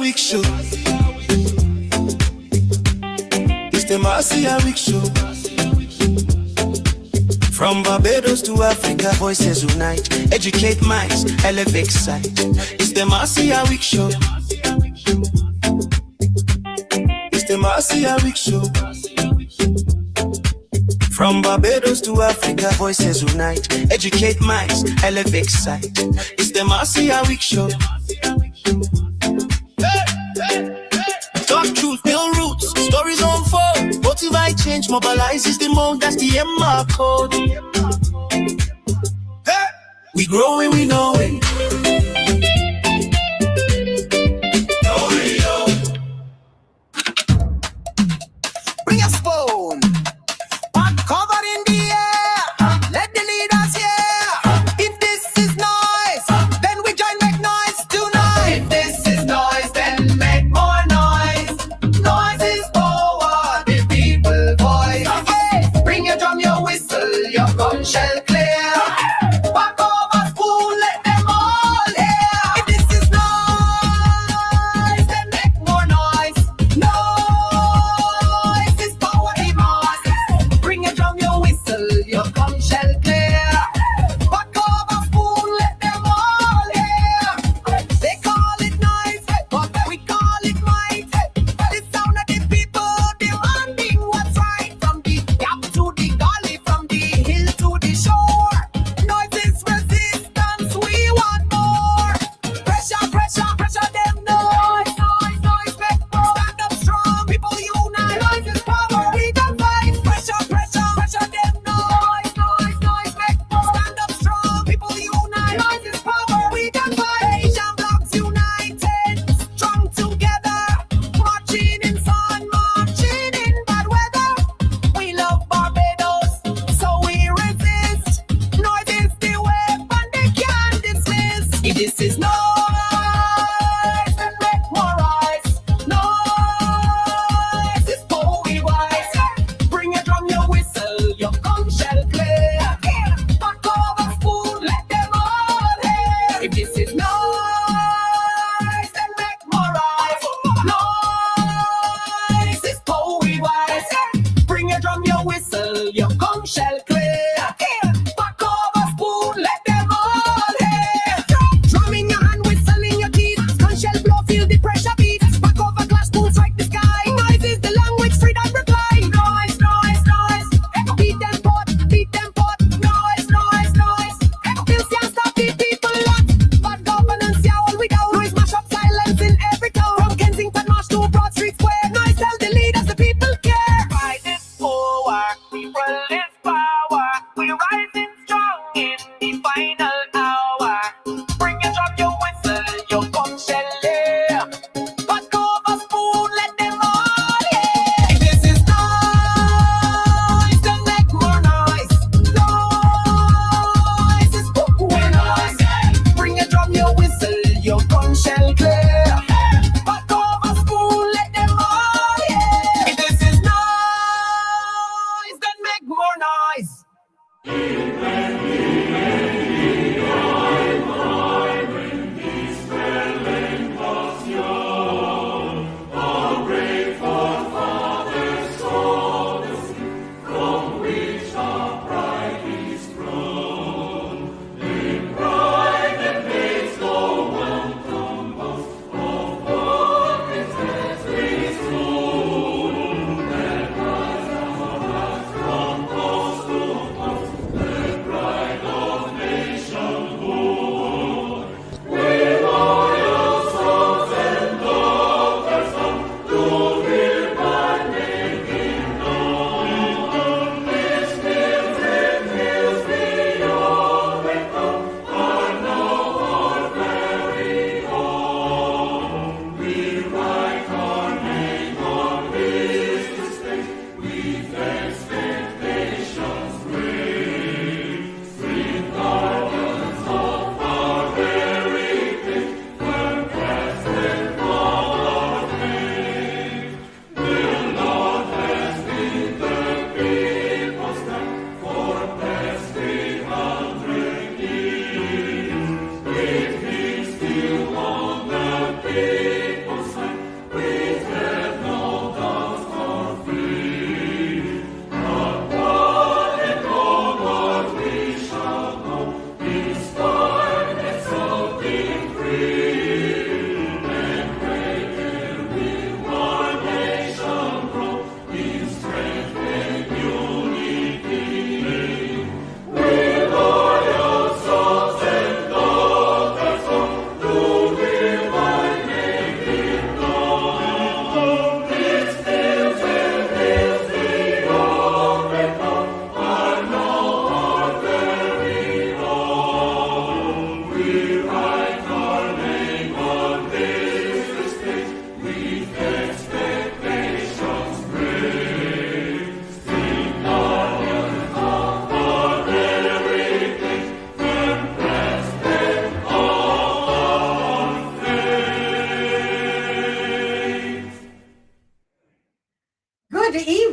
Week Show. It's the Marcia Week Show. From Barbados to Africa, voices unite. Educate minds, elevate sight. It's the Marcia Week Show. It's the Marcia Week Show. From Barbados to Africa, voices unite. Educate minds, elevate sight. It's the Marcia Week Show. Talk truth, build roots, stories unfold. Motivate change, mobilize is the mode, that's the MR code. Hey! We growing, we know it. Bring your spoon. Pot covered in the air. Let the leaders hear. If this is noise, then we join make noise tonight. If this is noise, then make more noise. Noise is power, the people voice. Hey, bring your drum, your whistle, your gun shell clear. Back over spoon, let them all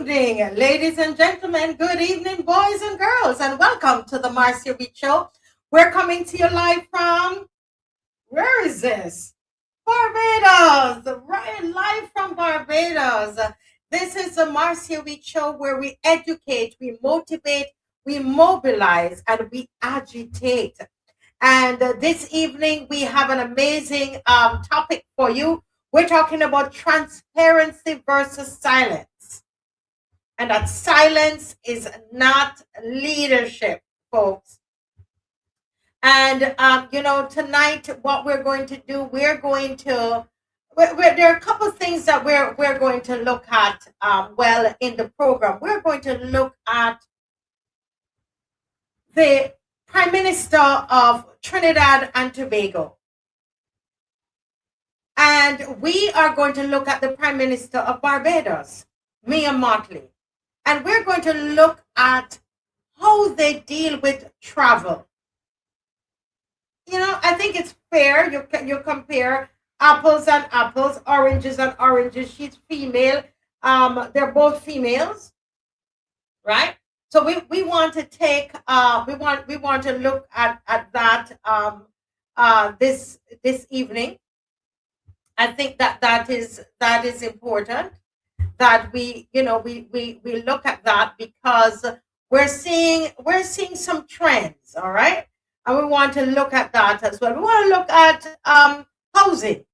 evening, ladies and gentlemen. Good evening, boys and girls, and welcome to the Marcia Beach Show. We're coming to you live from, where is this? Barbados, right, live from Barbados. This is the Marcia Beach Show where we educate, we motivate, we mobilize, and we agitate. And this evening, we have an amazing topic for you. We're talking about transparency versus silence. And that silence is not leadership, folks. And, tonight, what we're going to do, there are a couple of things that we're going to look at, in the program. We're going to look at the Prime Minister of Trinidad and Tobago. And we are going to look at the Prime Minister of Barbados, MIA MOTTLEY. And we're going to look at how they deal with travel. I think it's fair. You compare apples and apples, oranges and oranges. She's female. They're both females, right? So we want to take we want to look at that this evening. I think that is important that we look at that, because we're seeing some trends, all right, and we want to look at that as well. We want to look at housing,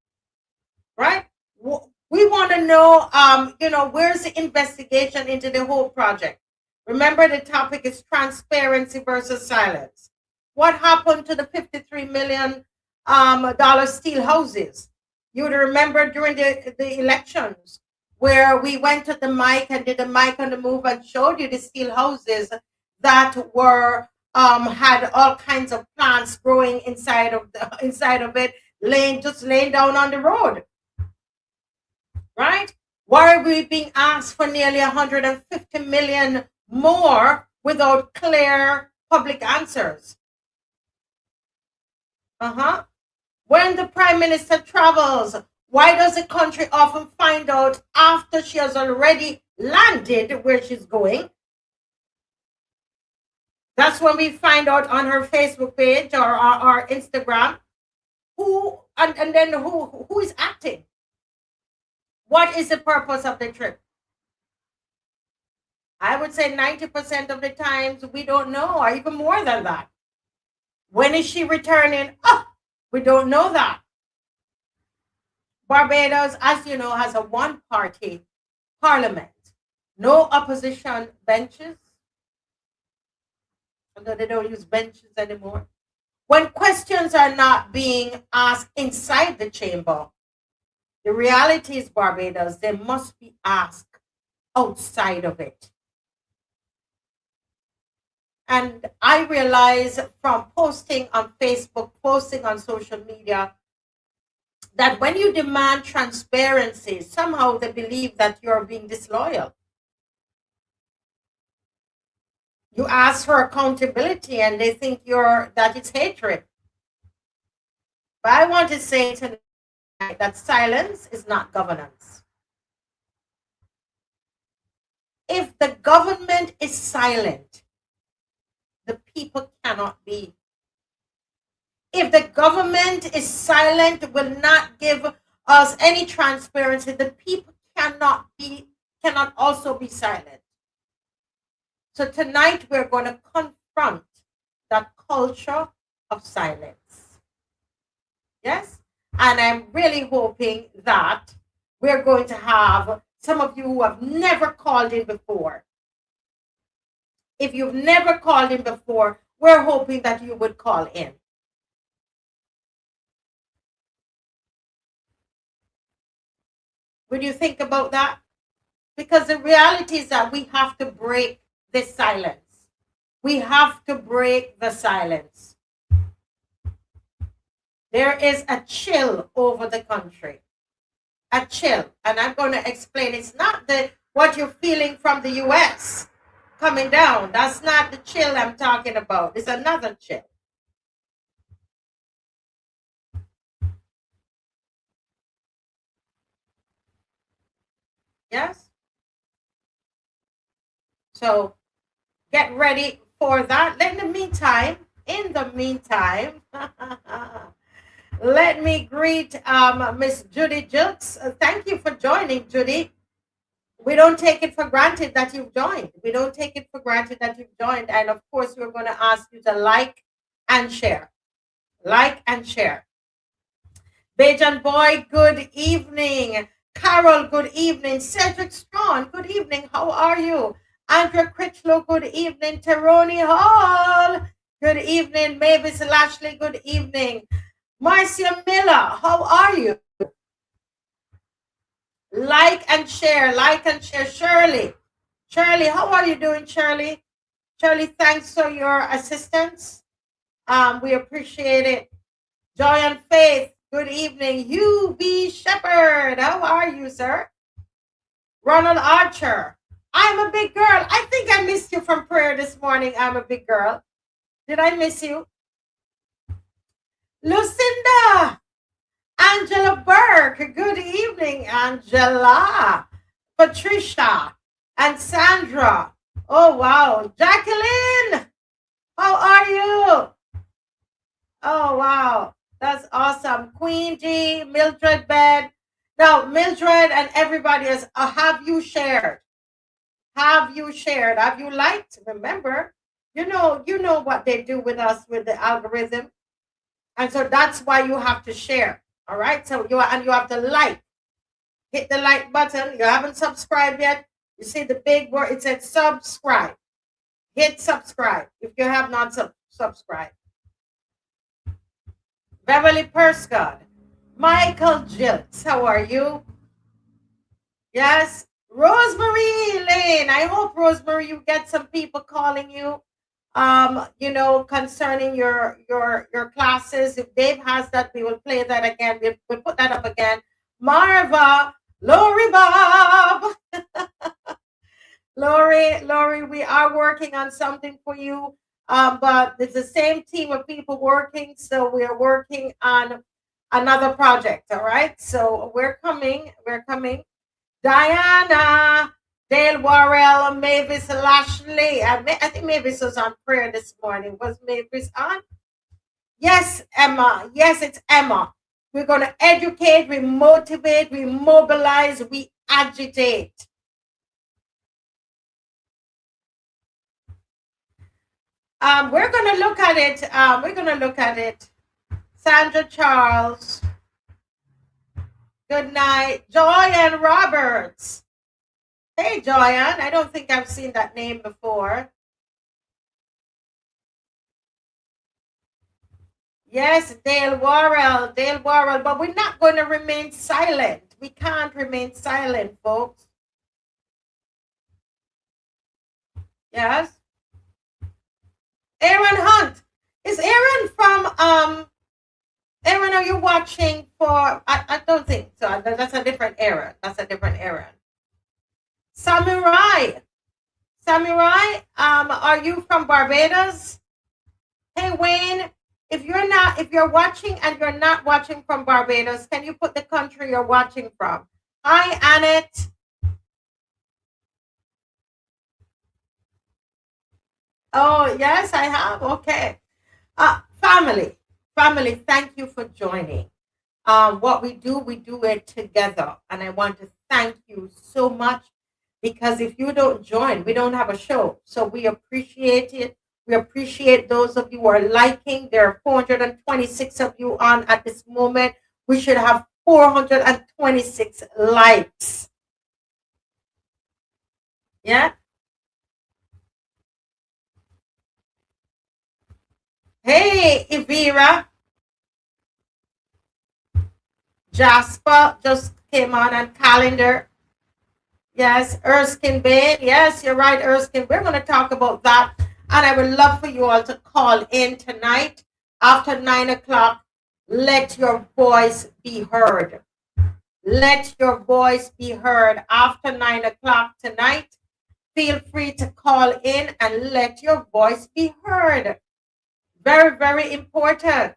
right? We want to know where's the investigation into the whole project. Remember, the topic is transparency versus silence. What happened to the $53 million steel houses? You would remember during the elections, where we went to the mic and did the mic on the move and showed you the steel houses that were had all kinds of plants growing inside of it, laying down on the road, right? Why are we being asked for nearly 150 million more without clear public answers? When the Prime Minister travels, why does the country often find out after she has already landed where she's going? That's when we find out on her Facebook page or Instagram who is acting. What is the purpose of the trip? I would say 90% of the times we don't know, or even more than that. When is she returning? We don't know that. Barbados, as you know, has a one-party parliament. No opposition benches, although they don't use benches anymore. When questions are not being asked inside the chamber, the reality is, Barbados, they must be asked outside of it. And I realize from posting on Facebook, posting on social media, that when you demand transparency, somehow they believe that you're being disloyal. You ask for accountability and they think that it's hatred. But I want to say tonight that silence is not governance. If the government is silent, the people cannot be. If the government is silent, will not give us any transparency, the people cannot also be silent. So tonight we're going to confront that culture of silence. Yes? And I'm really hoping that we're going to have some of you who have never called in before. If you've never called in before, we're hoping that you would call in. Would you think about that? Because the reality is that we have to break this silence. We have to break the silence. There is a chill over the country. A chill. And I'm going to explain. It's not what you're feeling from the US coming down. That's not the chill I'm talking about. It's another chill. Yes? So get ready for that. In the meantime, let me greet Miss Judy Jukes. Thank you for joining, Judy. We don't take it for granted that you've joined. And of course, we're going to ask you to like and share. Like and share. Bajan Boy, good evening. Carol, good evening. Cedric Strawn, good evening. How are you? Andrea Critchlow, good evening. Teroni Hall, good evening. Mavis Lashley, good evening. Marcia Miller, how are you? Like and share. Shirley, how are you doing, Shirley? Shirley, thanks for your assistance. We appreciate it. Joy and Faith, good evening. UB Shepherd, how are you, sir? Ronald Archer, I'm a big girl. I think I missed you from prayer this morning. I'm a big girl. Did I miss you? Lucinda, Angela Burke, good evening, Angela. Patricia and Sandra. Oh, wow. Jacqueline, how are you? Oh, wow. That's awesome. Queen G, Mildred Bed. Now, Mildred and everybody else, have you shared? Have you shared? Have you liked? Remember, you know what they do with us with the algorithm. And so that's why you have to share. All right. So you have to like. Hit the like button. You haven't subscribed yet. You see the big word. It said subscribe. Hit subscribe if you have not subscribed. Beverly Perscott. Michael Jilts, how are you? Yes. Rosemary Lane. I hope, Rosemary, you get some people calling you, concerning your classes. If Dave has that, we will play that again. We'll put that up again. Marva, Lori Bob. Lori, we are working on something for you. But it's the same team of people working, so we are working on another project. All right, so we're coming. Diana, Dale Warrell, Mavis Lashley. I think Mavis was on prayer this morning. Was Mavis on? Yes, Emma. Yes, it's Emma. We're going to educate, we motivate, we mobilize, we agitate. We're going to look at it. Sandra Charles. Good night. Joyanne Roberts. Hey, Joyanne. I don't think I've seen that name before. Yes, Dale Warrell. But we're not going to remain silent. We can't remain silent, folks. Yes. Aaron Hunt. Is Aaron from Aaron, are you watching for I don't think so. That's a different Aaron. Samurai, are you from Barbados? Hey Wayne, if you're watching and you're not watching from Barbados, can you put the country you're watching from? Hi, Annette. Oh, yes, I have. Okay. Family, thank you for joining. What we do it together. And I want to thank you so much, because if you don't join, we don't have a show. So we appreciate it. We appreciate those of you who are liking. There are 426 of you on at this moment. We should have 426 likes. Yeah. Hey, Evira. Jasper just came on calendar. Yes, Erskine Bain. Yes, you're right, Erskine. We're going to talk about that. And I would love for you all to call in tonight after 9 o'clock. Let your voice be heard. Let your voice be heard after 9 o'clock tonight. Feel free to call in and let your voice be heard. Very, very important.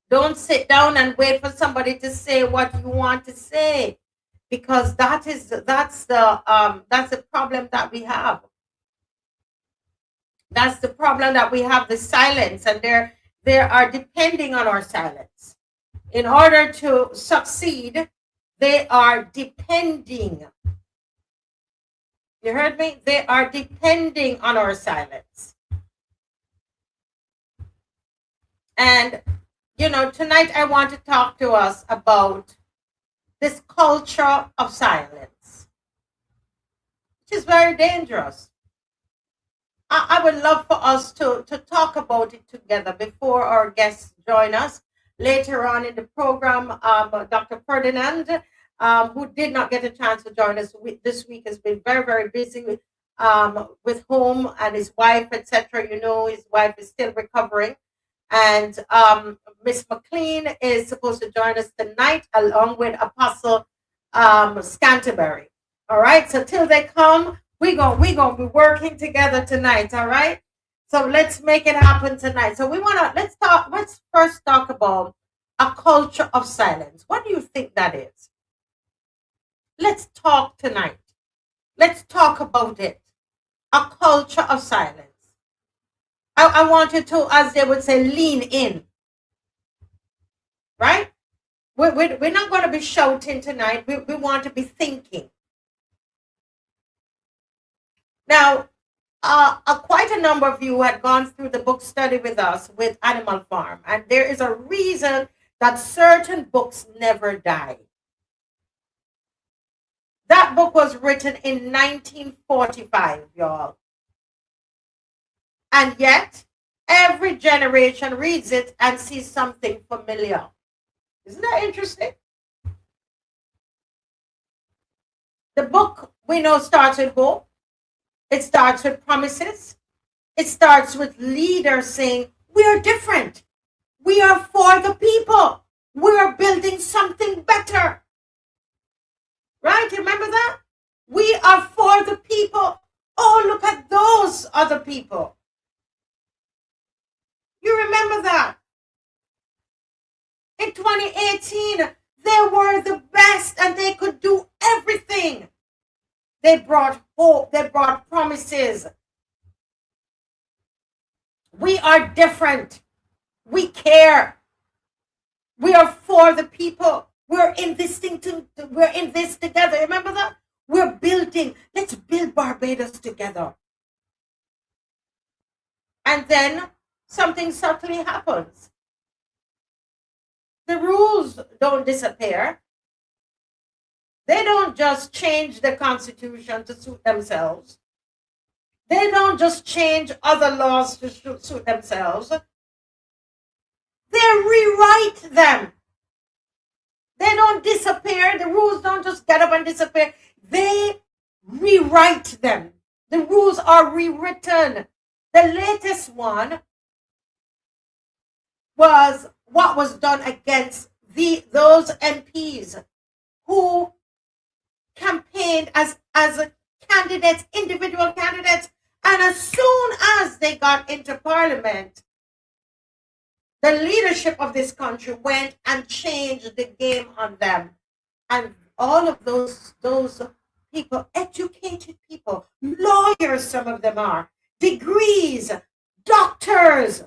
Don't sit down and wait for somebody to say what you want to say. because that's the problem that we have. That's the problem that we have, the silence, and they are depending on our silence. In order to succeed, they are depending. You heard me? They are depending on our silence. And, tonight I want to talk to us about this culture of silence, which is very dangerous. I would love for us to talk about it together before our guests join us later on in the program. Dr. Ferdinand, who did not get a chance to join us this week, has been very, very busy with home and his wife, etc. His wife is still recovering. And Miss McLean is supposed to join us tonight along with Apostle Scanterbury. All right, so till they come, we're gonna be working together tonight. All right, so let's make it happen tonight. So let's first talk about a culture of silence. What do you think that is? Let's talk tonight. Let's talk about it. A culture of silence. I want you to, as they would say, lean in. Right? We're not going to be shouting tonight. We want to be thinking. Now, quite a number of you had gone through the book study with us with Animal Farm. And there is a reason that certain books never die. That book was written in 1945, y'all. And yet, every generation reads it and sees something familiar. Isn't that interesting? The book, we know, starts with hope. It starts with promises. It starts with leaders saying, we are different. We are for the people. We are building something better. Right? Remember that? We are for the people. Oh, look at those other people. You remember that? In 2018, they were the best and they could do everything. They brought hope. They brought promises. We are different. We care. We are for the people. We're in this thing. We're in this together. Remember that? We're building. Let's build Barbados together. And then something subtly happens. The rules don't disappear. They don't just change the Constitution to suit themselves. They don't just change other laws to suit themselves. They rewrite them. They don't disappear. The rules don't just get up and disappear. They rewrite them. The rules are rewritten. The latest one was what was done against those MPs who campaigned as candidates, individual candidates, and as soon as they got into Parliament, the leadership of this country went and changed the game on them. And all of those people, educated people, lawyers, some of them are, degrees, doctors,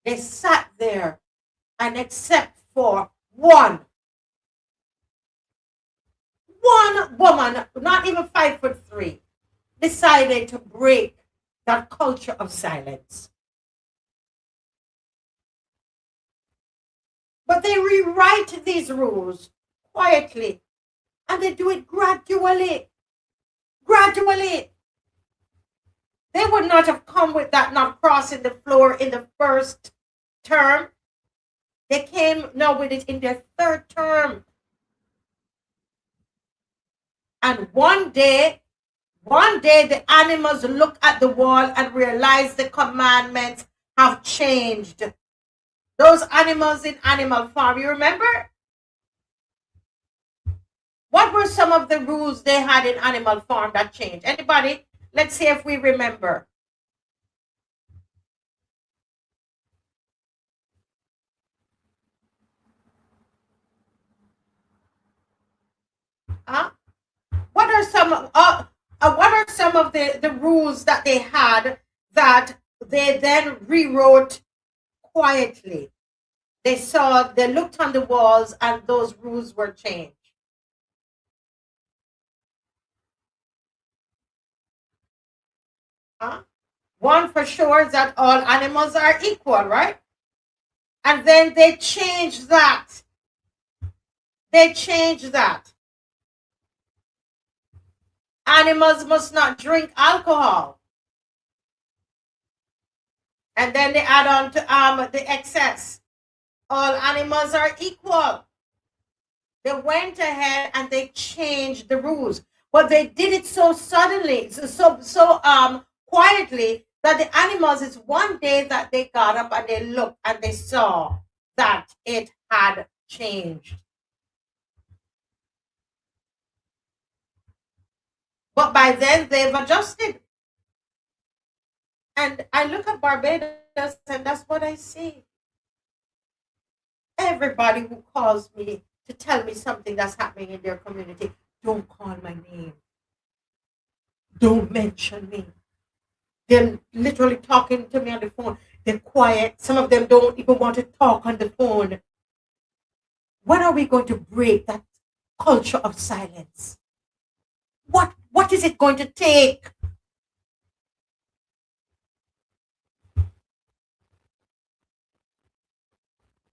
they sat there, and except for one woman, not even 5'3", decided to break that culture of silence. But they rewrite these rules quietly, and they do it gradually. Gradually. They would not have come with that not crossing the floor in the first term. They came now with it in their third term. And one day the animals look at the wall and realize the commandments have changed. Those animals in Animal Farm, you remember? What were some of the rules they had in Animal Farm that changed? Anybody? Let's see if we remember. what are some of the rules that they had that they then rewrote quietly? They looked on the walls and those rules were changed. One for sure is that all animals are equal, right? And then they changed that. They changed that. Animals must not drink alcohol. And then they add on to the excess. All animals are equal. They went ahead and they changed the rules. But they did it so suddenly, so quietly, that the animals, it's one day that they got up and they looked and they saw that it had changed. But by then they've adjusted. And I look at Barbados and that's what I see. Everybody who calls me to tell me something that's happening in their community, don't call my name. Don't mention me. They're literally talking to me on the phone. They're quiet. Some of them don't even want to talk on the phone. When are we going to break that culture of silence? What is it going to take?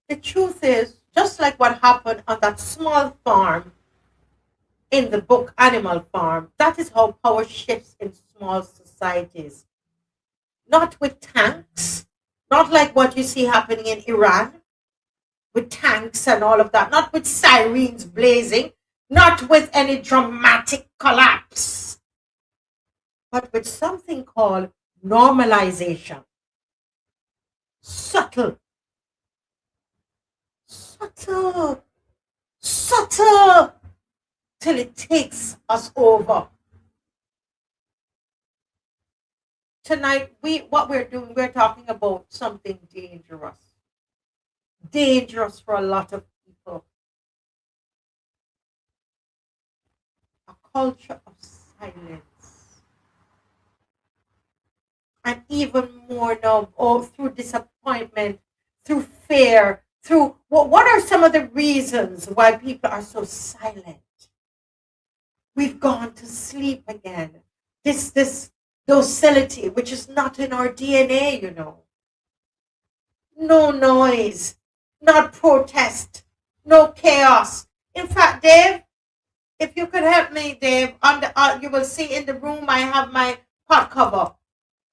The truth is, just like what happened on that small farm in the book Animal Farm, that is how power shifts in small societies. Not with tanks, not like what you see happening in Iran, with tanks and all of that, not with sirens blazing, not with any dramatic collapse, but with something called normalization. Subtle, till it takes us over. Tonight, we're talking about something dangerous. Dangerous for a lot of people. A culture of silence. And even more now, through disappointment, through fear, through what are some of the reasons why people are so silent? We've gone to sleep again. This docility, which is not in our DNA, you know. No noise, not protest, no chaos. In fact, Dave, if you could help me, Dave, you will see in the room I have my pot cover.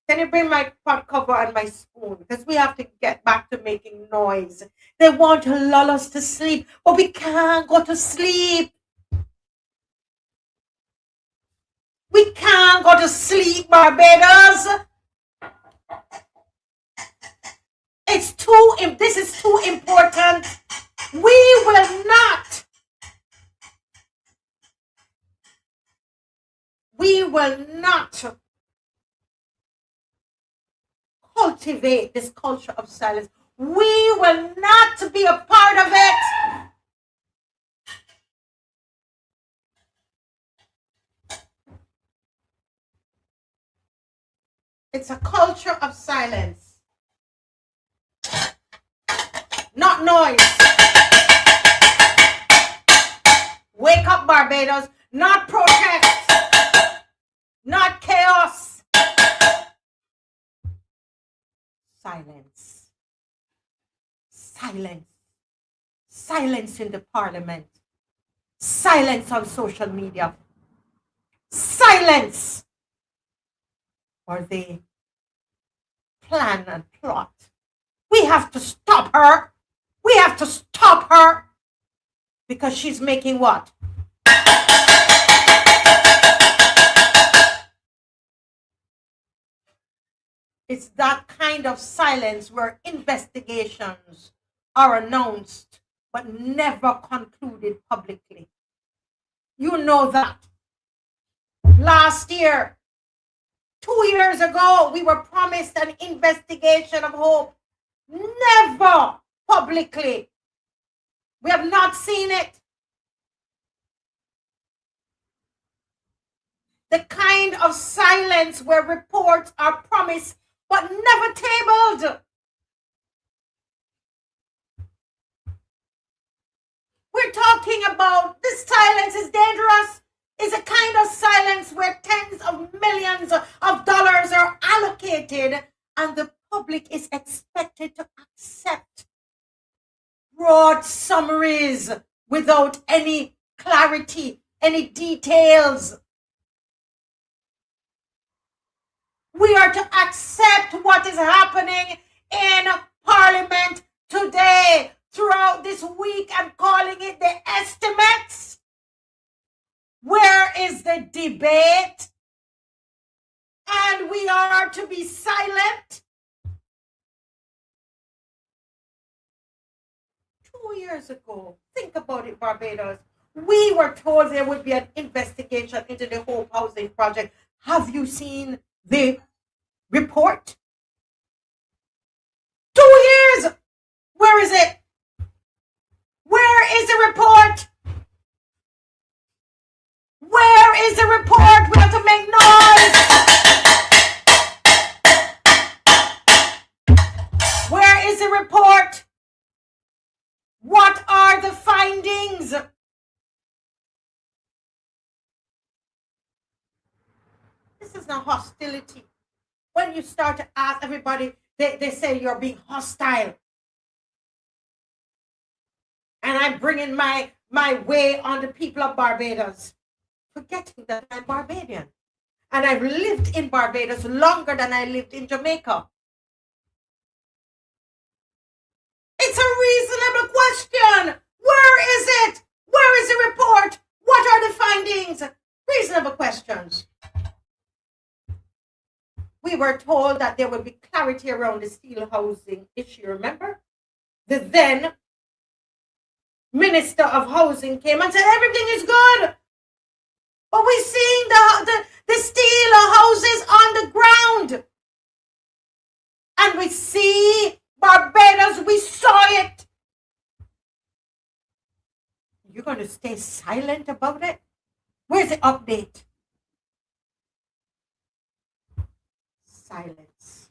Can you bring my pot cover and my spoon? Because we have to get back to making noise. They want to lull us to sleep, but we can't go to sleep. We can't go to sleep, Barbados. This is too important. We will not cultivate this culture of silence. We will not be a part of it. It's a culture of silence, not noise. Wake up, Barbados, not protest, not chaos. Silence. Silence. Silence in the parliament. Silence on social media. Silence. Or they plan and plot. We have to stop her. We have to stop her. Because she's making what? It's that kind of silence where investigations are announced but never concluded publicly. You know that. Last year, 2 years ago, we were promised an investigation of hope. Never publicly. We have not seen it. the kind of silence where reports are promised but never tabled. We're talking about this silence is dangerous. It's a kind of silence where tens of millions of dollars are allocated and the public is expected to accept broad summaries without any clarity, any details. We are to accept what is happening in Parliament today, throughout this week, and calling it the estimates. Where is the debate? And we are to be silent. 2 years ago, think about it, Barbados, we were told there would be an investigation into the Hope Housing Project. Have you seen the report? 2 years! Where is it? Where is the report? Where is the report? We have to make noise. Where is the report? What are the findings? This is not hostility. When you start to ask everybody, they say you're being hostile. And I'm bringing my way on the people of Barbados, forgetting that I'm Barbadian. And I've lived in Barbados longer than I lived in Jamaica. It's a reasonable question. Where is it? Where is the report? What are the findings? Reasonable questions. We were told that there would be clarity around the steel housing issue, remember? The then Minister of Housing came and said everything is good. But we're seeing the steel houses on the ground. And we see Barbados, we saw it. You're going to stay silent about it? Where's the update? Silence.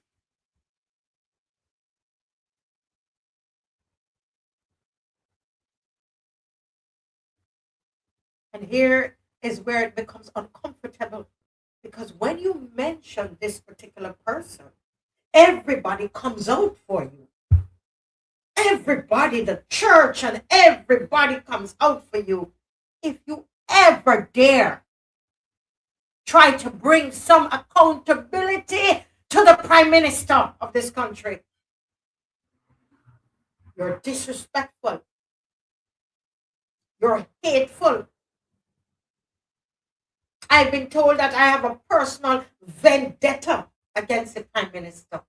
And here is where it becomes uncomfortable, because when you mention this particular person, everybody comes out for you. Everybody, the church and everybody comes out for you. If you ever dare try to bring some accountability to the Prime Minister of this country, you're disrespectful. You're hateful. I've been told that I have a personal vendetta against the Prime Minister.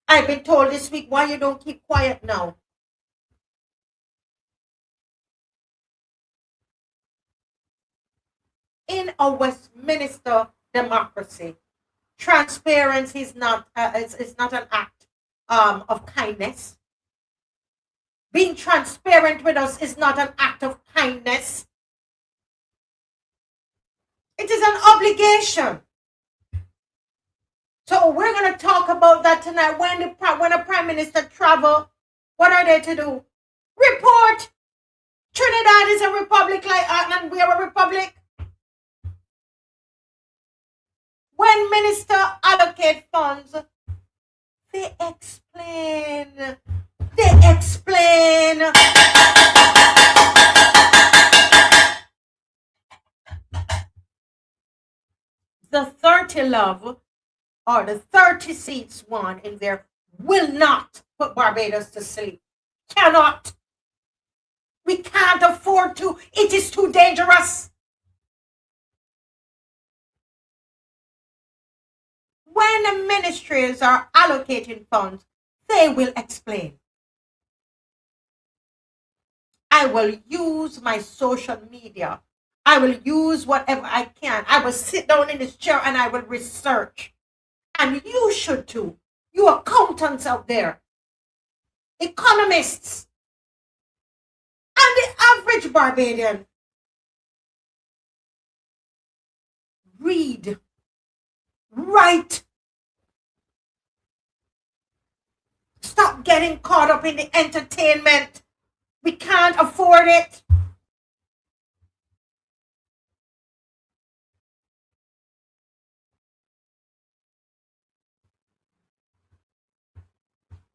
I've been told this week, why you don't keep quiet now? In a Westminster democracy, transparency is not an act of kindness. Being transparent with us is not an act of kindness. It is an obligation. So we're going to talk about that tonight. When a Prime Minister travel, what are they to do? Report. Trinidad is a republic and we are a republic. When minister allocate funds, they explain. They explain. The 30 love or the 30 seats one in there will not put Barbados to sleep. Cannot. We can't afford to. It is too dangerous. When the ministries are allocating funds, they will explain. I will use my social media. I will use whatever I can. I will sit down in this chair and I will research. And you should too. You accountants out there, economists, and the average Barbadian. read, write. Stop getting caught up in the entertainment. We can't afford it.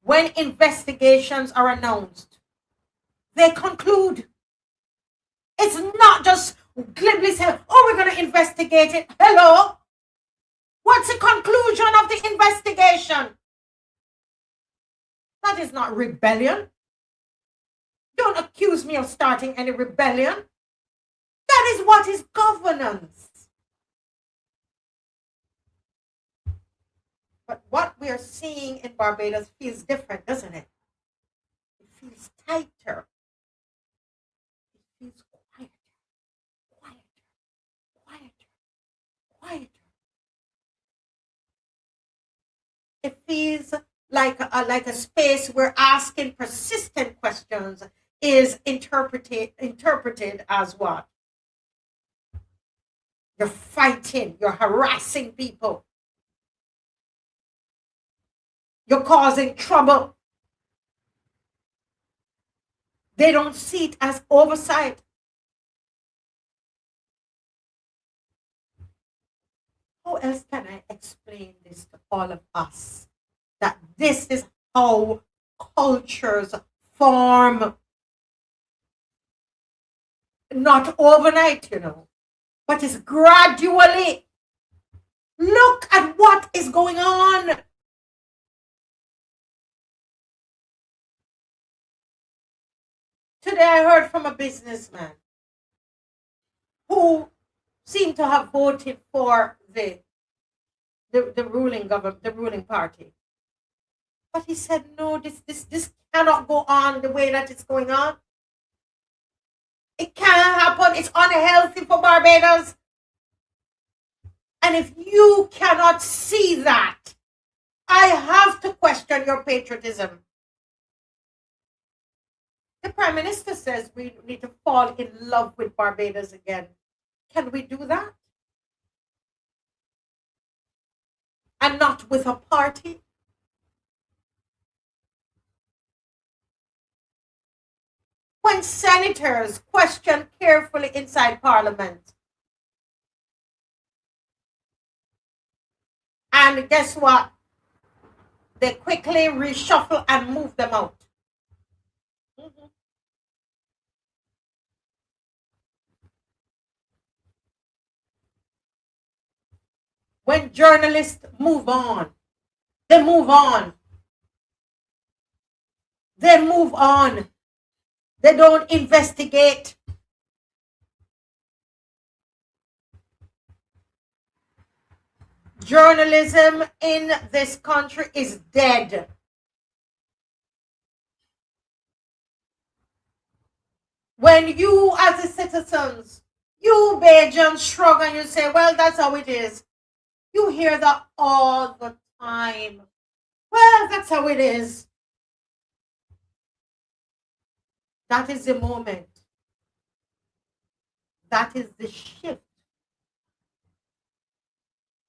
When investigations are announced, they conclude. It's not just glibly saying, oh, we're going to investigate it. Hello? What's the conclusion of the investigation? That is not rebellion. Don't accuse me of starting any rebellion. That is what is governance. But what we are seeing in Barbados feels different, doesn't it? It feels tighter. It feels quieter, quieter, quieter. It feels like a space where asking persistent questions is interpreted as what? You're fighting, you're harassing people. You're causing trouble. They don't see it as oversight. How else can I explain this to all of us? That this is how cultures form. Not overnight, but it's gradually. Look at what is going on. Today I heard from a businessman who seemed to have voted for the ruling government, the ruling party. But he said, no, this cannot go on the way that it's going on. It can't happen. It's unhealthy for Barbados. And if you cannot see that, I have to question your patriotism. The Prime Minister says we need to fall in love with Barbados again. Can we do that? And not with a party? When senators question carefully inside Parliament, and guess what? They quickly reshuffle and move them out. When journalists move on, they move on. They move on. They don't investigate. Journalism in this country is dead. When you, as the citizens, you Bajans shrug and you say, well, that's how it is. You hear that all the time. Well, that's how it is. That is the moment. That is the shift.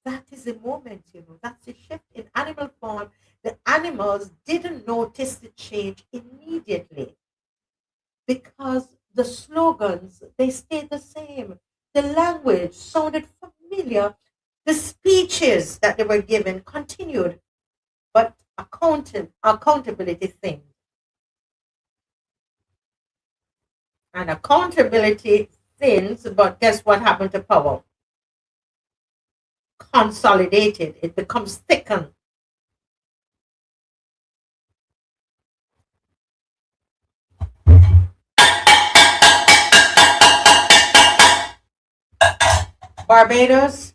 That is the moment, That's the shift in animal form. The animals didn't notice the change immediately because the slogans, they stayed the same. The language sounded familiar. The speeches that they were given continued, but accountability thing. And accountability thins, but guess what happened to power? Consolidated. It becomes thickened. Barbados,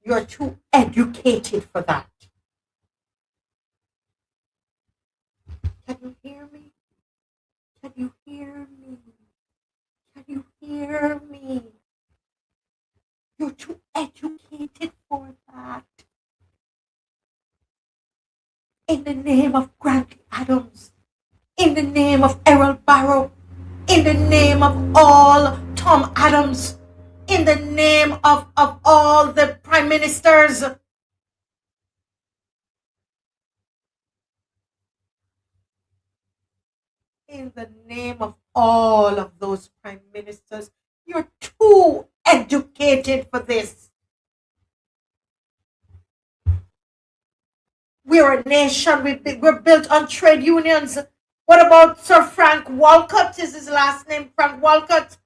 you're too educated for that. Can you hear me? Can you hear me? Can you hear me? You're too educated for that. In the name of Grant Adams, in the name of Errol Barrow, in the name of all Tom Adams, in the name of all the prime ministers. In the name of all of those prime ministers, you're too educated for this. We're a nation, we're built on trade unions. What about Sir Frank Walcott? Is his last name Frank Walcott?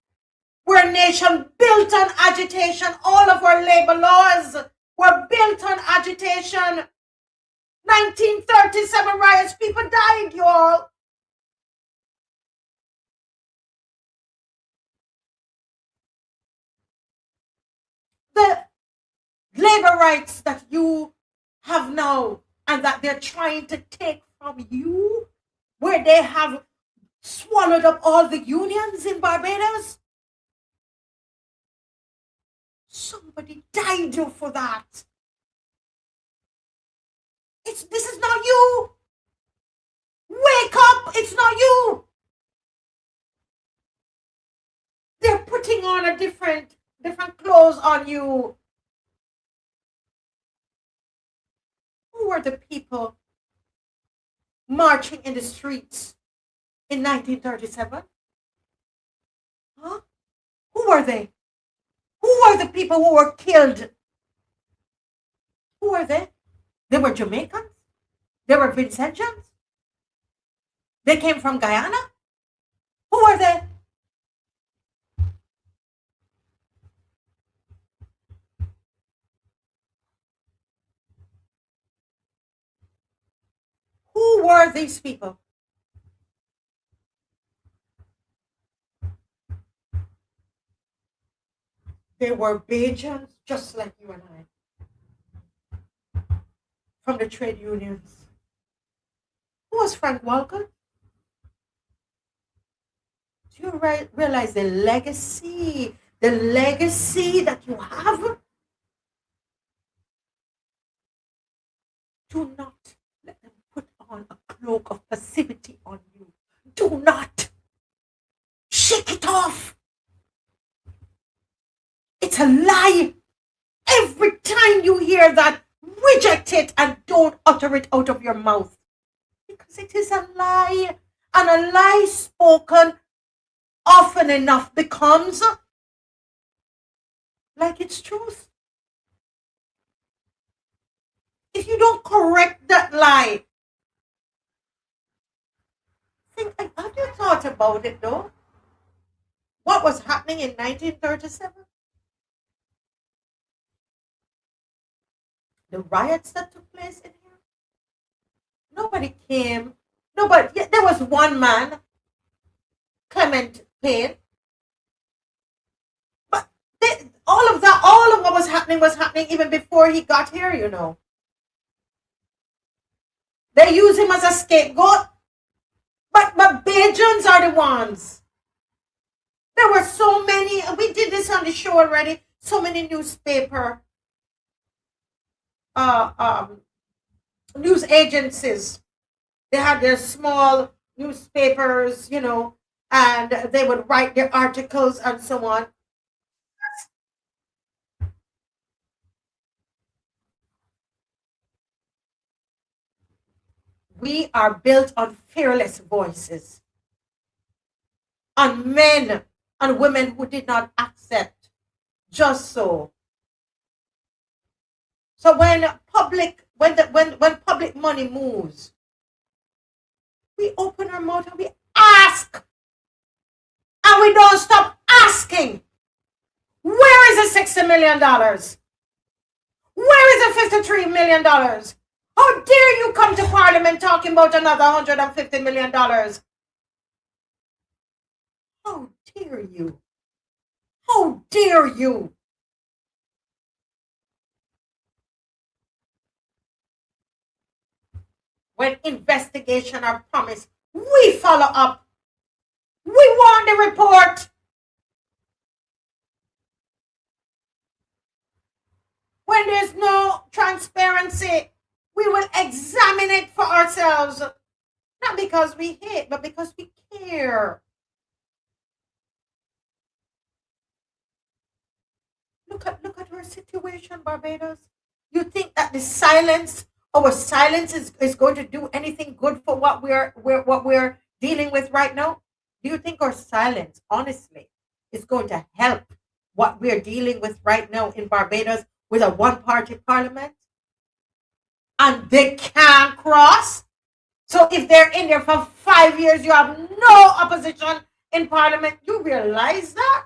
We're a nation built on agitation. All of our labor laws were built on agitation. 1937 riots, people died, y'all. The labor rights that you have now and that they're trying to take from you, where they have swallowed up all the unions in Barbados. Somebody died for that. This is not you. Wake up, it's not you. They're putting on a different clothes on you. Who were the people marching in the streets in 1937? Huh? Who were they? Who were the people who were killed? Who were they? They were Jamaicans? They were Vincentians? They came from Guyana? Who were they? Who were these people? They were Bajans, just like you and I, from the trade unions. Who was Frank Walcott? Do you realize the legacy that you have? Do not let them put on a cloak of passivity on you. Do not. Shake it off. It's a lie. Every time you hear that, reject it and don't utter it out of your mouth. Because it is a lie. And a lie spoken often enough becomes like it's truth. If you don't correct that lie, have you thought about it though? What was happening in 1937? The riots that took place in here? Nobody came. Nobody. Yeah, there was one man, Clement Payne. But all of what was happening even before he got here, you know. They use him as a scapegoat. But Bajans are the ones. There were so many, we did this on the show already, so many newspaper news agencies. They had their small newspapers, you know, and they would write their articles and so on. We are built on fearless voices, on men and women who did not accept just so. So when public money moves, we open our mouth and we ask. And we don't stop asking. Where is the $60 million? Where is the $53 million? How dare you come to Parliament talking about another $150 million? How dare you? How dare you? When investigation are promised, we follow up. We want the report. When there's no transparency, we will examine it for ourselves. Not because we hate, but because we care. look at our situation, Barbados. You think that the silence, our silence is going to do anything good for what we're dealing with right now? Do you think our silence, honestly, is going to help what we're dealing with right now in Barbados with a one-party parliament? And they can't cross. So if they're in there for 5 years, you have no opposition in parliament. You realize that?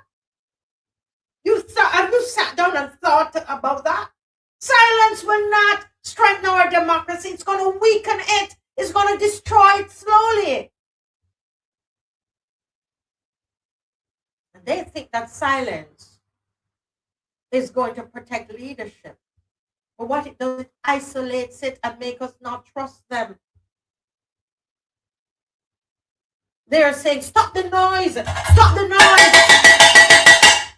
Have you sat down and thought about that? Silence will not strengthen our democracy. It's going to weaken it. It's going to destroy it slowly. And they think that silence is going to protect leadership. But what it does, it isolates it and makes us not trust them. They're saying, stop the noise, stop the noise.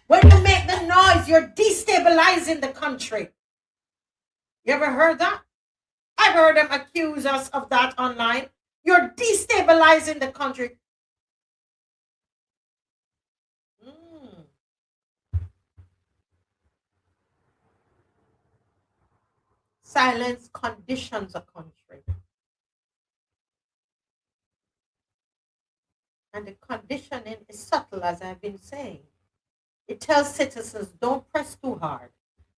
When you make the noise, you're destabilizing the country. You ever heard that? I've heard them accuse us of that online. You're destabilizing the country. Silence conditions a country. And the conditioning is subtle, as I've been saying. It tells citizens, don't press too hard.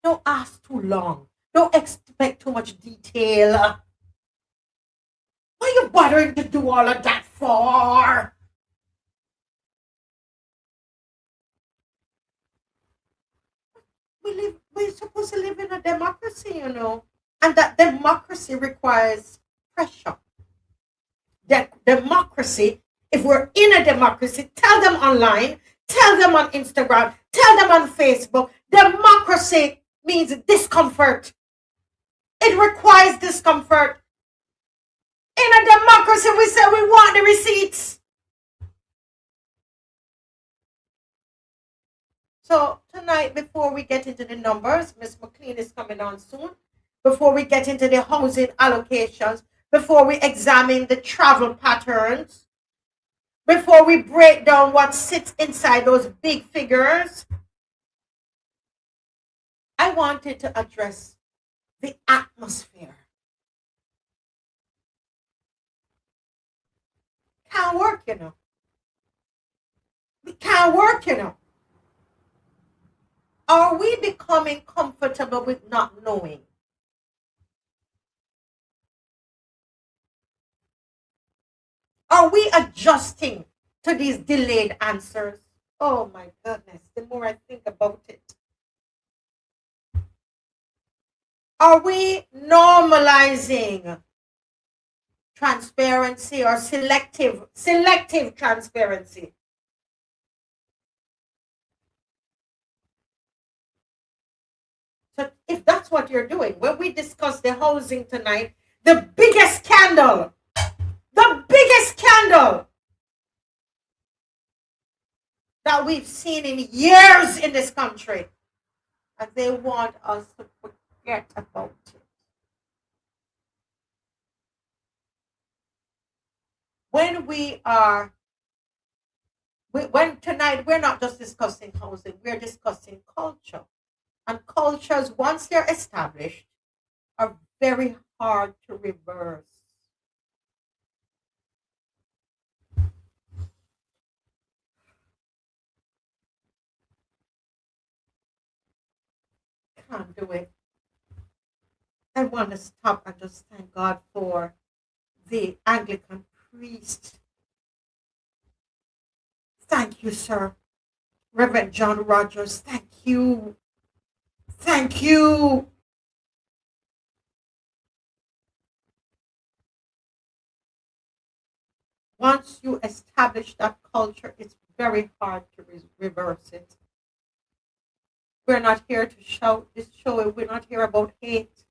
Don't ask too long. Don't expect too much detail. What are you bothering to do all of that for? We're supposed to live in a democracy, you know. And that democracy requires pressure. That democracy, if we're in a democracy, tell them online, tell them on Instagram, tell them on Facebook. Democracy means discomfort. It requires discomfort. In a democracy, we say we want the receipts. So tonight, before we get into the numbers, Ms. McLean is coming on soon. Before we get into the housing allocations, before we examine the travel patterns, before we break down what sits inside those big figures, I wanted to address the atmosphere. Can't work, you know. We can't work, you know. Are we becoming comfortable with not knowing? Are we adjusting to these delayed answers? Oh my goodness, the more I think about it. Are we normalizing transparency or selective transparency? So if that's what you're doing, when we discuss the housing tonight, the biggest scandal that we've seen in years in this country, and they want us to forget about it. When tonight we're not just discussing housing, we're discussing culture. And cultures, once they're established, are very hard to reverse. Can't do it. I want to stop and just thank God for the Anglican priest. Thank you, sir. Reverend John Rogers, thank you. Thank you. Once you establish that culture, it's very hard to reverse it. We're not here to shout this show. We're not here about hate.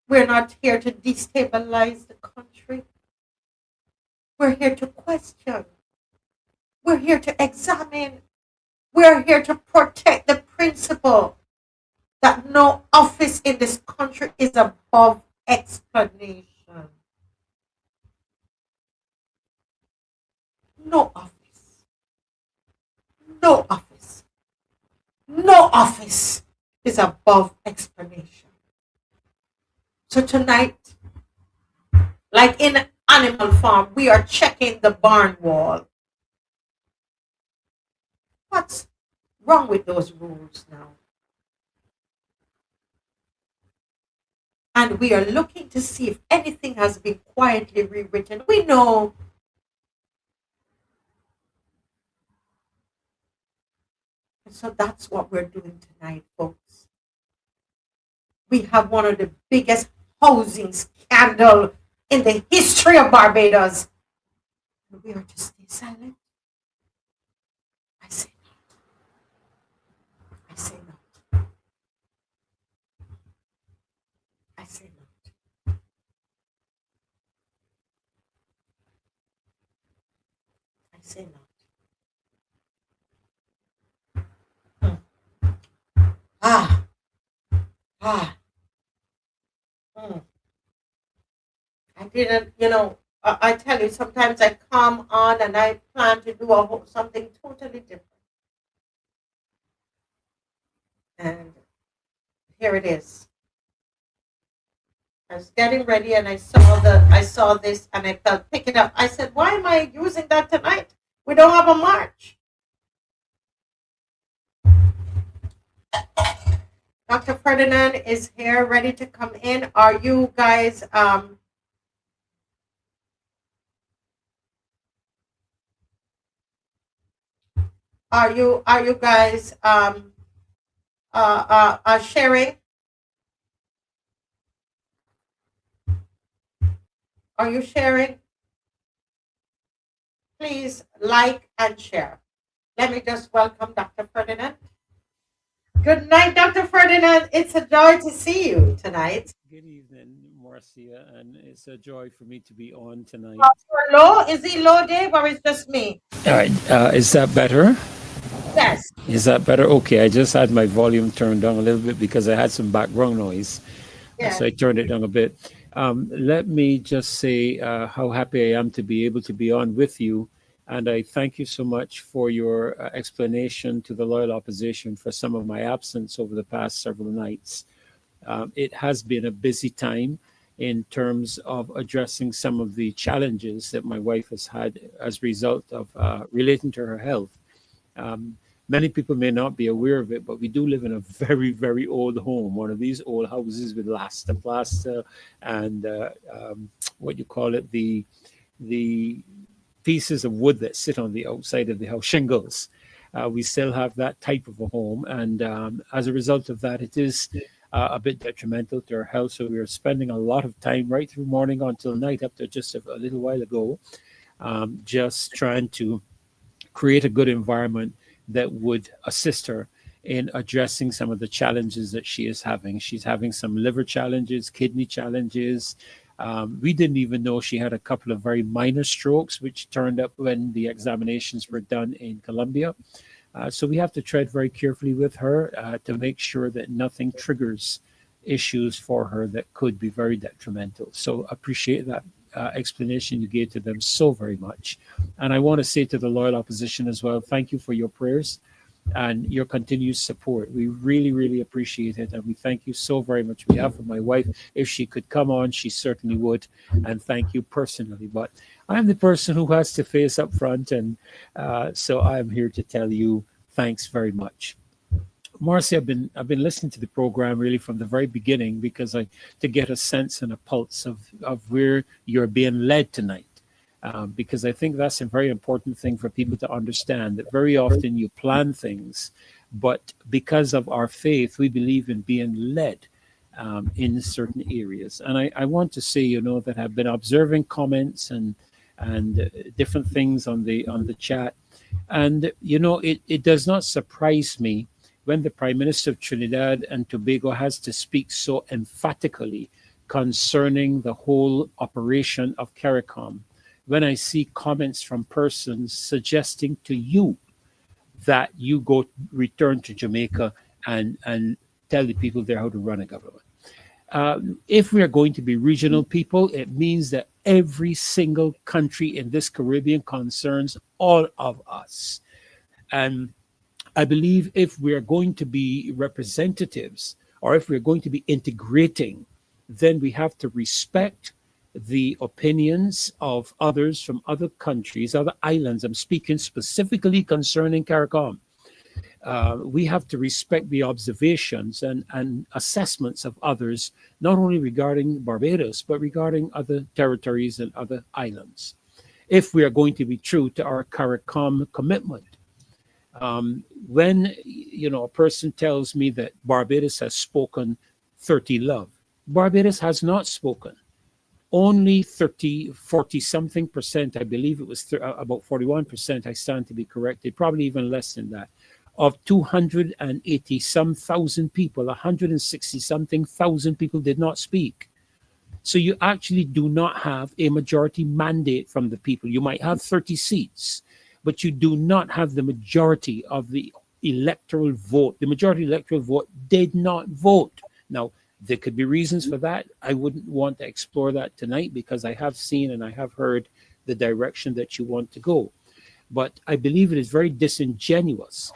We're not here to destabilize the country. We're here to question. We're here to examine. We're here to protect the principle that no office in this country is above explanation. No office. No office. office is above explanation. So tonight, like in Animal Farm, we are checking the barn wall. What's wrong with those rules now? And we are looking to see if anything has been quietly rewritten. We know. And so that's what we're doing tonight, folks. We have one of the biggest housing scandal in the history of Barbados. And we are to stay silent. I say not. I say not. I say not. I say not. Ah. Ah. I didn't, I tell you, sometimes I come on and I plan to do something totally different. And here it is. I was getting ready and I saw this and I felt pick it up. I said, why am I using that tonight? We don't have a march. Dr. Ferdinand is here, ready to come in. Are you guys are you guys sharing? Are you sharing? Please like and share. Let me just welcome Dr. Ferdinand. Good night, Dr. Ferdinand. It's a joy to see you tonight. Good evening, Marcia, and it's a joy for me to be on tonight. You're low? Is he low, Dave, or is just me? All right, is that better? Yes. Is that better? Okay, I just had my volume turned down a little bit because I had some background noise, Yes. so I turned it down a bit. Let me just say how happy I am to be able to be on with you. And I thank you so much for your explanation to the loyal opposition for some of my absence over the past several nights. It has been a busy time in terms of addressing some of the challenges that my wife has had as a result of relating to her health. Many people may not be aware of it, but we do live in a very, very old home, one of these old houses with plaster and what you call it, the pieces of wood that sit on the outside of the house, shingles. We still have that type of a home, and as a result of that, it is a bit detrimental to our health. So we are spending a lot of time right through morning until night, up to just a little while ago, just trying to create a good environment that would assist her in addressing some of the challenges that she is having. She's having some liver challenges, kidney challenges. We didn't even know she had a couple of very minor strokes, which turned up when the examinations were done in Colombia. So we have to tread very carefully with her to make sure that nothing triggers issues for her that could be very detrimental. So appreciate that explanation you gave to them so very much. And I want to say to the loyal opposition as well, thank you for your prayers and your continued support. We really, really appreciate it. And we thank you so very much on behalf of my wife. If she could come on, she certainly would. And thank you personally. But I'm the person who has to face up front. And so I'm here to tell you thanks very much. Marcy, I've been listening to the program really from the very beginning because to get a sense and a pulse of where you're being led tonight. Because I think that's a very important thing for people to understand, that very often you plan things, but because of our faith, we believe in being led in certain areas. And I want to say, that I've been observing comments and different things on the chat. And, it does not surprise me when the Prime Minister of Trinidad and Tobago has to speak so emphatically concerning the whole operation of CARICOM, when I see comments from persons suggesting to you that you return to Jamaica and tell the people there how to run a government. If we are going to be regional people, it means that every single country in this Caribbean concerns all of us. And I believe if we're going to be representatives or if we're going to be integrating, then we have to respect the opinions of others from other countries, other islands. I'm speaking specifically concerning CARICOM. We have to respect the observations and assessments of others, not only regarding Barbados, but regarding other territories and other islands, if we are going to be true to our CARICOM commitment. When a person tells me that Barbados has spoken 30 love, Barbados has not spoken. Only 40 something percent, I believe it was about 41%, I stand to be corrected, probably even less than that, of 280 some thousand people, 160 something thousand people did not speak. So you actually do not have a majority mandate from the people. You might have 30 seats, but you do not have the majority of the electoral vote. The majority electoral vote did not vote. Now, there could be reasons for that. I wouldn't want to explore that tonight because I have seen and I have heard the direction that you want to go. But I believe it is very disingenuous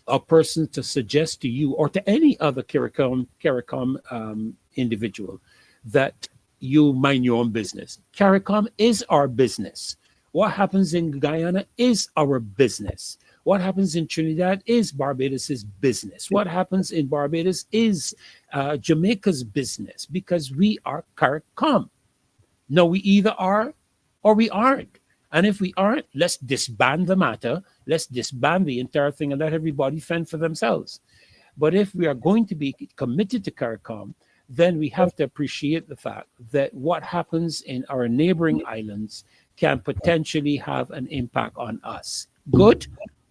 a person to suggest to you or to any other CARICOM individual that you mind your own business. CARICOM is our business. What happens in Guyana is our business. What happens in Trinidad is Barbados's business. What happens in Barbados is Jamaica's business, because we are CARICOM. No, we either are or we aren't. And if we aren't, let's disband the matter. Let's disband the entire thing and let everybody fend for themselves. But if we are going to be committed to CARICOM, then we have to appreciate the fact that what happens in our neighboring islands can potentially have an impact on us, good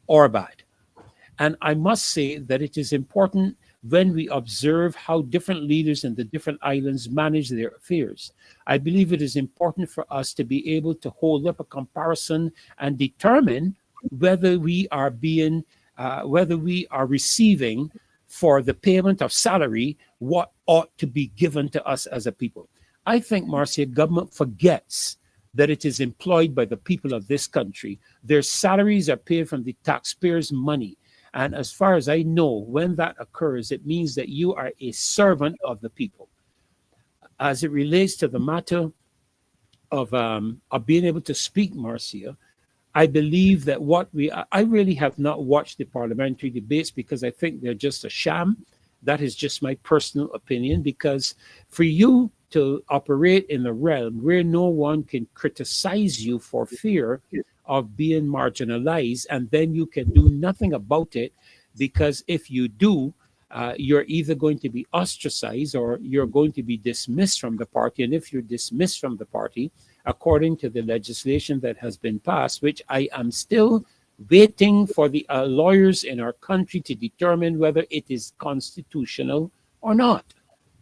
or bad. And I must say that it is important when we observe how different leaders in the different islands manage their affairs. I believe it is important for us to be able to hold up a comparison and determine whether we are receiving for the payment of salary what ought to be given to us as a people. I think, Marcia, government forgets that it is employed by the people of this country. Their salaries are paid from the taxpayers' money. And as far as I know, when that occurs, it means that you are a servant of the people. As it relates to the matter of being able to speak, Marcia, I believe that I really have not watched the parliamentary debates because I think they're just a sham. That is just my personal opinion, because for you to operate in a realm where no one can criticize you for fear of being marginalized, and then you can do nothing about it, because if you do, you're either going to be ostracized or you're going to be dismissed from the party. And if you're dismissed from the party, according to the legislation that has been passed, which I am still waiting for the lawyers in our country to determine whether it is constitutional or not.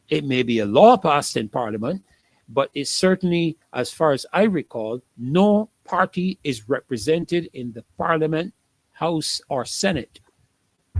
It may be a law passed in Parliament, but it's certainly, as far as I recall, no party is represented in the Parliament, House, or Senate.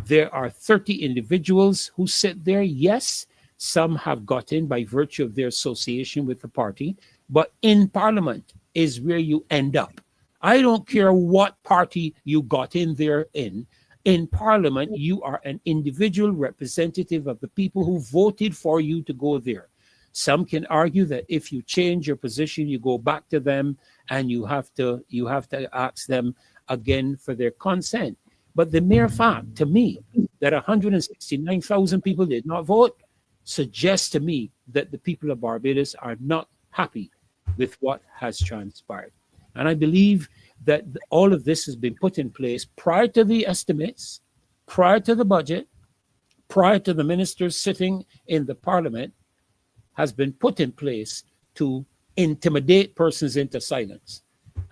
There are 30 individuals who sit there. Yes, some have got in by virtue of their association with the party, but in Parliament is where you end up. I don't care what party you got in there in. In Parliament, you are an individual representative of the people who voted for you to go there. Some can argue that if you change your position, you go back to them and you have to ask them again for their consent. But the mere fact to me that 169,000 people did not vote suggests to me that the people of Barbados are not happy with what has transpired. And I believe that all of this has been put in place prior to the estimates, prior to the budget, prior to the ministers sitting in the Parliament, has been put in place to intimidate persons into silence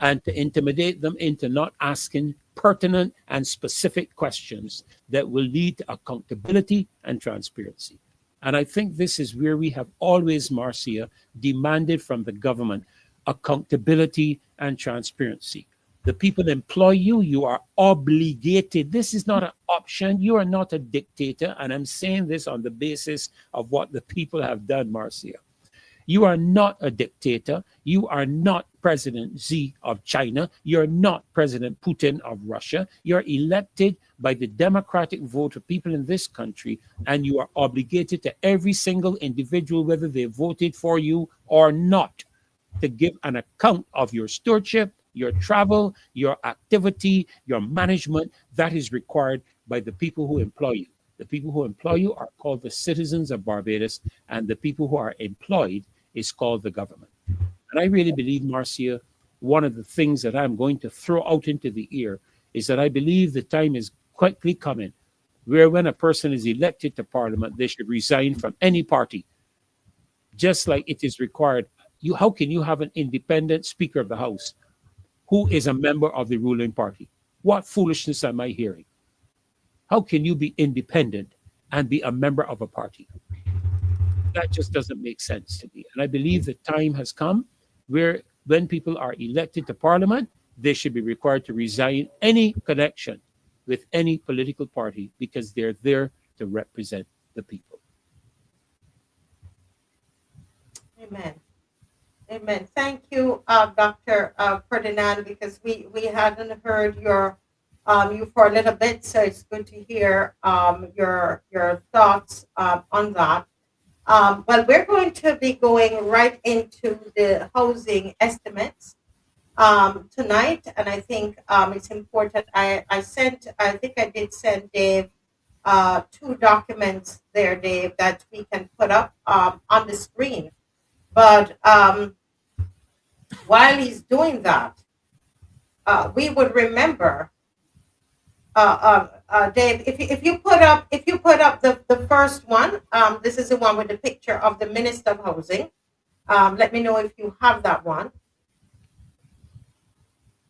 and to intimidate them into not asking pertinent and specific questions that will lead to accountability and transparency. And I think this is where we have always, Marcia, demanded from the government accountability and transparency. The people employ you, you are obligated. This is not an option. You are not a dictator. And I'm saying this on the basis of what the people have done, Marcia. You are not a dictator. You are not President Xi of China. You're not President Putin of Russia. You're elected by the democratic vote of people in this country, and you are obligated to every single individual, whether they voted for you or not, to give an account of your stewardship, your travel, your activity, your management. That is required by the people who employ you. The people who employ you are called the citizens of Barbados, and the people who are employed is called the government. And I really believe, Marcia, one of the things that I'm going to throw out into the air is that I believe the time is quickly coming where when a person is elected to parliament, they should resign from any party, just like it is required. How can you have an independent Speaker of the House who is a member of the ruling party? What foolishness am I hearing? How can you be independent and be a member of a party? That just doesn't make sense to me. And I believe the time has come where when people are elected to parliament, they should be required to resign any connection with any political party because they're there to represent the people. Amen. Amen. Thank you, Dr. Ferdinand, because we hadn't heard you for a little bit, so it's good to hear your thoughts on that. Well, we're going to be going right into the housing estimates tonight, and I think it's important. I think I did send Dave 2 documents there, Dave, that we can put up on the screen. But while he's doing that, we would remember, Dave, if you put up the first one, this is the one with the picture of the Minister of Housing. Let me know if you have that one.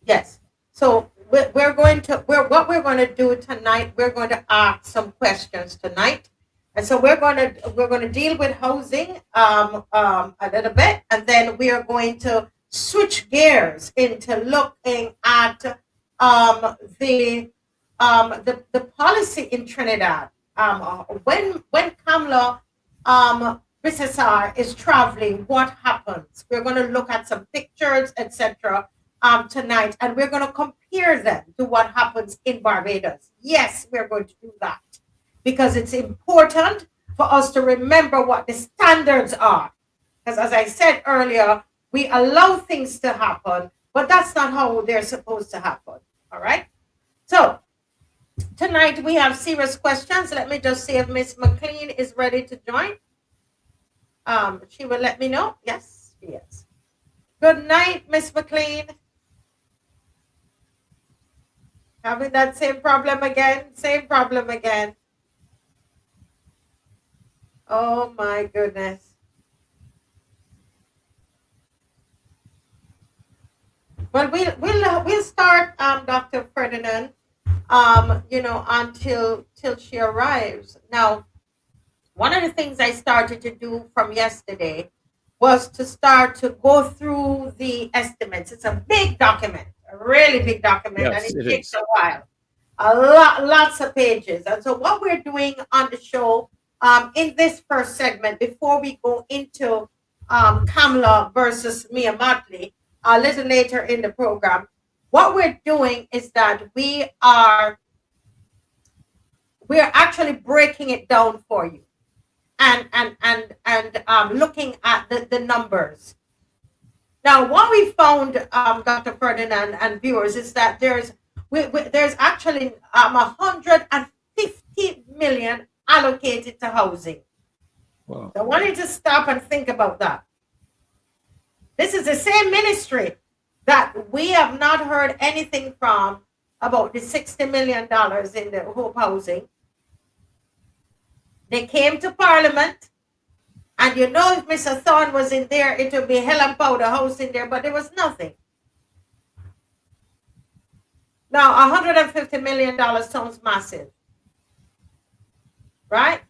Yes. So what we're going to do tonight, we're going to ask some questions tonight. And so we're going to deal with housing a little bit, and then we are going to switch gears into looking at the policy in Trinidad. When KAMLA Bessessar is traveling, what happens? We're going to look at some pictures, etc. Tonight, and we're going to compare them to what happens in Barbados. Yes, we're going to do that, because it's important for us to remember what the standards are. Because as I said earlier, we allow things to happen, but that's not how they're supposed to happen. All right? So tonight we have serious questions. Let me just see if Miss McLean is ready to join. She will let me know. Yes, she is. Good night, Miss McLean. Having that same problem again? Same problem again. Oh my goodness. Well, we'll start, Dr. Ferdinand, until she arrives. Now, one of the things I started to do from yesterday was to start to go through the estimates. It's a big document, a really big document, Yes, and it it takes is. a while. Lots of pages. And so what we're doing on the show in this first segment, before we go into KAMLA versus MIA MOTTLEY a little later in the program, what we're doing is that we are actually breaking it down for you and looking at the numbers. Now, what we found, Dr. Ferdinand and viewers, is that there's actually 150 million allocated to housing. Wow. So I want you to stop and think about that. This is the same ministry that we have not heard anything from about the $60 million in the Hope Housing. They came to Parliament, and if Mr. Thorne was in there, it would be hell and powder house in there, but there was nothing. Now, $150 million sounds massive, right?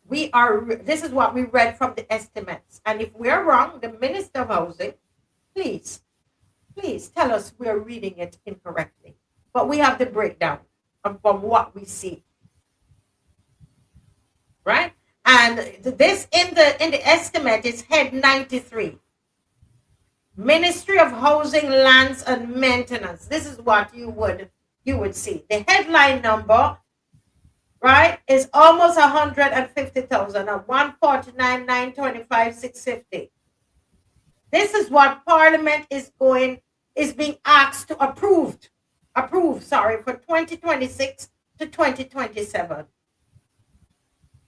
This is what we read from the estimates. And if we're wrong, the Minister of Housing, please tell us we're reading it incorrectly. But we have the breakdown from what we see, right? And this in the estimate is head 93. Ministry of Housing, Lands and Maintenance. This is what you would see. The headline number, right, is almost 150,000 of 149,925 650. This is what Parliament is being asked to approve for 2026 to 2027.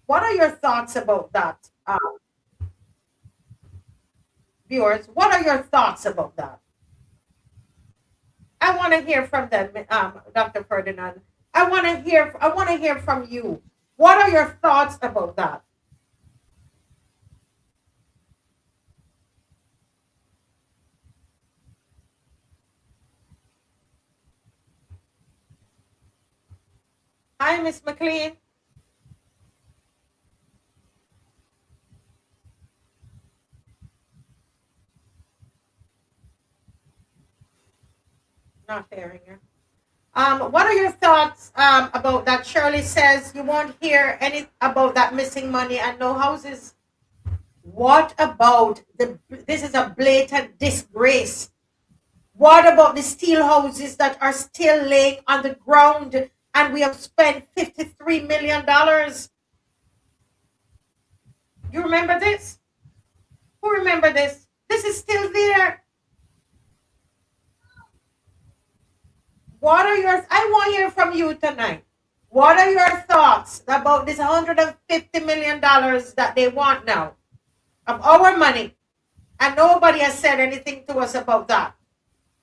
What are your thoughts about that, viewers? What are your thoughts about that? I want to hear from them, Dr. Ferdinand. I want to hear from you. What are your thoughts about that? Hi, Miss McLean. Not hearing her. What are your thoughts about that? Shirley says you won't hear any about that missing money and no houses. What about this is a blatant disgrace. What about the steel houses that are still laying on the ground and we have spent $53 million? You remember this? Who remember this? This is still there. What are yours? I want to hear from you tonight. What are your thoughts about this $150 million that they want now of our money? And nobody has said anything to us about that.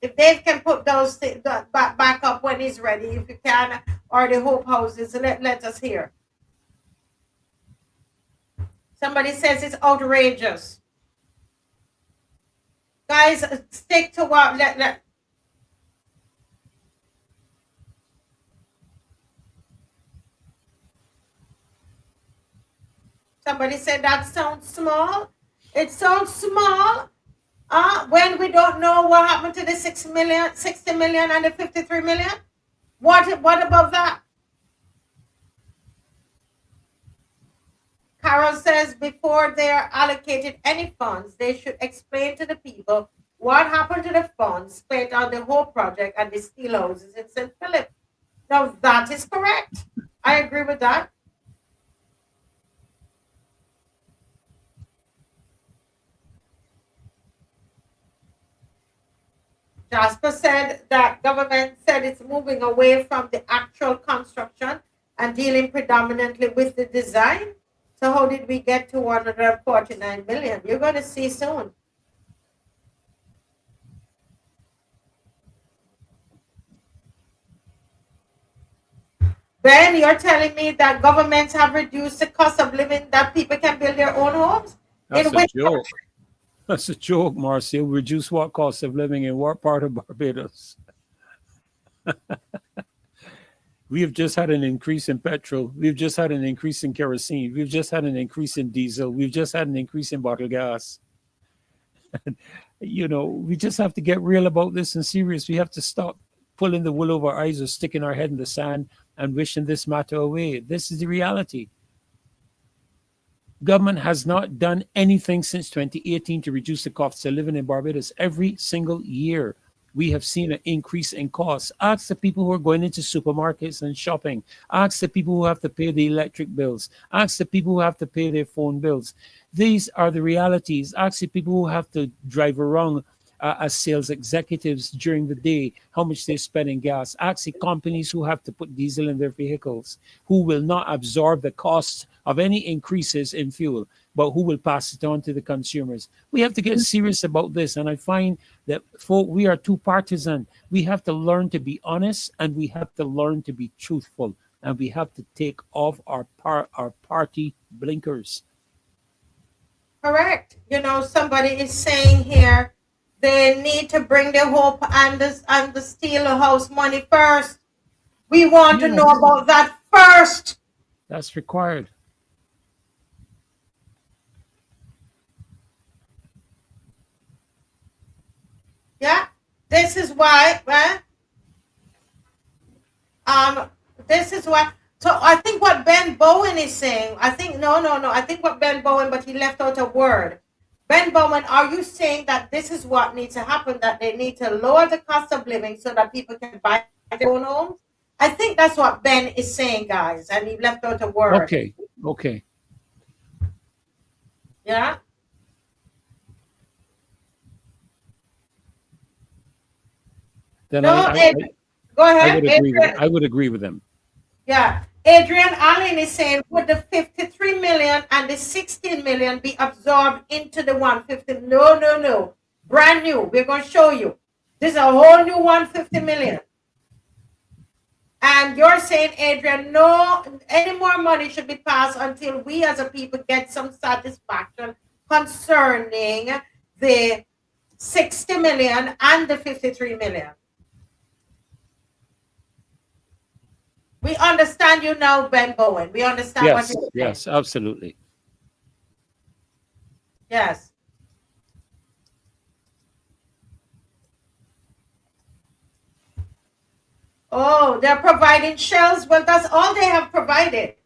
If Dave can put those back up when he's ready, if you can, or the Hope Houses, let us hear. Somebody says it's outrageous. Guys, stick to what, somebody said that sounds small. It sounds small. When we don't know what happened to the 60 million and the 53 million. What about that? Carol says before they are allocated any funds, they should explain to the people what happened to the funds spent on the whole project and the steel houses in St. Philip. Now that is correct. I agree with that. Jasper said that government said it's moving away from the actual construction and dealing predominantly with the design. So how did we get to 149 million? You're going to see soon. Ben, you're telling me that governments have reduced the cost of living that people can build their own homes? That's a joke. That's a joke, Marcia. Reduce what cost of living in what part of Barbados? We have just had an increase in petrol. We've just had an increase in kerosene. We've just had an increase in diesel. We've just had an increase in bottled gas. You know, we just have to get real about this and serious. We have to stop pulling the wool over our eyes or sticking our head in the sand and wishing this matter away. This is the reality. Government has not done anything since 2018 to reduce the cost of living in Barbados. Every single year, we have seen an increase in costs. Ask the people who are going into supermarkets and shopping. Ask the people who have to pay the electric bills. Ask the people who have to pay their phone bills. These are the realities. Ask the people who have to drive around as sales executives during the day, how much they spend in gas. Ask the companies who have to put diesel in their vehicles, who will not absorb the cost of any increases in fuel, but who will pass it on to the consumers. We have to get serious about this. And I find that we are too partisan. We have to learn to be honest, and we have to learn to be truthful, and we have to take off our party blinkers. Correct. You know, somebody is saying here, they need to bring the Hope and the Steel House money first. We want to know about that first. That's required. Yeah, this is why. This is why So I think what Ben Bowen is saying, I think, no. I think what Ben Bowen, but he left out a word. Ben Bowen, are you saying that this is what needs to happen, that they need to lower the cost of living so that people can buy their own homes? I think that's what Ben is saying, guys, and he left out a word. Okay. Okay. Yeah? Then No, go ahead. I would agree with them. Yeah. Adrian Allen is saying, would the 53 million and the 16 million be absorbed into the 150? No. Brand new. We're going to show you. This is a whole new 150 million. And you're saying, Adrian, no, any more money should be passed until we as a people get some satisfaction concerning the 60 million and the 53 million. We understand you now, Ben Bowen. We understand what you're saying. Yes, absolutely. Yes. Oh, they're providing shells. Well, that's all they have provided.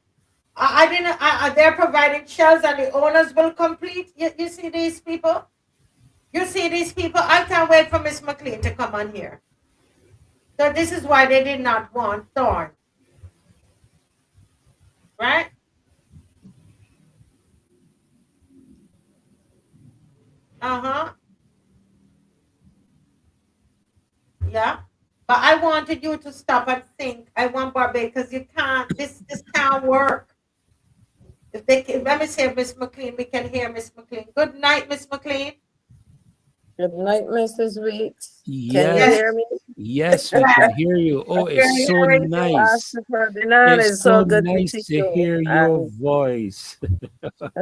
They're providing shells and the owners will complete. You see these people? You see these people? I can't wait for Miss McLean to come on here. So this is why they did not want Thorn. Right? Uh-huh. Yeah. But I wanted you to stop and think. I want Barbados, because you can't, this can't work. If they can, let me say Miss McLean, we can hear Miss McLean. Good night, Miss McLean. Good night, Mrs. Weeks. Yes. Can you hear me? Yes, we can hear you. Oh, it's so nice. Pastor Ferdinand, it's so good nice to to hear your voice.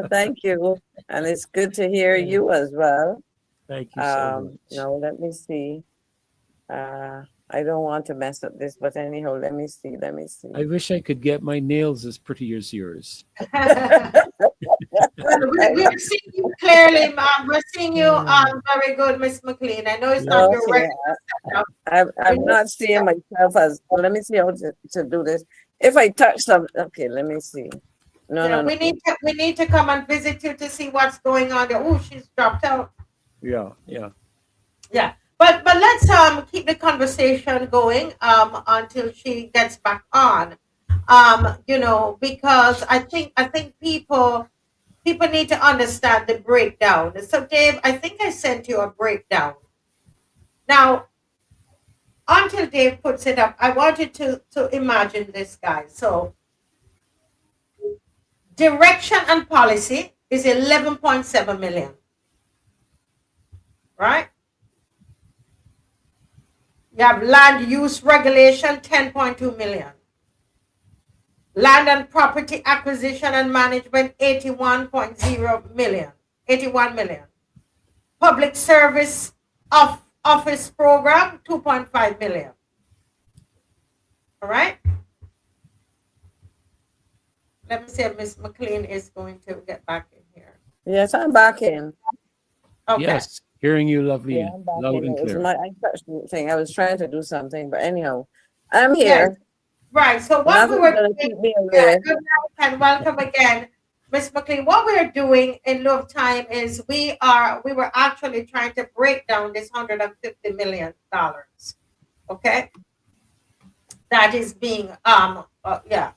Thank you. And it's good to hear you as well. Thank you so much. Now, let me see. I don't want to mess up this, but anyhow, let me see. I wish I could get my nails as pretty as yours. We're seeing you clearly, ma'am. We're seeing you very good, Miss McLean. I know it's not your regular setup. I'm not seeing myself as, well, let me see how to do this. If I touch some, okay, let me see. No. We need to come and visit you to see what's going on there. Oh, she's dropped out. Yeah. But let's keep the conversation going until she gets back on. Because I think people need to understand the breakdown. So Dave, I think I sent you a breakdown. Now, until Dave puts it up, I wanted to imagine this, guys. So direction and policy is 11.7 million. Right? You have land use regulation, 10.2 million. Land and property acquisition and management, 81.0 million. 81 million. Public service office program, 2.5 million. All right? Let me see if Miss McLean is going to get back in here. Yes, I'm back in. Okay. Yes, hearing you lovely, Yeah, I'm back loud in. and It was clear. I touched the thing. I was trying to do something, but anyhow, I'm here. Right. So what we Nothing's were gonna doing, keep me yeah, away. good night and welcome again, Miss McLean. What we're doing in lieu of time is we were actually trying to break down this $150 million. Okay, that is being that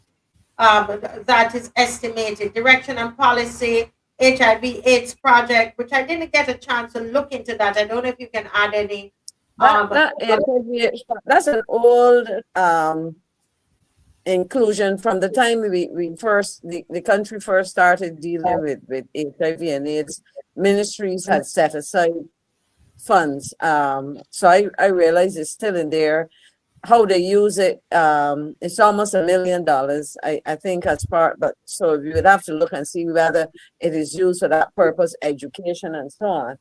is estimated. Direction and policy, HIV/AIDS project, which I didn't get a chance to look into that. I don't know if you can add any. That's an old inclusion from the time we first the country first started dealing with HIV and AIDS. Ministries had set aside funds. So I realize it's still in there. How they use it, it's almost $1 million, I think, as part, but so you would have to look and see whether it is used for that purpose, education and so on.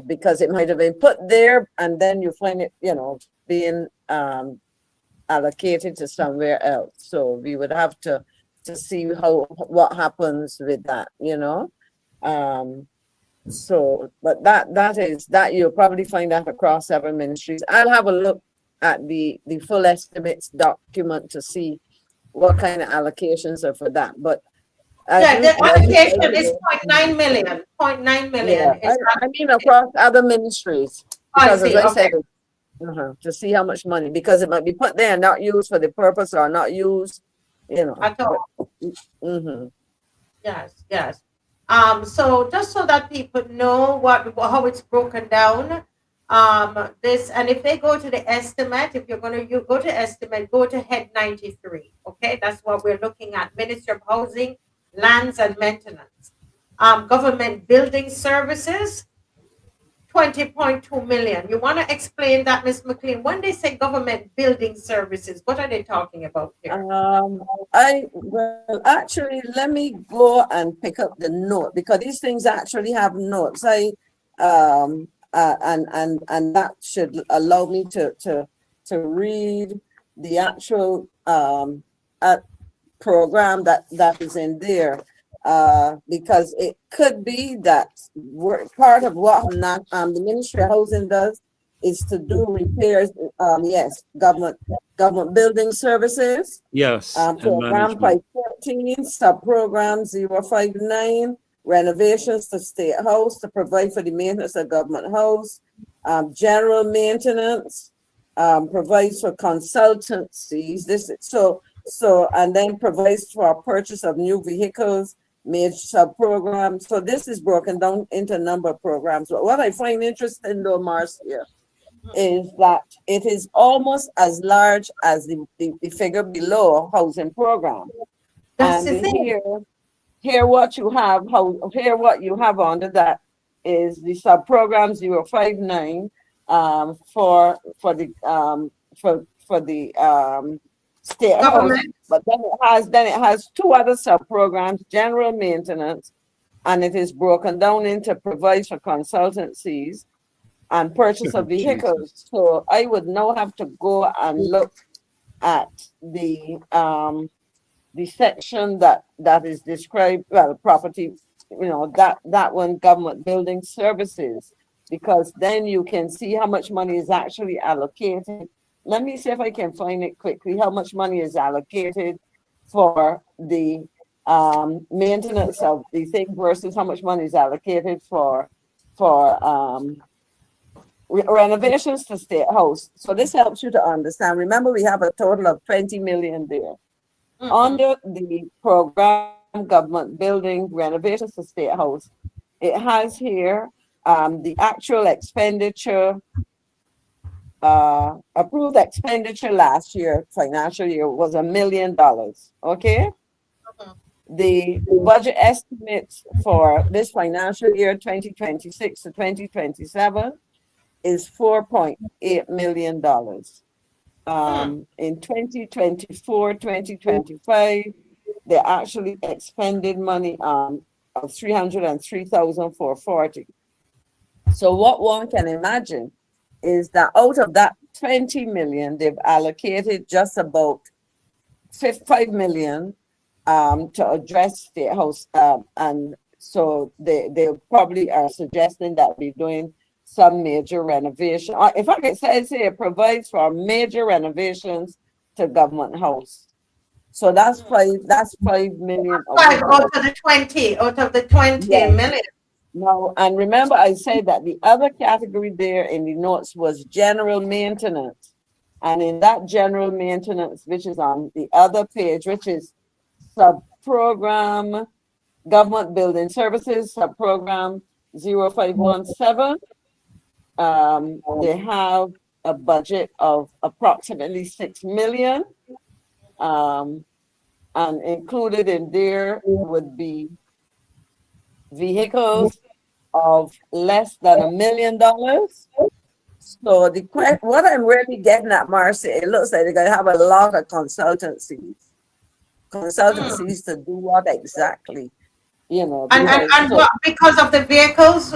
Because it might have been put there and then you find it, being allocated to somewhere else. So we would have to see what happens with that, So, but that you'll probably find that across several ministries. I'll have a look at the full estimates document to see what kind of allocations are for that. But Yeah, the as you allocation said, is 0.9 million. 0.9 million yeah, is I mean across other ministries, I because as see. I Okay. said, to see how much money, because it might be put there and not used for the purpose or not used, At all. but, mhm. Yes, yes. So just so that people know how it's broken down, this, and if they go to the estimate, if you go to estimate, go to head 93. Okay, that's what we're looking at. Ministry of Housing, Lands and Maintenance. Government Building Services, 20.2 million. You want to explain that, Ms. McLean? When they say government building services, what are they talking about here? Actually, let me go and pick up the note, because these things actually have notes. And that should allow me to read the actual program that is in there. Because it could be that part of what the Ministry of Housing does is to do repairs. Yes, government building services. Yes, and Program management. 513, sub-program 059, renovations to state house to provide for the maintenance of government house. General maintenance provides for consultancies. And then provides for purchase of new vehicles, major sub-program. So this is broken down into a number of programs. But what I find interesting though, Marcia, is that it is almost as large as the figure below, housing program. That's the And thing. here what you have under that is the sub-program 059 for the state house. Government. But then it has two other sub-programs, general maintenance, and it is broken down into provide for consultancies and purchase of vehicles. So I would now have to go and look at the section that is described, well, property, that one, government building services, because then you can see how much money is actually allocated. Let me see if I can find it quickly, how much money is allocated for the maintenance of the thing versus how much money is allocated for renovations to state house. So this helps you to understand. Remember, we have a total of 20 million there. Under the program government building renovations to state house, it has here the actual expenditure, approved expenditure last year, financial year, was $1 million. Okay. The budget estimates for this financial year 2026 to 2027 is $4.8 million. In 2024, 2025, they actually expended money of 303,440. So what one can imagine is that out of that 20 million, they've allocated just about 5 million to address state house, and so they probably are suggesting that we're doing some major renovation. In fact, it says here it provides for major renovations to government house. So that's 5 million. Five out of the 20, Yes. million. Now, and remember, I said that the other category there in the notes was general maintenance. And in that general maintenance, which is on the other page, which is sub-program government building services, sub-program 0517, they have a budget of approximately 6 million. And included in there would be vehicles of less than $1 million. So what I'm really getting at, Marcy, it looks like they're going to have a lot of consultancies to do what exactly, And what, because of the vehicles?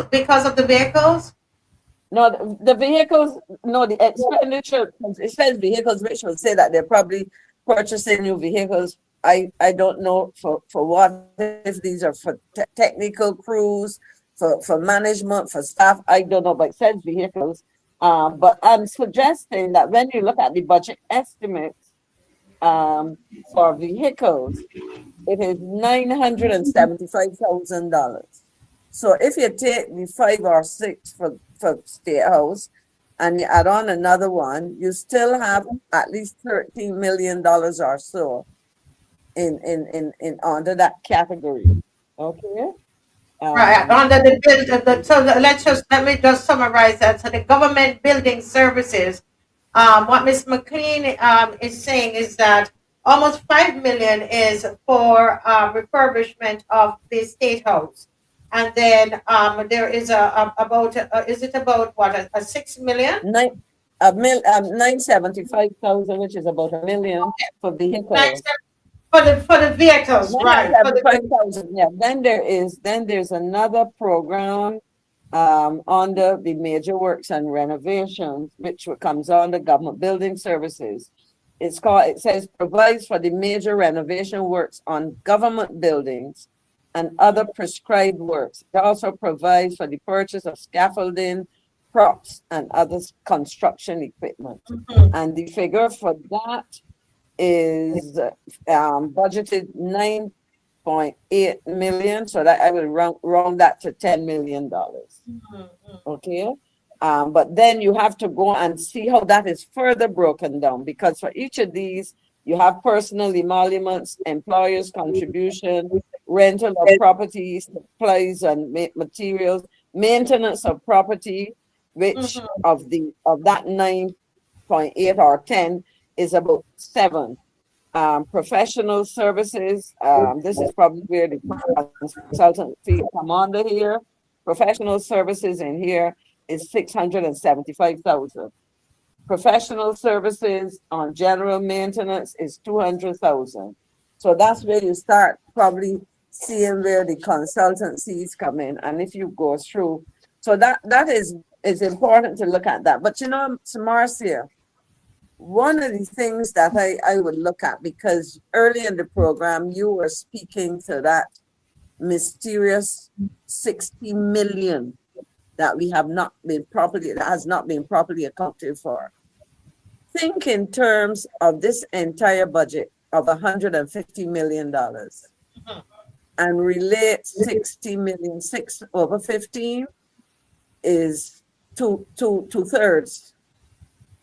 No, the vehicles, no, the expenditure, it says vehicles, which will say that they're probably purchasing new vehicles. I don't know for what, if these are for technical crews, for management, for staff, I don't know, but it says vehicles. But I'm suggesting that when you look at the budget estimates For vehicles, it is $975,000. So if you take the 5 or 6 for State House and you add on another one, you still have at least $13 million or so in under that category. Okay. Right, under let me just summarize that. So the government building services, what Ms. McLean is saying is that almost 5 million is for refurbishment of the State House. And then there is is it about what, a 6 million? 975,000, which is about $1 million for vehicles. For the vehicles, right? For the 975,000, yeah. Then there's another program under the major works and renovations, which comes under government building services. It says provides for the major renovation works on government buildings and other prescribed works. It also provides for the purchase of scaffolding, props, and other construction equipment. And the figure for that is budgeted 9.8 million, so that I will round that to $10 million. Okay. But then you have to go and see how that is further broken down, because for each of these, you have personal emoluments, employers' contribution, rental of property, supplies and materials, maintenance of property, which of that 9.8 or 10 is about 7. Professional services, this is probably where the consultant fee come under here. Professional services in here is 675,000. Professional services on general maintenance is 200,000. So that's where you start probably seeing where the consultancies come in. And if you go through, so that is important to look at that. But you know, Marcia, one of the things that I would look at, because early in the program, you were speaking to that mysterious 60 million that has not been properly accounted for. Think in terms of this entire budget of $150 million and relate 60 million, 6 over 15 is two-thirds.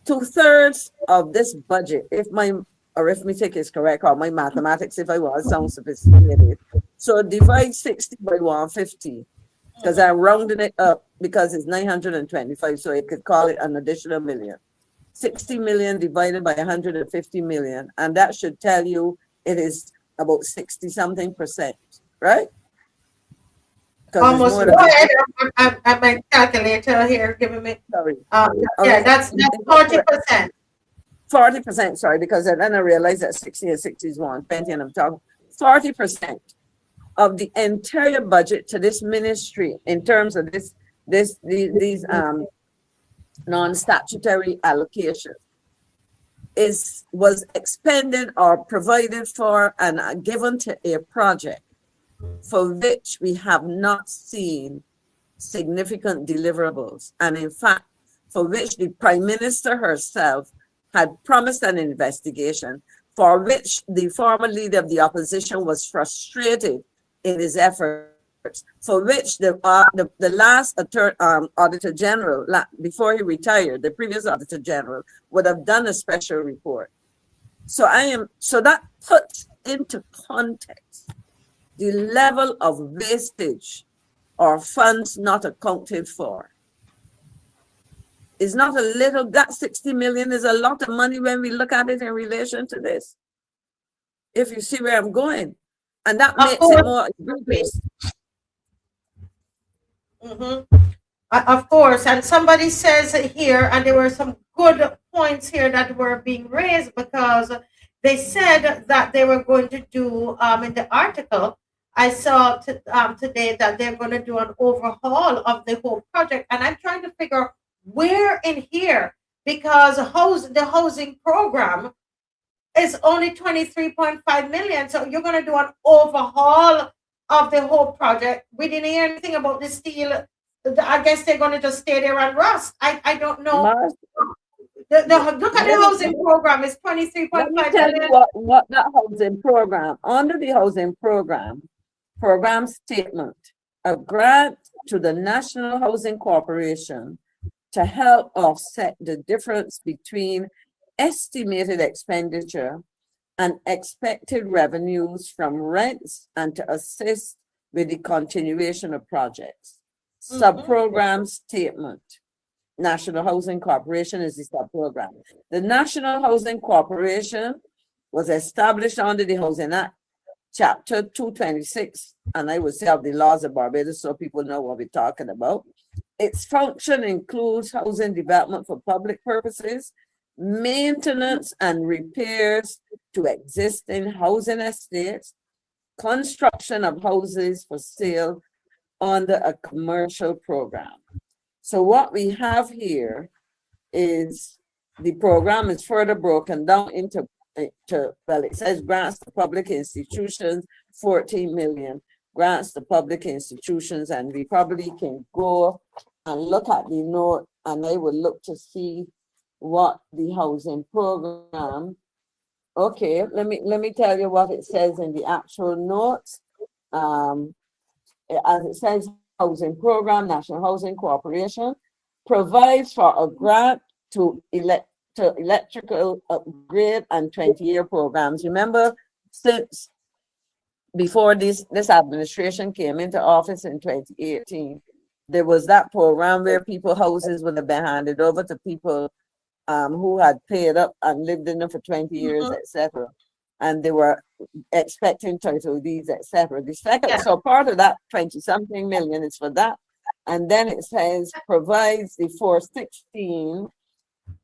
Two-thirds of this budget, if my arithmetic is correct, or my mathematics, if I was, sounds sophisticated. So divide 60 by 150, because I'm rounding it up because it's 925, so you could call it an additional million. 60 million divided by 150 million, and that should tell you it is about 60-something%, right? Almost. Go ahead. I'm my calculator here giving me. Sorry. Yeah, that's 40%. 40%, sorry, because then I realized that 60 and 60 is 120, and I'm talking 40% of the entire budget to this ministry in terms of these non-statutory allocations was expended or provided for and given to a project for which we have not seen significant deliverables, and in fact, for which the Prime Minister herself had promised an investigation, for which the former leader of the opposition was frustrated in his efforts, for which the last Auditor General, before he retired, the previous Auditor General, would have done a special report. So that puts into context the level of wastage or funds not accounted for. Is not a little, that 60 million is a lot of money when we look at it in relation to this. If you see where I'm going. And that makes it more egregious. Of course, and somebody says here, and there were some good points here that were being raised, because they said that they were going to do, in the article, I saw today that they're going to do an overhaul of the whole project. And I'm trying to figure where in here, because the housing program is only 23.5 million. So you're going to do an overhaul of the whole project. We didn't hear anything about the steel. I guess they're going to just stay there and rust. I don't know. look at the housing program. It's Let me 23.5 tell you million. what that housing program, under the housing program statement, a grant to the National Housing Corporation to help offset the difference between estimated expenditure and expected revenues from rents and to assist with the continuation of projects. Subprogram statement. National Housing Corporation is the subprogram. The National Housing Corporation was established under the Housing Act, Chapter 226, and I would say of the laws of Barbados, so people know what we're talking about. Its function includes housing development for public purposes, maintenance and repairs to existing housing estates, construction of houses for sale under a commercial program. So what we have here is the program is further broken down into, well, it says grants to public institutions, 14 million, grants to public institutions, and we probably can go and look at the note, and I will look to see what the housing program. Okay, let me tell you what it says in the actual notes. As it says, housing program, National Housing Corporation provides for a grant to electrical upgrade and 20-year programs. Remember, since before this administration came into office in 2018, there was that program where people houses would have been handed over to people who had paid up and lived in them for 20 years, etc. And they were expecting title deeds, etc. The second, so part of that 20-something million is for that. And then it says provides the 416,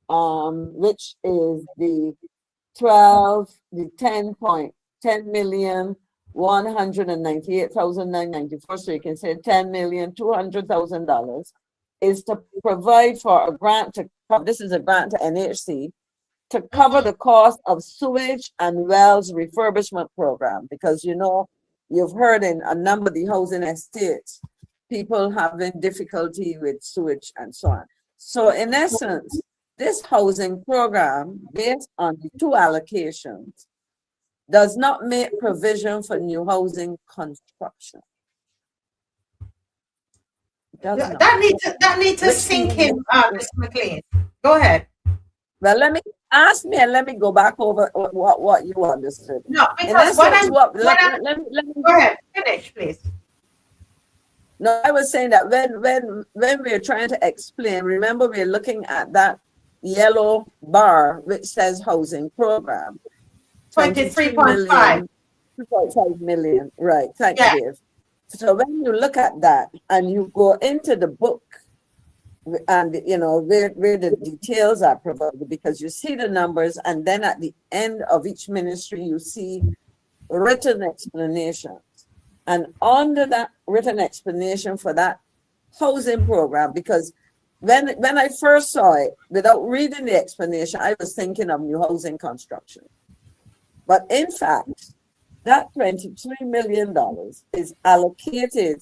which is the 10,198,994. So you can say $10,200,000 is to provide for a grant to, this is a grant to NHC, to cover the cost of sewage and wells refurbishment program, because you know, you've heard in a number of the housing estates, people having difficulty with sewage and so on. So in essence, this housing program, based on the two allocations, does not make provision for new housing construction. That needs to sink in, Mr. McLean. Go ahead. Well, let me ask me and let me go back over what you understood. No, because go ahead, finish, please. No, I was saying that when we're trying to explain, remember we're looking at that yellow bar which says housing program. 23.5. 2.5 million, right? Thank you. So when you look at that and you go into the book, and you know where the details are provided, because you see the numbers, and then at the end of each ministry you see written explanations, and under that written explanation for that housing program, because when I first saw it, without reading the explanation, I was thinking of new housing construction. But in fact, that $23 million is allocated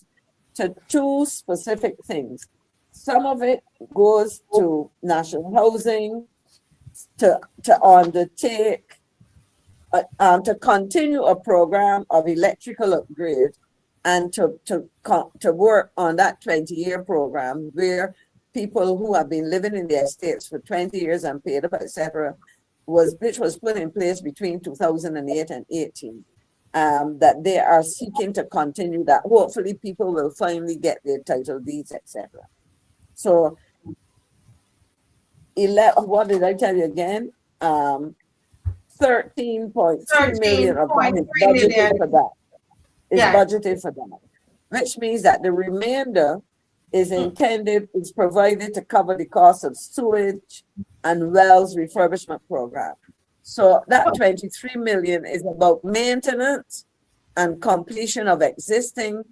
to two specific things. Some of it goes to national housing to undertake, to continue a program of electrical upgrade, and to work on that 20-year program where people who have been living in the estates for 20 years and paid up, etc., which was put in place between 2008 and 18. That they are seeking to continue that. Hopefully people will finally get their title deeds, etc. So, what did I tell you again? 13.3 million of that is budgeted for that. Is budgeted for that, which means that the remainder is is provided to cover the cost of sewage and wells refurbishment program. So that 23 million is about maintenance and completion of existing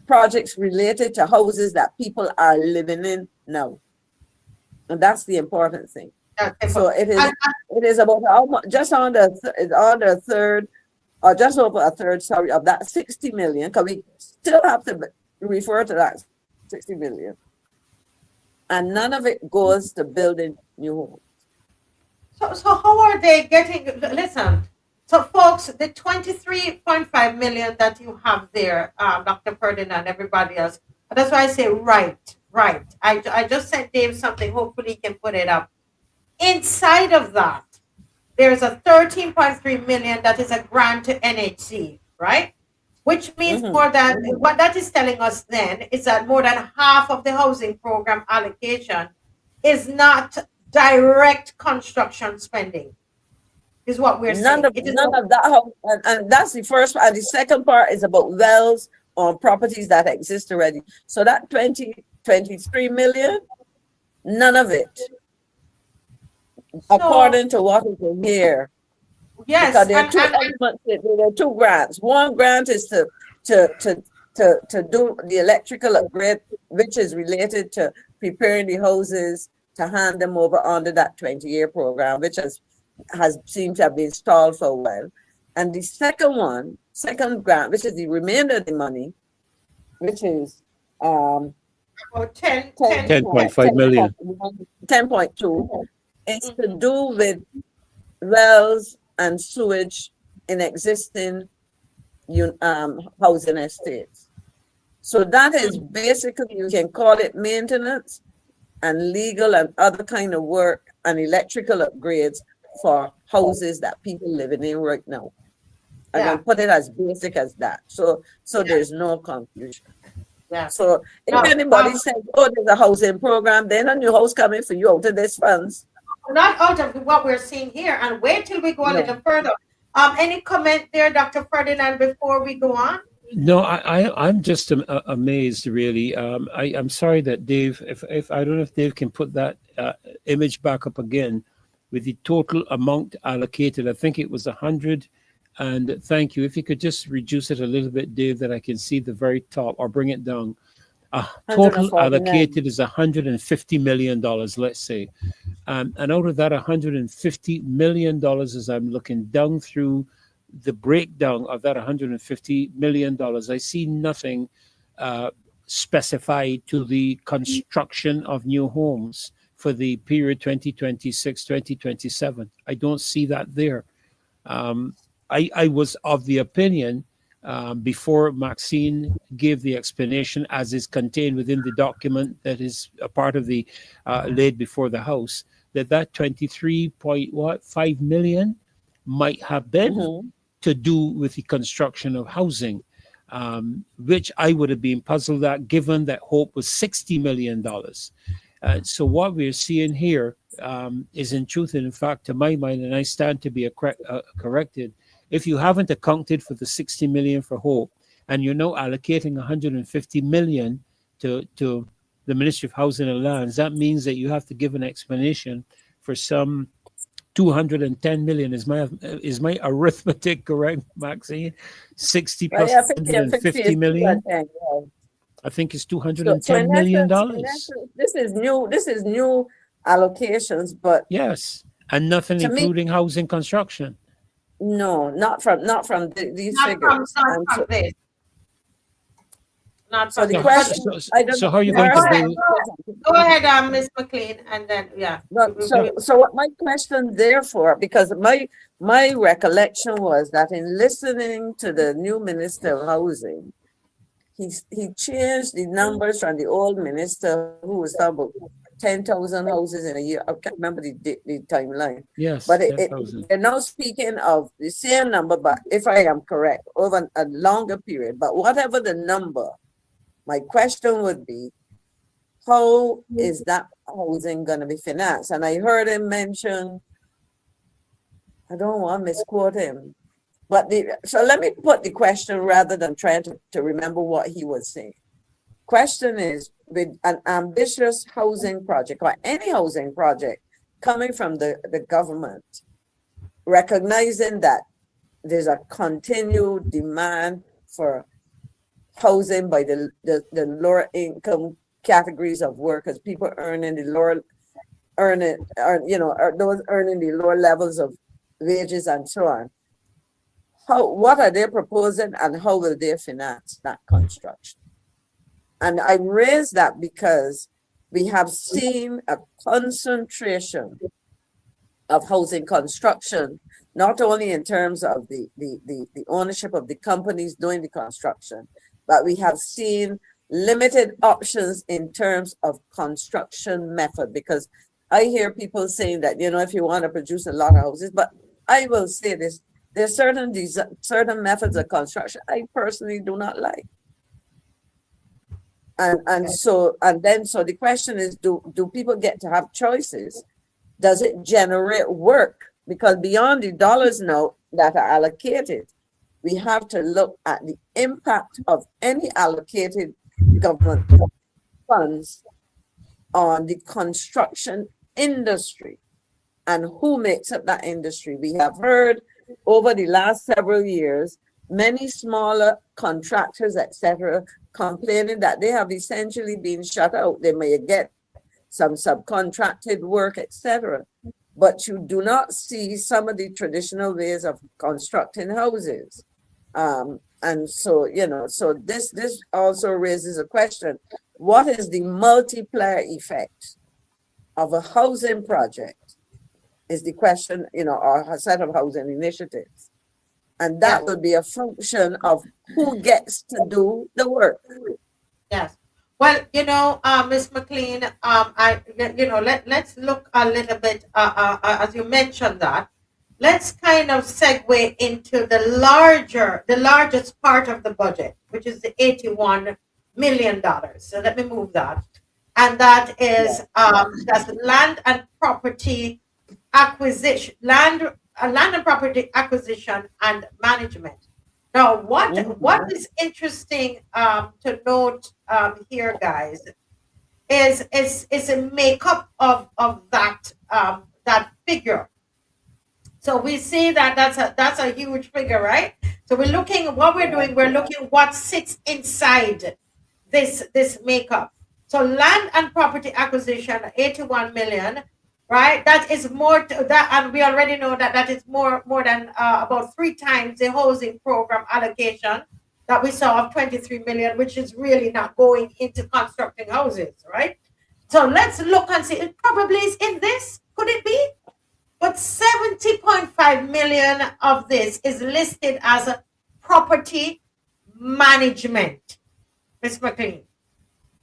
projects related to houses that people are living in now. And that's the important thing. So it is about just under a third, or just over a third, sorry, of that 60 million, because we still have to refer to that 60 million. And none of it goes to building new homes. So how are they getting? Listen, so folks, the 23.5 million that you have there, Dr. Ferdinand, everybody else. That's why I say right. I just sent Dave something. Hopefully, he can put it up. Inside of that, there's a 13.3 million that is a grant to NHC, right? Which means more than what that is telling us then is that more than half of the housing program allocation is not direct construction spending, is what we're saying. None of that, and that's the first part. And the second part is about wells on properties that exist already. So that 23 million, none of it, according to what is in here. Yes, Because there are two elements, there are two grants. One grant is to do the electrical upgrade, which is related to preparing the houses to hand them over under that 20-year program, which has seemed to have been stalled for a while. And the second grant, which is the remainder of the money, which is about 10.5 million. 10.2, is to do with wells and sewage in existing housing estates. So that is basically, you can call it maintenance and legal and other kind of work and electrical upgrades for houses that people living in right now. I'm gonna put it as basic as that. So there's no confusion. Yeah. So if anybody says, oh, there's a housing program, then a new house coming for you out of this funds. Not out of what we're seeing here, and wait till we go a little further. Any comment there, Dr. Ferdinand, before we go on? No, I'm just amazed, really. I'm sorry that Dave, if I don't know if Dave can put that image back up again with the total amount allocated. I think it was 100. And thank you. If you could just reduce it a little bit, Dave, that I can see the very top, or bring it down. Total allocated is $150 million, let's say. And out of that $150 million, as I'm looking down through the breakdown of that $150 million, I see nothing specified to the construction of new homes for the period 2026-2027. I don't see that there. I was of the opinion before Maxine gave the explanation, as is contained within the document that is a part of the laid before the House, that 23.5 million might have been to do with the construction of housing, which I would have been puzzled at, given that Hope was $60 million. So what we're seeing here is, in truth and in fact, to my mind, and I stand to be corrected, if you haven't accounted for the 60 million for Hope, and you're now allocating 150 million to the Ministry of Housing and Lands, that means that you have to give an explanation for some 210 million. Is my arithmetic correct, Maxine? 60 plus 150 million. I think it's $210 million. This is new allocations, but yes, and nothing including housing construction. No, not from these figures. So the question. So how are you going to do? Go ahead, Ms. McLean, and then So what my question, therefore, because my recollection was that in listening to the new Minister of Housing, he changed the numbers from the old minister, who was talking about 10,000 houses in a year. I can't remember the timeline. Yes, but they're now speaking of the same number, but if I am correct, over a longer period. But whatever the number, my question would be, how is that housing going to be financed? And I heard him mention, I don't want to misquote him, but so let me put the question rather than trying to remember what he was saying. Question is, with an ambitious housing project or any housing project coming from the government, recognizing that there's a continued demand for housing by the lower income categories of workers, people earning the lower, those earning the lower levels of wages and so on. What are they proposing, and how will they finance that construction? And I raise that because we have seen a concentration of housing construction, not only in terms of the ownership of the companies doing the construction, but we have seen limited options in terms of construction method, because I hear people saying that, if you want to produce a lot of houses, but I will say this, there's certain methods of construction I personally do not like. So the question is, do people get to have choices? Does it generate work? Because beyond the dollars now that are allocated, we have to look at the impact of any allocated government funds on the construction industry and who makes up that industry. We have heard over the last several years, many smaller contractors, etc., complaining that they have essentially been shut out. They may get some subcontracted work, etc., but you do not see some of the traditional ways of constructing houses. And so, so this also raises a question: what is the multiplier effect of a housing project? Is the question, or a set of housing initiatives. And that will be a function of who gets to do the work. Yes. Well, Ms. McLean, let's look a little bit, as you mentioned that, let's kind of segue into the largest part of the budget, which is the $81 million. So let me move that. And that is, that's land and property acquisition, land and property acquisition and management. Now, what is interesting to note here, guys, is a makeup of that that figure. So we see that that's a huge figure, right? So we're looking what sits inside this makeup. So land and property acquisition, 81 million. Right, that is more that, and we already know that is more than about 3 times the housing program allocation that we saw of 23 million, which is really not going into constructing houses, right? So let's look and see. It probably is in this. Could it be? But 70.5 million of this is listed as a property management. Ms. McLean,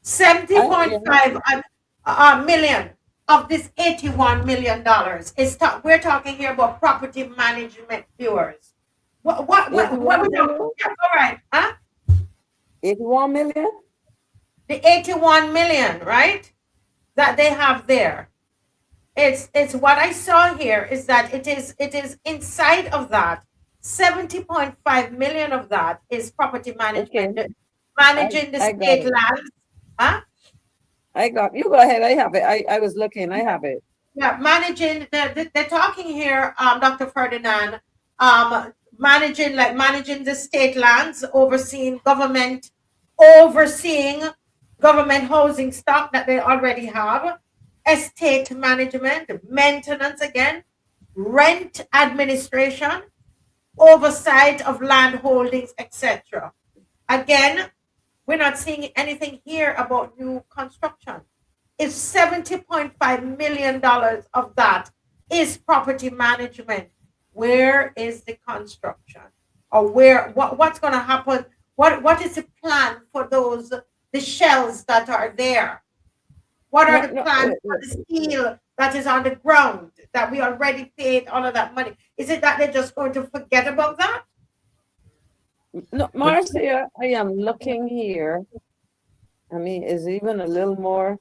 70.5 million. Of this $81 million we're talking here about property management, viewers. What we talking? Yeah, all right, huh? 81 million? The 81 million, right? That they have there. It's what I saw here is that it is inside of that. 70.5 million of that is property management, managing the state lands. Huh? You go ahead. I have it. I was looking. I have it. Yeah, managing. They're talking here, Dr. Ferdinand, managing the state lands, overseeing government housing stock that they already have, estate management, maintenance again, rent administration, oversight of land holdings, etc. Again, we're not seeing anything here about new construction. If $70.5 million of that is property management, where is the construction? Or what's going to happen? What is the plan for the shells that are there? What are the plans for the steel that is on the ground that we already paid all of that money? Is it that they're just going to forget about that? No, Marcia, I am looking here. I mean, is even a little more.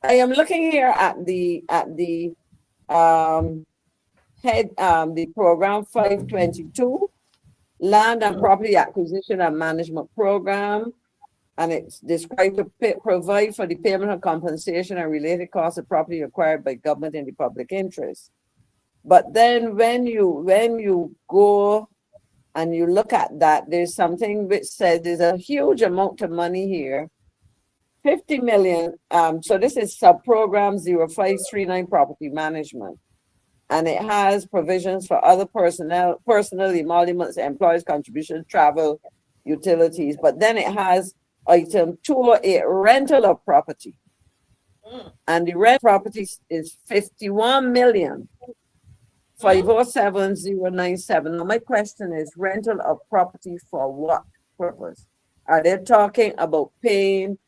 I am looking here at the the program 522, land and property acquisition and management program, and it's described to provide for the payment of compensation and related costs of property acquired by government in the public interest. But then when you go and you look at that, there's something which says there's a huge amount of money here, 50 million. So this is sub-program 0539 property management. And it has provisions for other personal emoluments, employees' contributions, travel, utilities. But then it has item 208, rental of property. And the rent properties is 51 million. 507097. Now, my question is rental of property for what purpose? Are they talking about paying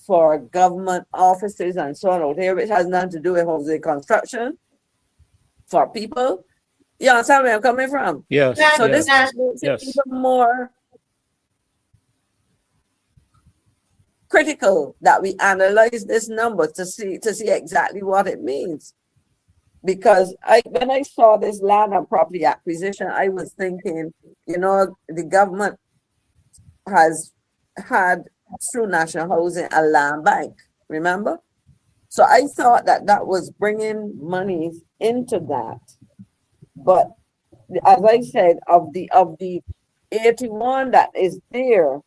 for government offices and so on out here, which has nothing to do with housing construction for people? You understand where I'm coming from? Yes. So yes. this makes it Yes. even more critical that we analyze this number to see exactly what it means. Because when I saw this land and property acquisition, I was thinking, you know, the government has had through National Housing a land bank, remember? So I thought that that was bringing money into that. But as I said, of the 81 that is there,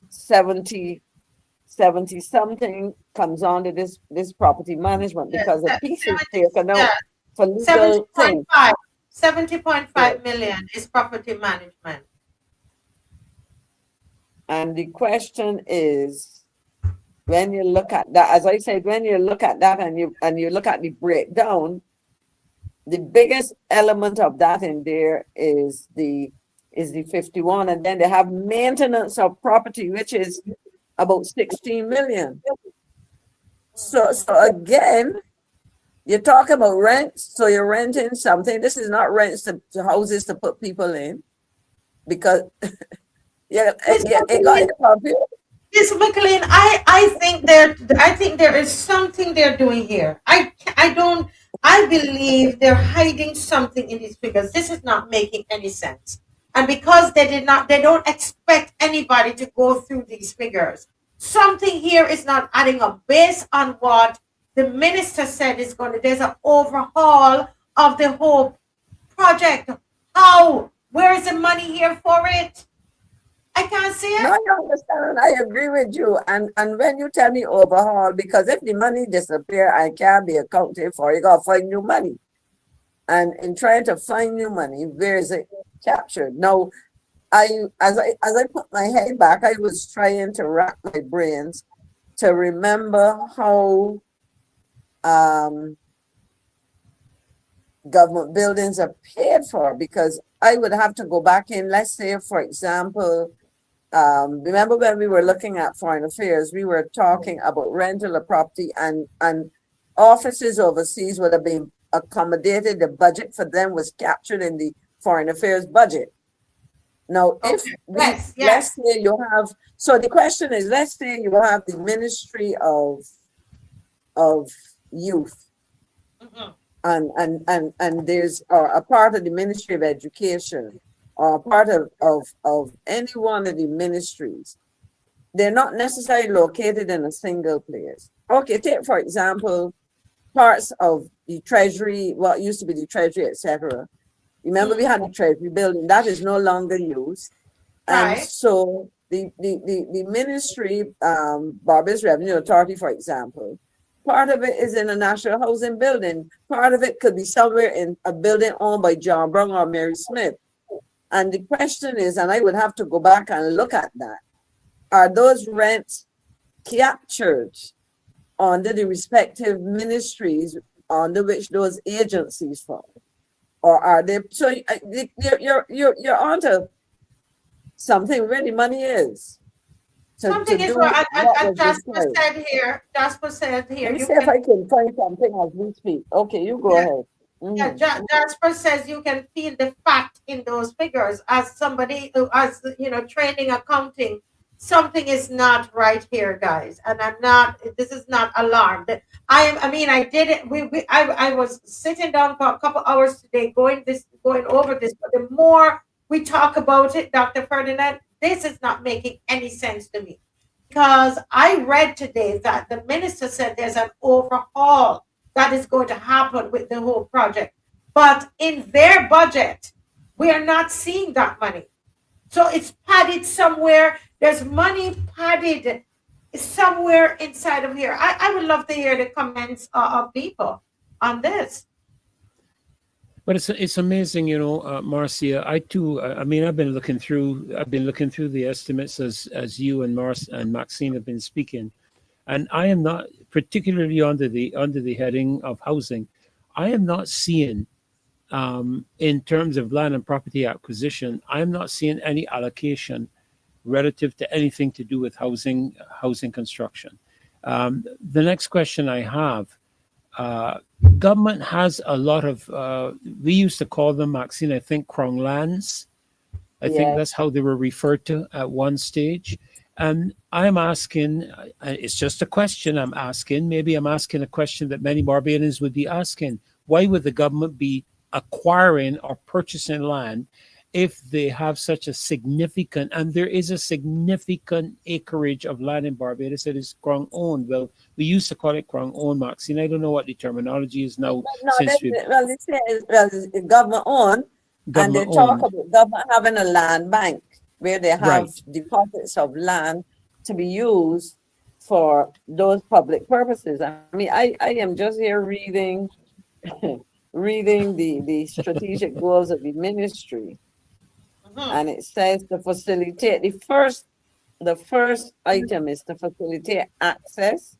70 something comes under this property management because a piece is taken out for legal things. 70.5 million is property management. And the question is, when you look at that, as I said, when you look at that and you look at the breakdown, the biggest element of that in there is the 51, and then they have maintenance of property, which is about 16 million. So again, you're talking about rent, so you're renting something. This is not rents to houses to put people in, because it got you confused. Miss McLean, I think there is something they're doing here. I believe they're hiding something in these figures. This is not making any sense. And because they don't expect anybody to go through these figures. Something here is not adding up based on what the minister said is going to, there's an overhaul of the whole project. How? Where is the money here for it? I can't see it. No, I understand. I agree with you. And when you tell me overhaul, because if the money disappear, I can't be accounted for. You gotta find new money. And in trying to find new money, where is it captured? Now, as I put my head back, I was trying to rack my brains to remember how government buildings are paid for, because I would have to go back in, let's say, for example, remember when we were looking at foreign affairs, we were talking about rental of property, and offices overseas would have been accommodated. The budget for them was captured in the foreign affairs budget. Now, if let's say you have, so the question is, let's say you have the Ministry of Youth, and there's a part of the Ministry of Education, or a part of any one of the ministries. They're not necessarily located in a single place. Okay, take for example, parts of the Treasury, what used to be the Treasury, etc. Remember, we had the Treasury building that is no longer used, and so the ministry, Barbados Revenue Authority, for example, part of it is in a national housing building. Part of it could be somewhere in a building owned by John Brown or Mary Smith. And the question is, and I would have to go back and look at that, are those rents captured under the respective ministries under which those agencies fall? Or are they, so you're onto something where the money is. Something is what Jasper said here. Jasper said here. Let me see if I can find something as we speak. Okay, you go ahead. Yeah, Jasper says you can feel the fact in those figures. As somebody who, as you know, training accounting, something is not right here, guys. And I'm not. This is not alarmed. I did it. I was sitting down for a couple hours today, going over this. But the more we talk about it, Dr. Ferdinand, this is not making any sense to me, because I read today that the minister said there's an overhaul that is going to happen with the whole project. But in their budget, we are not seeing that money. So it's padded somewhere. There's money padded somewhere inside of here. I would love to hear the comments of people on this. But it's amazing, you know, Marcia. I too. I've been looking through the estimates as you and Maxine have been speaking, And I am not, particularly under the heading of housing, I am not seeing, in terms of land and property acquisition, I am not seeing any allocation relative to anything to do with housing construction. The next question I have, uh, government has a lot of, we used to call them, Maxine, I think, Crown lands. I think Yes. that's how they were referred to at one stage. And I'm asking, it's just a question I'm asking, maybe I'm asking a question that many Barbadians would be asking. Why would the government be acquiring or purchasing land if they have such a significant, and there is a significant acreage of land in Barbados that is Crown owned? Well, we used to call it Crown owned, Maxine. I don't know what the terminology is now No, since we've well, they say it's government owned, and they government talk owned. about government having a land bank where they have Right. deposits of land to be used for those public purposes. I mean, I am just here reading reading the strategic goals of the ministry, Mhm. and it says to facilitate the first item is to facilitate access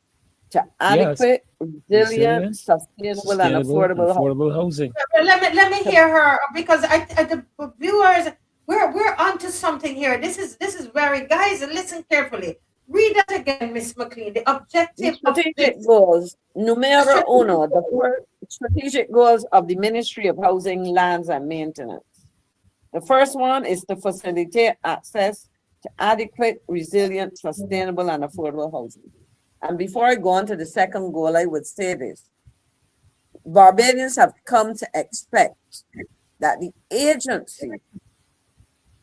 to Yes. adequate, resilient, Resilient, sustainable, and sustainable, and affordable housing. affordable housing. Well, let me hear her, because the viewers, we're onto something here. This is very, guys, listen carefully. Read that again, Miss McLean. The The objective of strategic this goals, numero strategic uno, the first strategic goals of the Ministry of Housing, Lands and Maintenance. The first one is to facilitate access to adequate, resilient, sustainable, and affordable housing. And before I go on to the second goal, I would say this. Barbadians have come to expect that the agency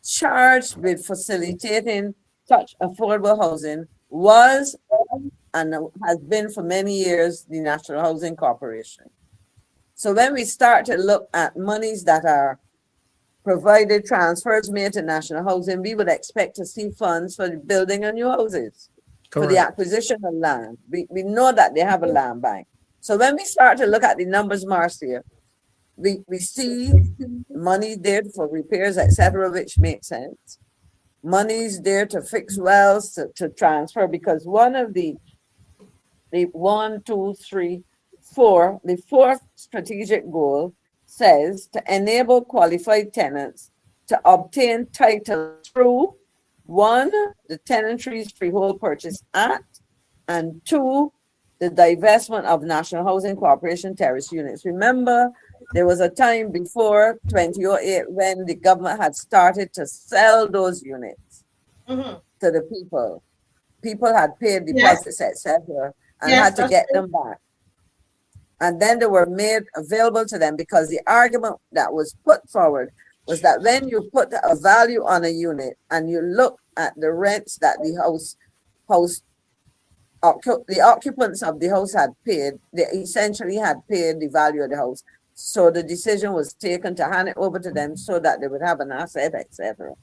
charged with facilitating such affordable housing was and has been for many years the National Housing Corporation. So when we start to look at monies that are provided, transfers made to national housing, we would expect to see funds for the building of new houses, for the Correct. acquisition of land. We know that they have a land bank. So when we start to look at the numbers, Marcia, we see money there for repairs, etc., which makes sense. Money's there to fix wells, to transfer, because one of the one, two, three, four, the fourth strategic goal says to enable qualified tenants to obtain title through one, the Tenantries Freehold Purchase Act, and two, the divestment of National Housing Corporation terrace units. Remember, there was a time before 2008 when the government had started to sell those units Mhm. to the people. People had paid Yes, deposits, etc., and yes, had to that's get true. them back. And then they were made available to them because the argument that was put forward was that when you put a value on a unit and you look at the rents that the the occupants of the house had paid, they essentially had paid the value of the house. So the decision was taken to hand it over to them so that they would have an asset, etc.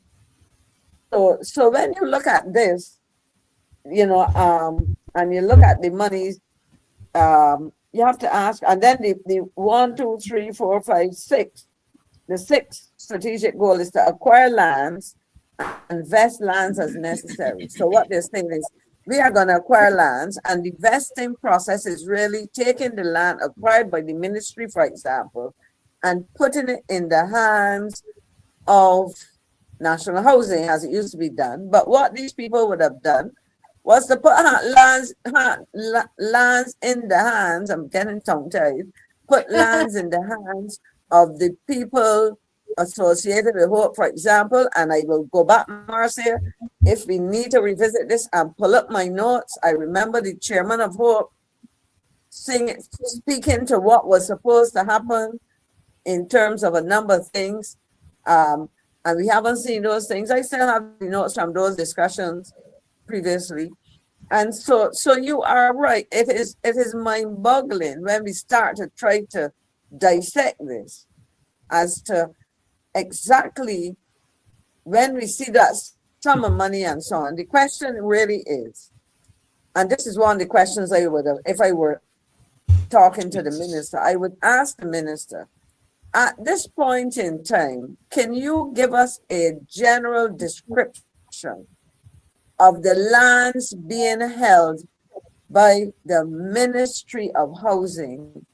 So when you look at this, and you look at the monies, you have to ask, and then the 1, 2, 3, 4, 5, 6. The sixth strategic goal is to acquire lands and vest lands as necessary. So what they're saying is, we are going to acquire lands, and the vesting process is really taking the land acquired by the ministry, for example, and putting it in the hands of national housing as it used to be done. But what these people would have done was to put lands in the hands, I'm getting tongue-tied, put lands in the hands of the people associated with Hope, for example, and I will go back, Marcia, if we need to revisit this and pull up my notes. I remember the chairman of Hope speaking to what was supposed to happen in terms of a number of things, and we haven't seen those things. I still have the notes from those discussions previously. And so you are right. It is mind-boggling when we start to try to dissect this as to exactly when we see that sum of money and so on. The question really is, and this is one of the questions I would have, if I were talking to the minister, I would ask the minister, at this point in time, can you give us a general description of the lands being held by the Ministry of Housing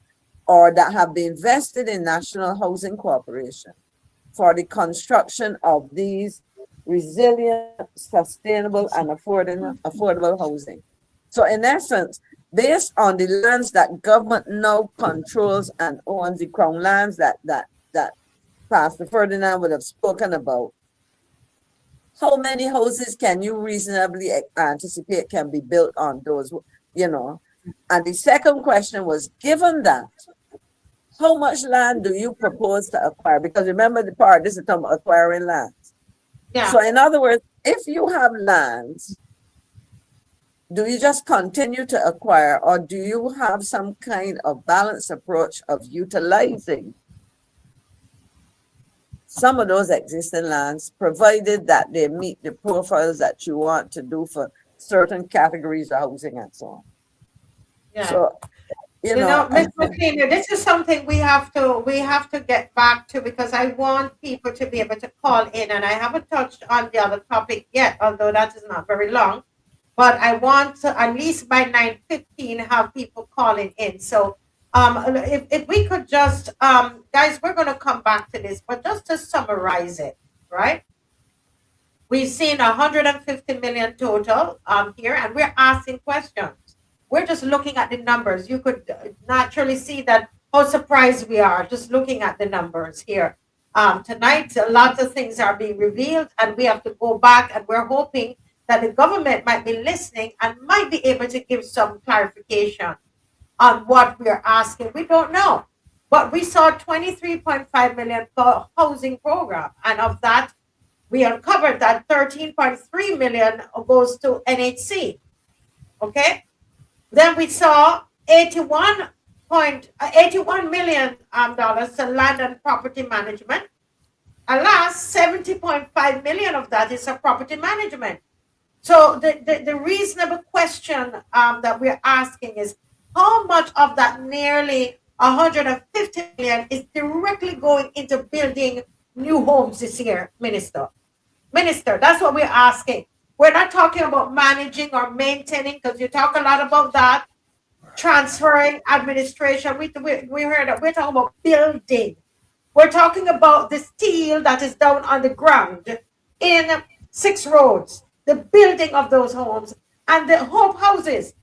or that have been vested in National Housing Corporation for the construction of these resilient, sustainable, and affordable housing. So in essence, based on the lands that government now controls and owns, the crown lands that Pastor Ferdinand would have spoken about, how many houses can you reasonably anticipate can be built on those, you know? And the second question was, given that, how much land do you propose to acquire? Because remember the part, this is talking about acquiring land. Yeah. So in other words, if you have lands, do you just continue to acquire, or do you have some kind of balanced approach of utilizing some of those existing lands, provided that they meet the profiles that you want to do for certain categories of housing and so on? Yeah. So, You know, Ms. McLean, this is something we have to get back to, because I want people to be able to call in, and I haven't touched on the other topic yet, although that is not very long. But I want to at least by 9:15 have people calling in. So if we could just guys, we're going to come back to this, but just to summarize it, right? We've seen 150 million total here, and we're asking questions. We're just looking at the numbers. You could naturally see that how surprised we are just looking at the numbers here. Tonight, lots of things are being revealed, and we have to go back, and we're hoping that the government might be listening and might be able to give some clarification on what we're asking. We don't know. But we saw 23.5 million for housing program, and of that, we uncovered that 13.3 million goes to NHC. Okay? Then we saw $81 million to land and property management. Alas, 70.5 million of that is for property management. So the reasonable question that we're asking is, how much of that nearly 150 million is directly going into building new homes this year, Minister? Minister, that's what we're asking. We're not talking about managing or maintaining, because you talk a lot about that, transferring administration. We heard that we're talking about building. We're talking about the steel that is down on the ground in 6 roads, the building of those homes and the hope houses,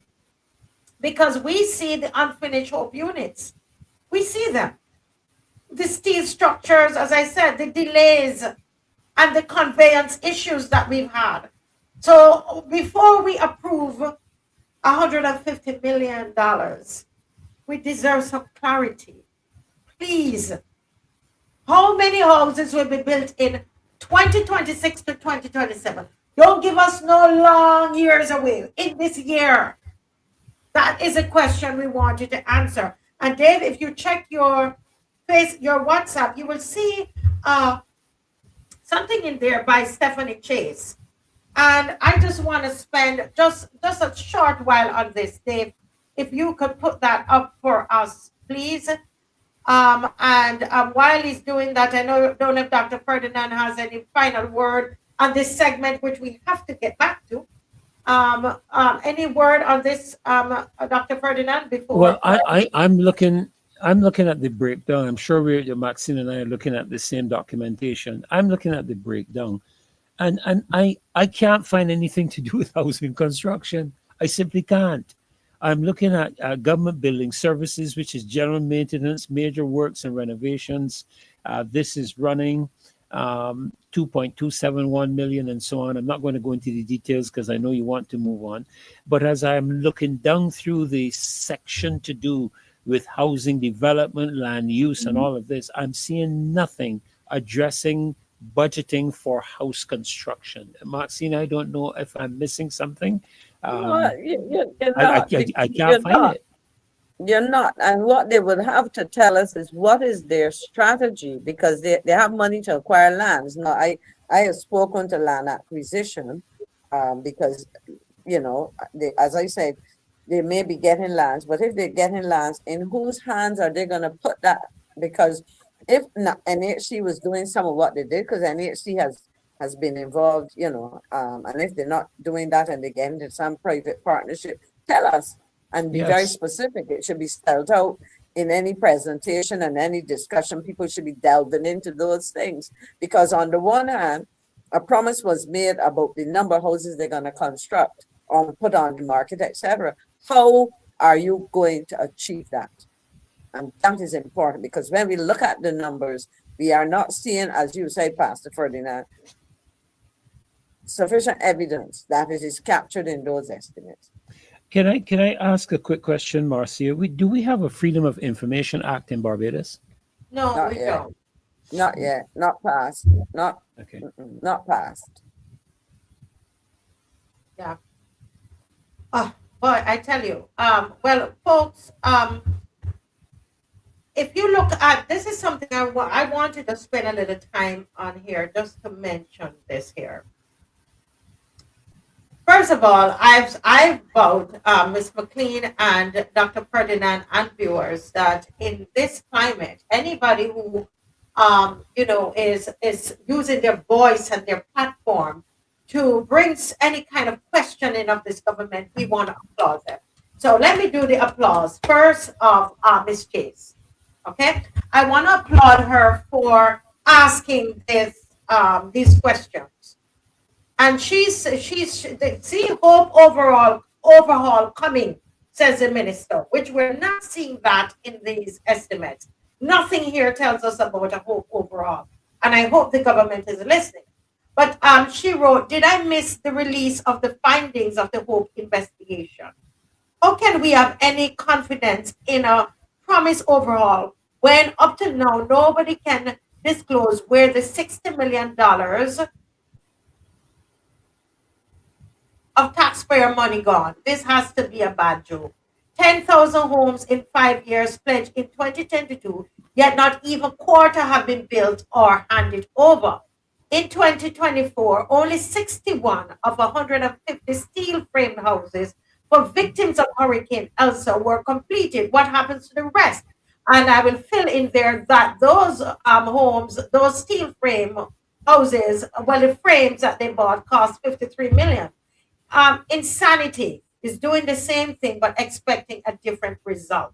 because we see the unfinished hope units. We see them. The steel structures, as I said, the delays and the conveyance issues that we've had. So before we approve $150 million, we deserve some clarity. Please. How many houses will be built in 2026 to 2027? Don't give us no long years away. In this year. That is a question we want you to answer. And Dave, if you check your WhatsApp, you will see something in there by Stephanie Chase. And I just want to spend just a short while on this, Dave. If you could put that up for us, please. While he's doing that, I don't know if Dr. Ferdinand has any final word on this segment, which we have to get back to. Any word on this, Dr. Ferdinand, before? Well, I'm looking at the breakdown. I'm sure Maxine and I are looking at the same documentation. I'm looking at the breakdown, and I can't find anything to do with housing construction. I simply can't. I'm looking at government building services, which is general maintenance, major works and renovations. This is running 2.271 million and so on. I'm not going to go into the details because I know you want to move on. But as I'm looking down through the section to do with housing development, land use, and all of this, I'm seeing nothing addressing budgeting for house construction. Maxine, I don't know if I'm missing something. I can't find it. You're not. And what they would have to tell us is what is their strategy, because they have money to acquire lands. Now, I have spoken to land acquisition because, as I said, they may be getting lands, but if they're getting lands, in whose hands are they going to put that? Because if not, NHC was doing some of what they did, because NHC has been involved, and if they're not doing that and they get into some private partnership, tell us. and be very Yes. specific. It should be spelled out in any presentation and any discussion. People should be delving into those things, because on the one hand, a promise was made about the number of houses they're going to construct or put on the market, etc. How are you going to achieve that? And that is important, because when we look at the numbers, we are not seeing, as you said, Pastor Ferdinand, sufficient evidence that it is captured in those estimates. Can I ask a quick question, Marcia? Do we have a Freedom of Information Act in Barbados? No, Not we yet. don't. Not yet. Not passed. Not Okay. not passed. Yeah. Oh, boy, I tell you. Well, folks, if you look at, this is something I wanted to spend a little time on here, just to mention this here. First of all, I've vowed, Ms. McLean and Dr. Ferdinand and viewers, that in this climate, anybody who is using their voice and their platform to bring any kind of questioning of this government, we want to applaud them. So let me do the applause first of Ms. Chase. Okay, I want to applaud her for asking these questions. And see hope overhaul coming, says the minister, which we're not seeing that in these estimates. Nothing here tells us about a hope overall. And I hope the government is listening. But she wrote, did I miss the release of the findings of the Hope investigation? How can we have any confidence in a promise overhaul when up to now nobody can disclose where the $60 million of taxpayer money gone? This has to be a bad joke. 10,000 homes in 5 years pledged in 2022, yet not even a quarter have been built or handed over. In 2024, only 61 of 150 steel framed houses for victims of Hurricane Elsa were completed. What happens to the rest? And I will fill in there that those homes, those steel frame houses, well, the frames that they bought cost $53 million. Insanity is doing the same thing but expecting a different result.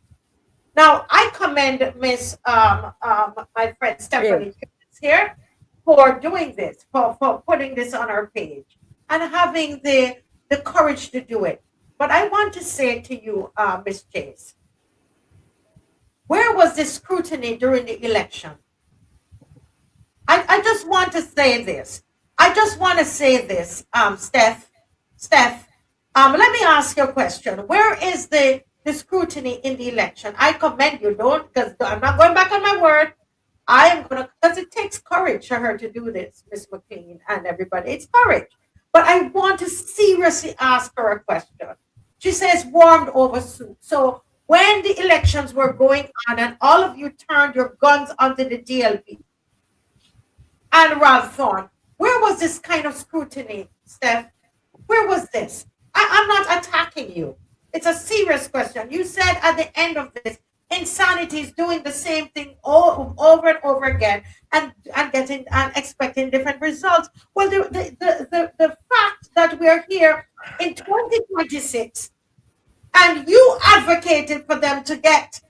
Now, I commend Miss my friend Stephanie here for doing this, for putting this on our page and having the courage to do it. But I want to say to you, Miss Chase, where was the scrutiny during the election? I just want to say this. Steph, let me ask you a question. Where is the scrutiny in the election? I commend you, because I'm not going back on my word. I am going to, because it takes courage for her to do this, Miss McLean and everybody. It's courage. But I want to seriously ask her a question. She says warmed over soup. So when the elections were going on and all of you turned your guns onto the DLP and Ralph Thorne, where was this kind of scrutiny, Steph? Where was this? I'm not attacking you. It's a serious question. You said at the end of this, insanity is doing the same thing over and over again and getting and expecting different results. Well, the fact that we're here in 2026 and you advocated for them to get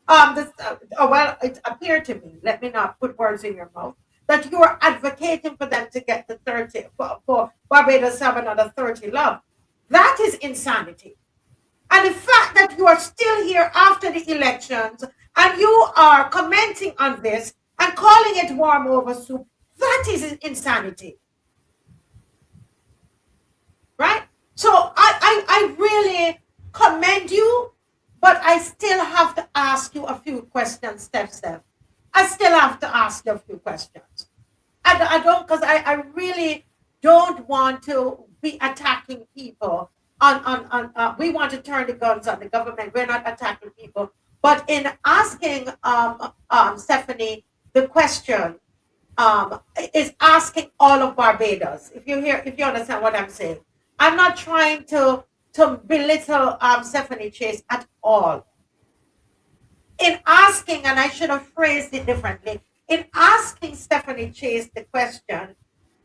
it appeared to me, let me not put words in your mouth, that you are advocating for them to get the 30, for Barbados to have another 30 love. That is insanity. And the fact that you are still here after the elections and you are commenting on this and calling it warm over soup, that is insanity. Right? So I really commend you, but I still have to ask you a few questions, Steph. I still have to ask you a few questions. I don't, because I really don't want to be attacking people we want to turn the guns on the government. We're not attacking people. But in asking Stephanie the question, is asking all of Barbados. If you understand what I'm saying. I'm not trying to belittle Stephanie Chase at all. In asking, and I should have phrased it differently, in asking Stephanie Chase the question,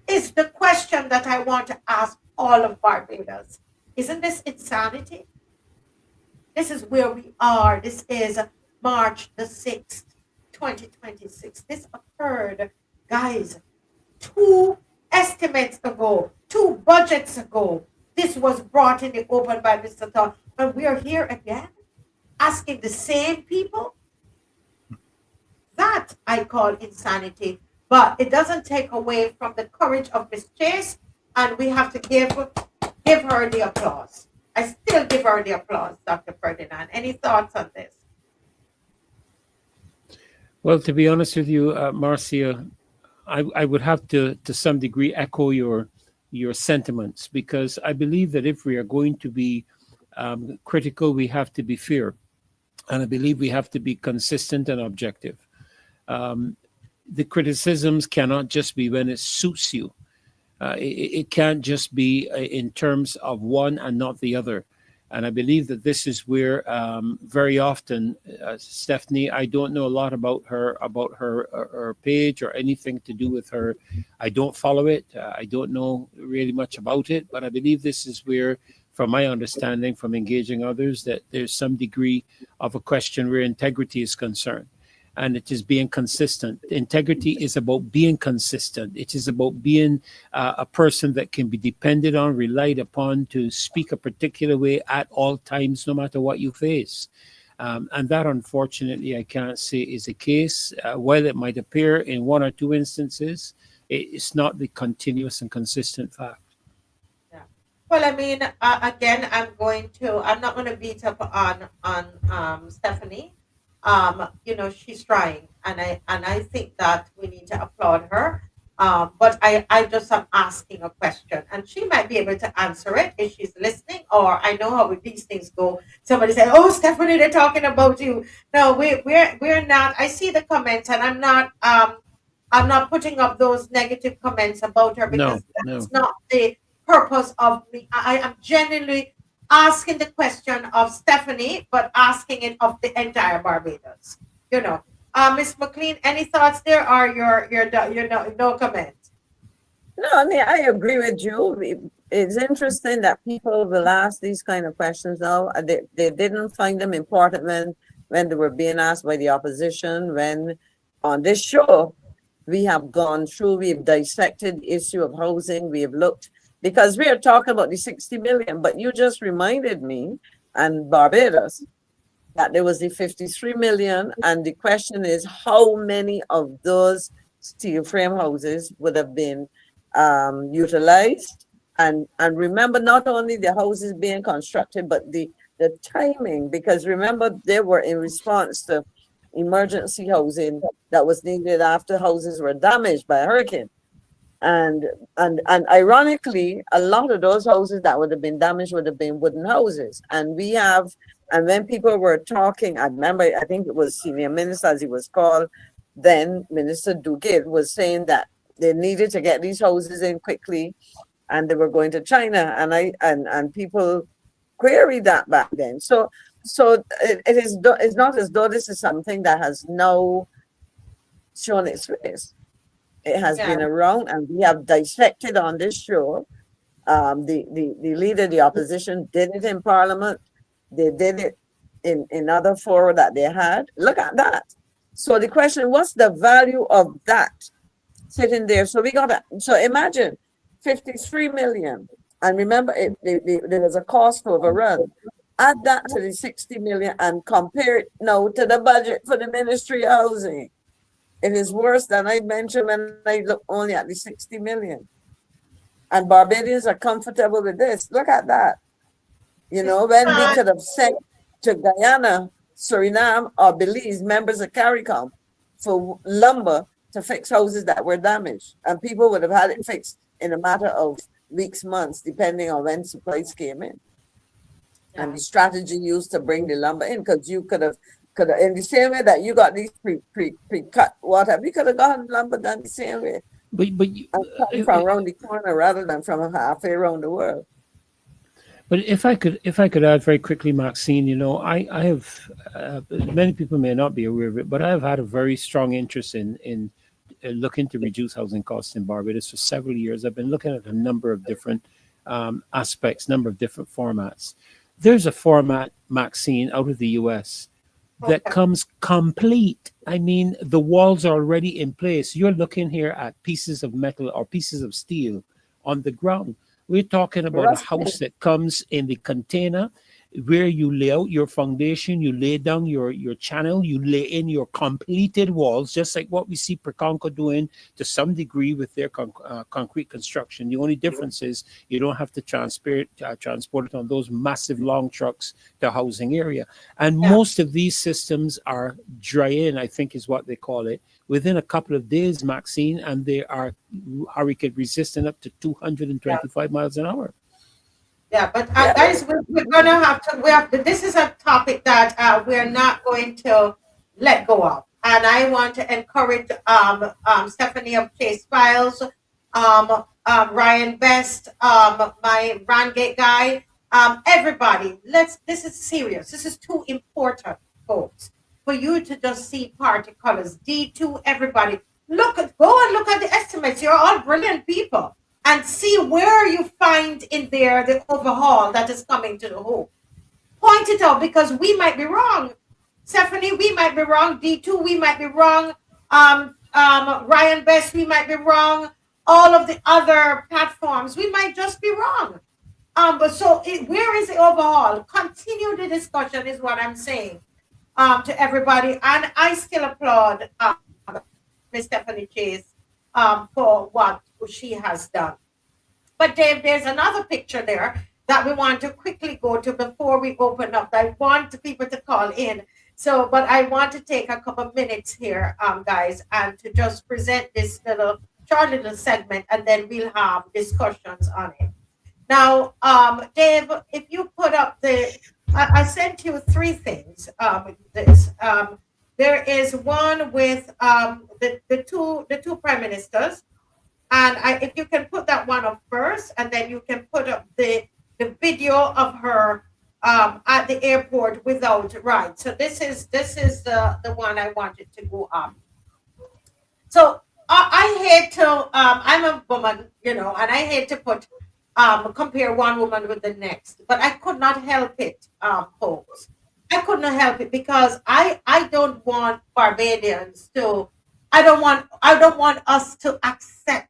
is the question that I want to ask all of Barbados. Isn't this insanity? This is where we are. This is March the 6th, 2026. This occurred, guys, 2 estimates ago, 2 budgets ago. This was brought in the open by Mr. Todd. And we are here again asking the same people. That I call insanity. But it doesn't take away from the courage of Miss Chase. And we have to give her the applause. I still give her the applause, Dr. Ferdinand. Any thoughts on this? Well, to be honest with you, Marcia, I would have to some degree echo your sentiments, because I believe that if we are going to be critical, we have to be fair, and I believe we have to be consistent and objective. The criticisms cannot just be when it suits you. It can't just be in terms of one and not the other. And I believe that this is where very often, Stephanie, I don't know a lot about her page or anything to do with her. I don't follow it. I don't know really much about it. But I believe this is where, from my understanding, from engaging others, that there's some degree of a question where integrity is concerned. And it is being consistent. Integrity is about being consistent. It is about being a person that can be depended on, relied upon to speak a particular way at all times, no matter what you face. And that, unfortunately, I can't say is the case. While it might appear in 1 or 2 instances, it's not the continuous and consistent fact. Yeah. Well, I mean, again, I'm not going to beat up on Stephanie. She's trying, and I think that we need to applaud her. But I just am asking a question, and she might be able to answer it if she's listening. Or I know how these things go. Somebody said, "Oh, Stephanie, they're talking about you." No, we're not. I see the comments, and I'm not putting up those negative comments about her, because that's not the purpose of me. I am genuinely asking the question of Stephanie, but asking it of the entire Barbados. Miss McLean, any thoughts there, or your no comment? No, I mean, I agree with you. It's interesting that people will ask these kind of questions now. They didn't find them important when they were being asked by the opposition. When on this show, we have gone through, we've dissected the issue of housing, we have looked, because we are talking about the 60 million, but you just reminded me and Barbados that there was the 53 million, and the question is how many of those steel frame houses would have been utilized. And remember, not only the houses being constructed, but the timing, because remember, they were in response to emergency housing that was needed after houses were damaged by a hurricane. And ironically, a lot of those houses that would have been damaged would have been wooden houses. And when people were talking, I remember, I think it was Senior Minister, as he was called, then Minister Duguid was saying that they needed to get these houses in quickly, and they were going to China. And people queried that back then. So it's not as though this is something that has now shown its face. It has been around, and we have dissected on this show. The leader of the opposition did it in Parliament. They did it in other fora that they had. Look at that. So the question, what's the value of that sitting there? So imagine 53 million. And remember, there was a cost overrun. Add that to the 60 million and compare it now to the budget for the Ministry of Housing. It is worse than I mentioned when I look only at the 60 million. And Barbadians are comfortable with this. Look at that. When we could have sent to Guyana, Suriname, or Belize members of CARICOM for lumber to fix houses that were damaged. And people would have had it fixed in a matter of weeks, months, depending on when supplies came in. Yeah. And the strategy used to bring the lumber in, because you could have, in the same way that you got these pre-cut whatever, we could have gotten lumber done the same way. But from around the corner rather than from halfway around the world. But if I could add very quickly, Maxine, I have many people may not be aware of it, but I have had a very strong interest in looking to reduce housing costs in Barbados for several years. I've been looking at a number of different aspects, number of different formats. There's a format, Maxine, out of the US that Okay. comes complete. I mean, the walls are already in place. You're looking here at pieces of metal or pieces of steel on the ground. We're talking about a house Rusting. that comes in the container where you lay out your foundation, you lay down your channel, you lay in your completed walls, just like what we see Perconco doing to some degree with their concrete construction. The only difference is you don't have to transport it on those massive long trucks to housing area. And Yeah. most of these systems are dry in, I think is what they call it, within a couple of days, Maxine, and they are hurricane resistant up to 225 miles an hour. Yeah, but Yeah, guys, we're gonna have to. We have to. This is a topic that we're not going to let go of, and I want to encourage Stephanie of Case Files, Ryan Best, my Rangate guy, everybody. This is serious. This is too important, folks, for you to just see party colors. D2, everybody, go and look at the estimates. You're all brilliant people. And see where you find in there the overhaul that is coming to the home. Point it out, because we might be wrong. Stephanie, we might be wrong. D2, we might be wrong. Ryan Best, we might be wrong. All of the other platforms, we might just be wrong. Where is the overhaul? Continue the discussion is what I'm saying to everybody. And I still applaud Miss Stephanie Chase for what she has done. But Dave, there's another picture there that we want to quickly go to before we open up. I want people to call in. But I want to take a couple minutes here, guys, and to just present this short little segment, and then we'll have discussions on it. Now, Dave, if you put up I sent you three things. There is one with the two prime ministers. And if you can put that one up first, and then you can put up the video of her at the airport without right. So this is the one I wanted to go up. So I hate to I'm a woman, and I hate to compare one woman with the next, but I could not help it, folks. I could not help it, because I don't want Barbadians to. I don't want us to accept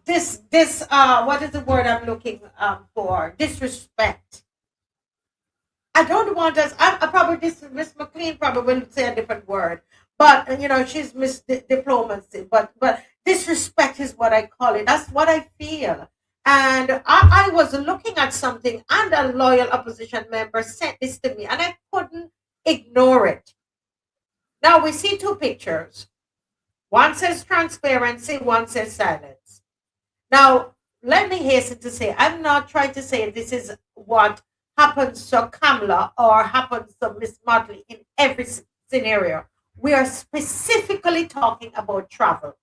this what is the word I'm looking for? Disrespect. I don't want us. I probably Miss McLean probably will say a different word, but she's Miss Diplomacy. But disrespect is what I call it. That's what I feel. And I was looking at something, and a loyal opposition member sent this to me, and I couldn't ignore it. Now we see two pictures. One says transparency, one says silence. Now, let me hasten to say, I'm not trying to say this is what happens to Kamla or happens to Miss Motley in every scenario. We are specifically talking about travel.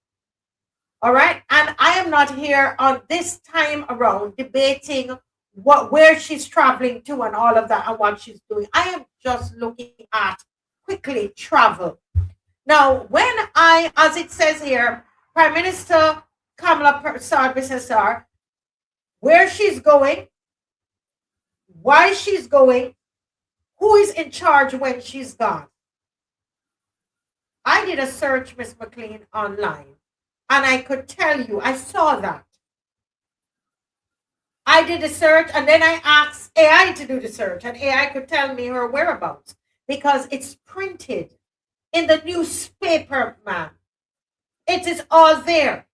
All right? And I am not here on this time around debating where she's traveling to and all of that and what she's doing. I am just looking at quickly travel. Now, when as it says here, Prime Minister KAMLA PERSAD BISSESSAR, where she's going, why she's going, who is in charge when she's gone. I did a search, Miss McLean, online, and I could tell you, I saw that. I did a search, and then I asked AI to do the search, and AI could tell me her whereabouts, because it's printed in the newspaper, man. It is all there.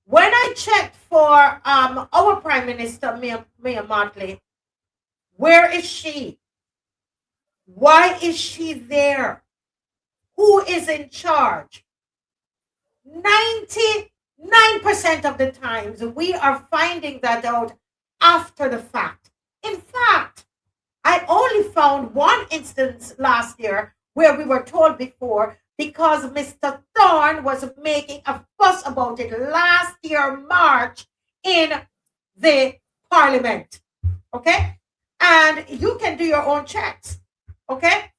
When I checked for our Prime Minister MIA MOTTLEY, where is she? Why is she there? Who is in charge? 99% of the times we are finding that out after the fact. In fact, I only found one instance last year where we were told before, because Mr. Thorne was making a fuss about it last year, March, in the Parliament. Okay? And you can do your own checks. Okay?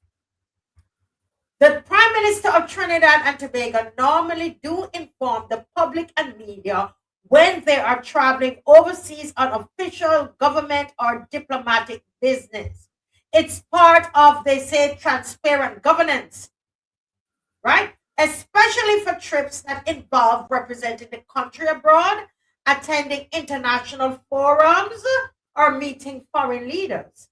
The Prime Minister of Trinidad and Tobago normally do inform the public and media when they are traveling overseas on official government or diplomatic business. It's part of, they say, transparent governance, right? Especially for trips that involve representing the country abroad, attending international forums, or meeting foreign leaders.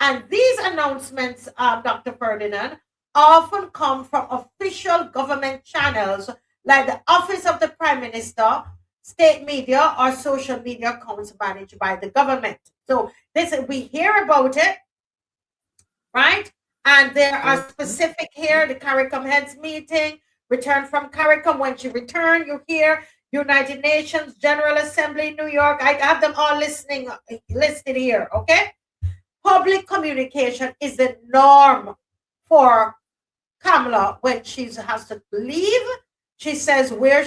And these announcements, Dr. Ferdinand, often come from official government channels like the Office of the Prime Minister, state media, or social media accounts managed by the government. So this, we hear about it, right? And there are specific here, the CARICOM heads meeting, return from CARICOM. When she returned, you hear United Nations General Assembly, New York. I have them all listed here, okay? Public communication is the norm for KAMLA when she has to leave. She says when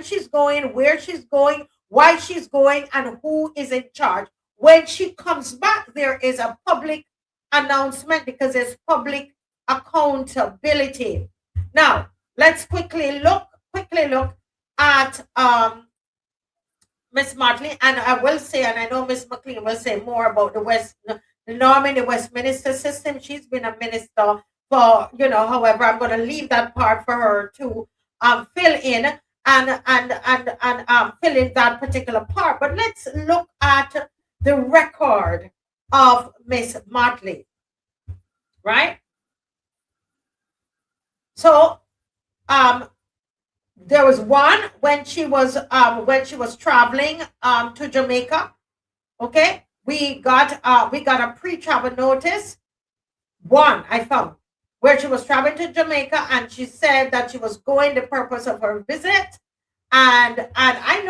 she's going, where she's going, why she's going, and who is in charge. When she comes back, there is a public announcement because there's public accountability. Now, let's quickly look at Miss Mottley, and I will say, and I know Miss McLean will say more about the norm in the Westminster system. She's been a minister for, however, I'm going to leave that part for her to fill in and fill in that particular part. But let's look at the record of Miss Mottley, right? So there was one when she was traveling to Jamaica. Okay, we got a pre-travel notice. One I found where she was traveling to Jamaica, and she said that she was going the purpose of her visit. And I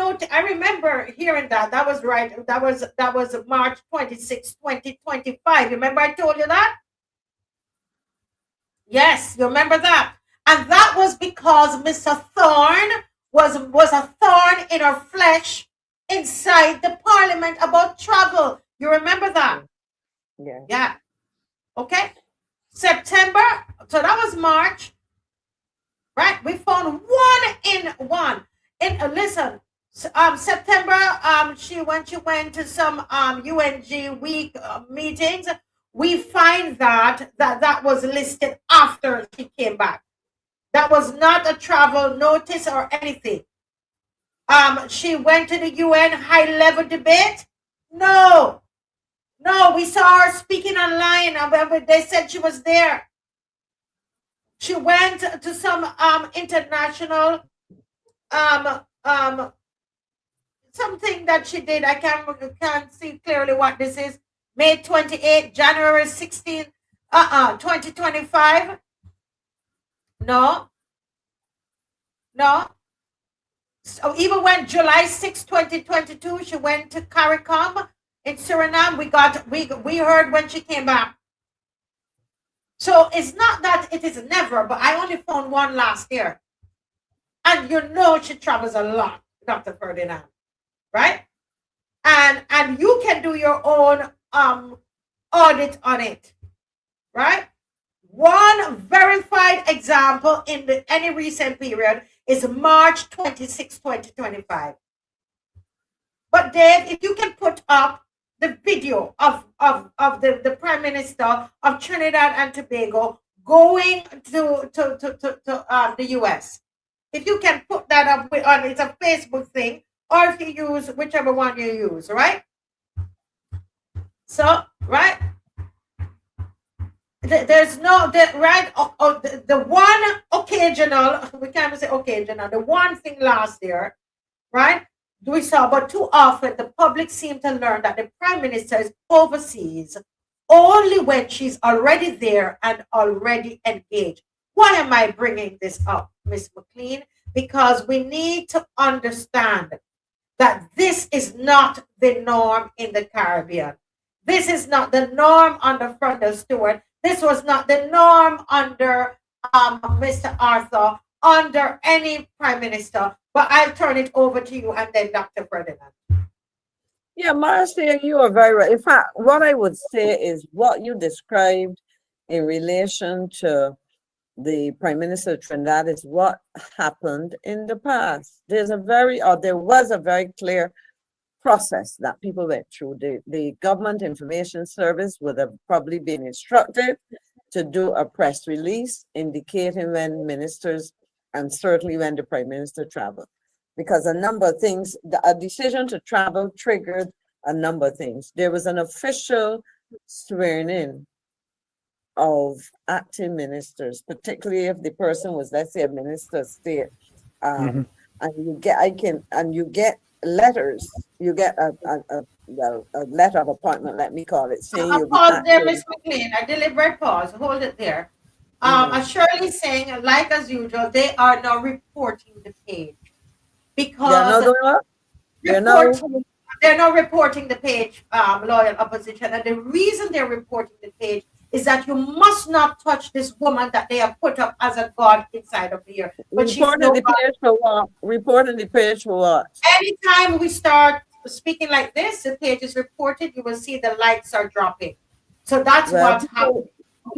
remember hearing that. That was right. That was March 26, 2025. Remember I told you that? Yes, you remember that. And that was because Mr. Thorne was a thorn in her flesh inside the parliament about travel. You remember that? Yeah. Yeah. Okay. September. So that was March. Right? We found one. Listen, September, she went to some UNG week meetings. We find that was listed after she came back. That was not a travel notice or anything. She went to the UN high-level debate. No, we saw her speaking online. They said she was there. She went to some international something that she did. I can't see clearly what this is. May 28, January 16, 2025. No. So even when July 6, 2022, she went to CARICOM in Suriname. We heard when she came back. So it's not that it is never, but I only found one last year. And she travels a lot, Dr. Ferdinand, right? And you can do your own audit on it, right? One verified example in any recent period is March 26, 2025. But Dave, if you can put up the video of the Prime Minister of Trinidad and Tobago going to the US. If you can put that up it's a Facebook thing, or if you use whichever one you use, right? So, right? There's no, the one occasional, we can't even say occasional, the one thing last year, right? We saw, but too often the public seem to learn that the Prime Minister is overseas only when she's already there and already engaged. Why am I bringing this up, Ms. McLean? Because we need to understand that this is not the norm in the Caribbean. This is not the norm under Ferdinand Stewart. This was not the norm under Mr. Arthur, under any Prime Minister. But I'll turn it over to you and then Dr. Ferdinand. Yeah, Marcia, you are very right. In fact, what I would say is what you described in relation to the Prime Minister of Trinidad is what happened in the past. There was a very clear process that people went through. The Government Information Service would have probably been instructed to do a press release indicating when ministers, and certainly when the Prime Minister traveled, because a number of things, a decision to travel triggered a number of things. There was an official swearing in of acting ministers, particularly if the person was, let's say, a minister of state. And you get letters, you get a letter of appointment, let me call it, saying A you'll be pause there, acting. Miss McLean. A deliberate pause. Hold it there. As Shirley saying, like as usual, they are now reporting the page They're because not doing what? They're not. they're not reporting the page, loyal opposition, and the reason they're reporting the page is that you must not touch this woman that they have put up as a god inside of here. But she's Reporting no the god. page for what? Reporting the page for what? Anytime we start speaking like this, the page is reported, you will see the likes are dropping. So that's Well, what's happening.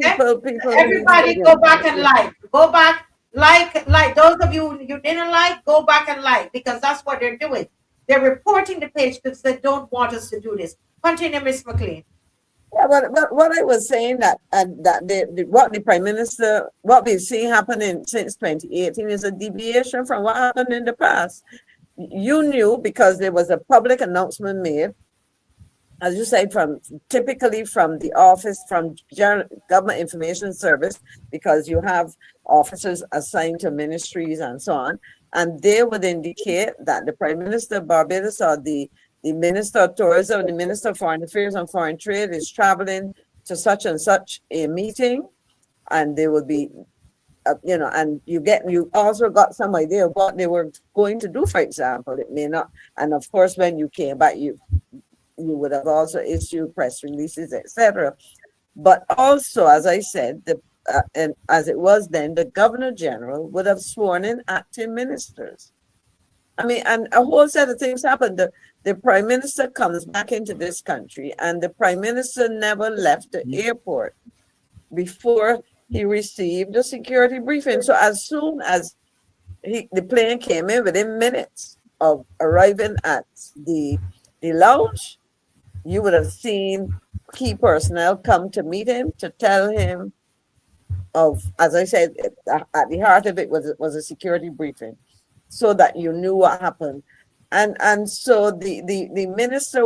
Okay? people Everybody need to- go back and like. Go back, like. Those of you didn't like, go back and like, because that's what they're doing. They're reporting the page because they don't want us to do this. Continue, Miss McLean. Yeah, but what I was saying that what the Prime Minister, what we've seen happening since 2018 is a deviation from what happened in the past. You knew because there was a public announcement made, as you said, typically from the office, from Government Information Service, because you have officers assigned to ministries and so on, and they would indicate that the Prime Minister of Barbados or the Minister of Tourism, the Minister of Foreign Affairs and Foreign Trade is traveling to such and such a meeting, and they will be, and you also got some idea of what they were going to do. For example, it may not, and of course, when you came back, you would have also issued press releases, etc. But also, as I said, and as it was then, the Governor General would have sworn in acting ministers. I mean, and a whole set of things happened. The Prime Minister comes back into this country, and the Prime Minister never left the airport before he received a security briefing. So as soon as the plane came in, within minutes of arriving at the lounge, you would have seen key personnel come to meet him to tell him of, as I said, at the heart of it was a security briefing, so that you knew what happened. And so the minister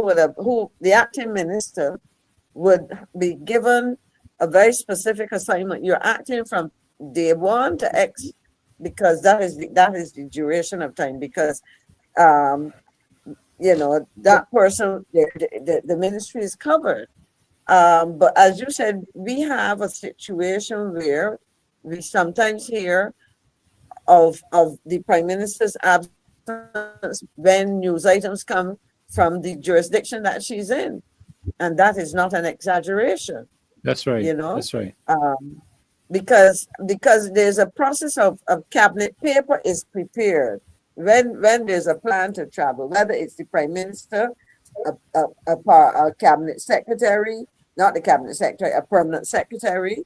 the acting minister would be given a very specific assignment. You're acting from day one to X, because that is the duration of time, because that person, the ministry is covered. But as you said, we have a situation where we sometimes hear of the Prime Minister's absence when news items come from the jurisdiction that she's in. And that is not an exaggeration. That's right. That's right. Because there's a process of cabinet paper is prepared when there's a plan to travel, whether it's the Prime Minister, a cabinet secretary, not the cabinet secretary, a permanent secretary,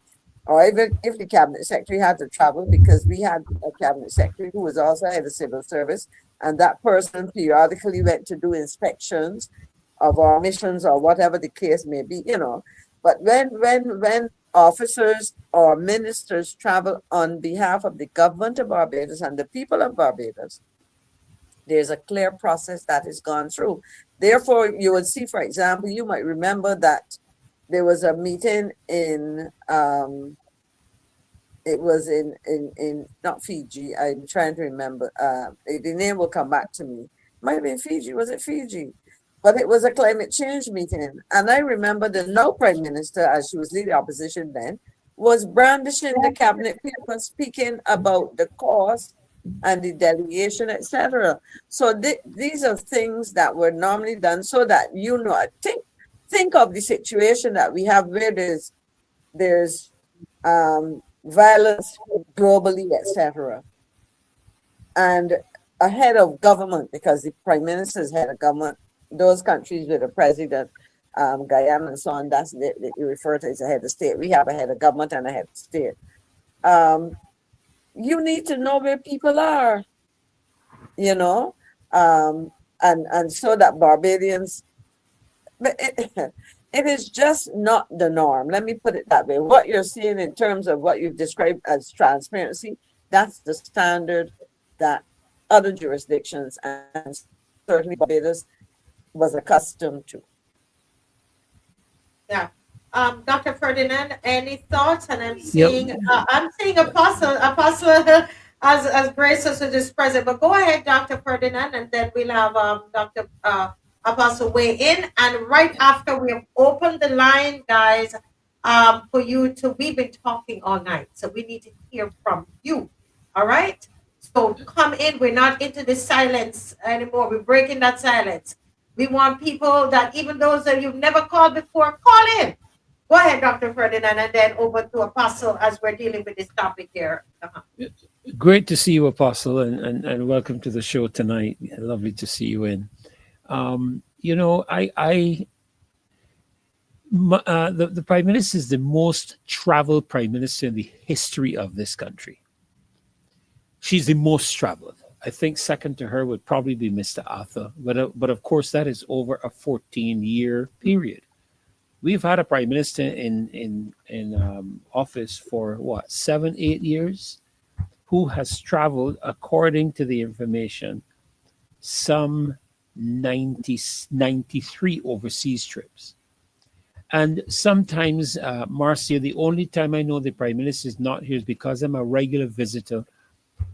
or even if the cabinet secretary had to travel, because we had a cabinet secretary who was also head of civil service, and that person periodically went to do inspections of our missions or whatever the case may be, But when officers or ministers travel on behalf of the government of Barbados and the people of Barbados, there's a clear process that is gone through. Therefore, you would see, for example, you might remember that there was a meeting in it was in not Fiji. I'm trying to remember. The name will come back to me. Might have been Fiji. Was it Fiji? But it was a climate change meeting. And I remember the now Prime Minister, as she was leading opposition then, was brandishing the cabinet paper, speaking about the cause and the delegation, etc. So these are things that were normally done so that, think of the situation that we have where there's violence globally, etc. And a head of government, because the Prime Minister is head of government, those countries with a president, Guyana and so on, you refer to as a head of state. We have a head of government and a head of state. You need to know where people are, you know, and so that Barbadians, but it is just not the norm. Let me put it that way. What you're seeing in terms of what you've described as transparency, that's the standard that other jurisdictions and certainly Barbados was accustomed to. Yeah. Dr. Ferdinand, any thoughts? And I'm seeing Apostle as gracious as is present. But go ahead, Dr. Ferdinand, and then we'll have Dr. Apostle weigh in. And right after we have opened the line, guys, for you to, we've been talking all night, so we need to hear from you. All right? So come in. We're not into the silence anymore. We're breaking that silence. We want people that, even those that you've never called before, call in. Go ahead, Dr. Ferdinand, and then over to Apostle as we're dealing with this topic here. Great to see you, Apostle, and welcome to the show tonight. Lovely to see you in. You know, the Prime Minister is the most traveled Prime Minister in the history of this country. She's the most traveled. I think second to her would probably be Mr. Arthur, but of course that is over a 14-year period. We've had a Prime Minister in office for what, 7-8 years, who has traveled, according to the information, some 93 overseas trips. And sometimes, Marcia, the only time I know the Prime Minister is not here is because I'm a regular visitor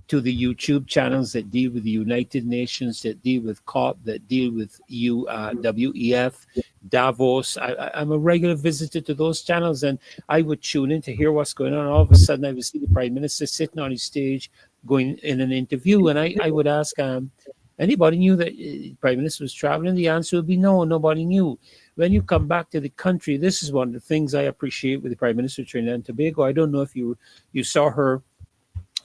to the YouTube channels that deal with the United Nations, that deal with COP, that deal with WEF, Davos. I'm a regular visitor to those channels, and I would tune in to hear what's going on. All of a sudden, I would see the Prime Minister sitting on his stage going in an interview, and I would ask, anybody knew that the Prime Minister was traveling? The answer would be no, nobody knew. When you come back to the country, this is one of the things I appreciate with the Prime Minister of Trinidad and Tobago. I don't know if you saw her,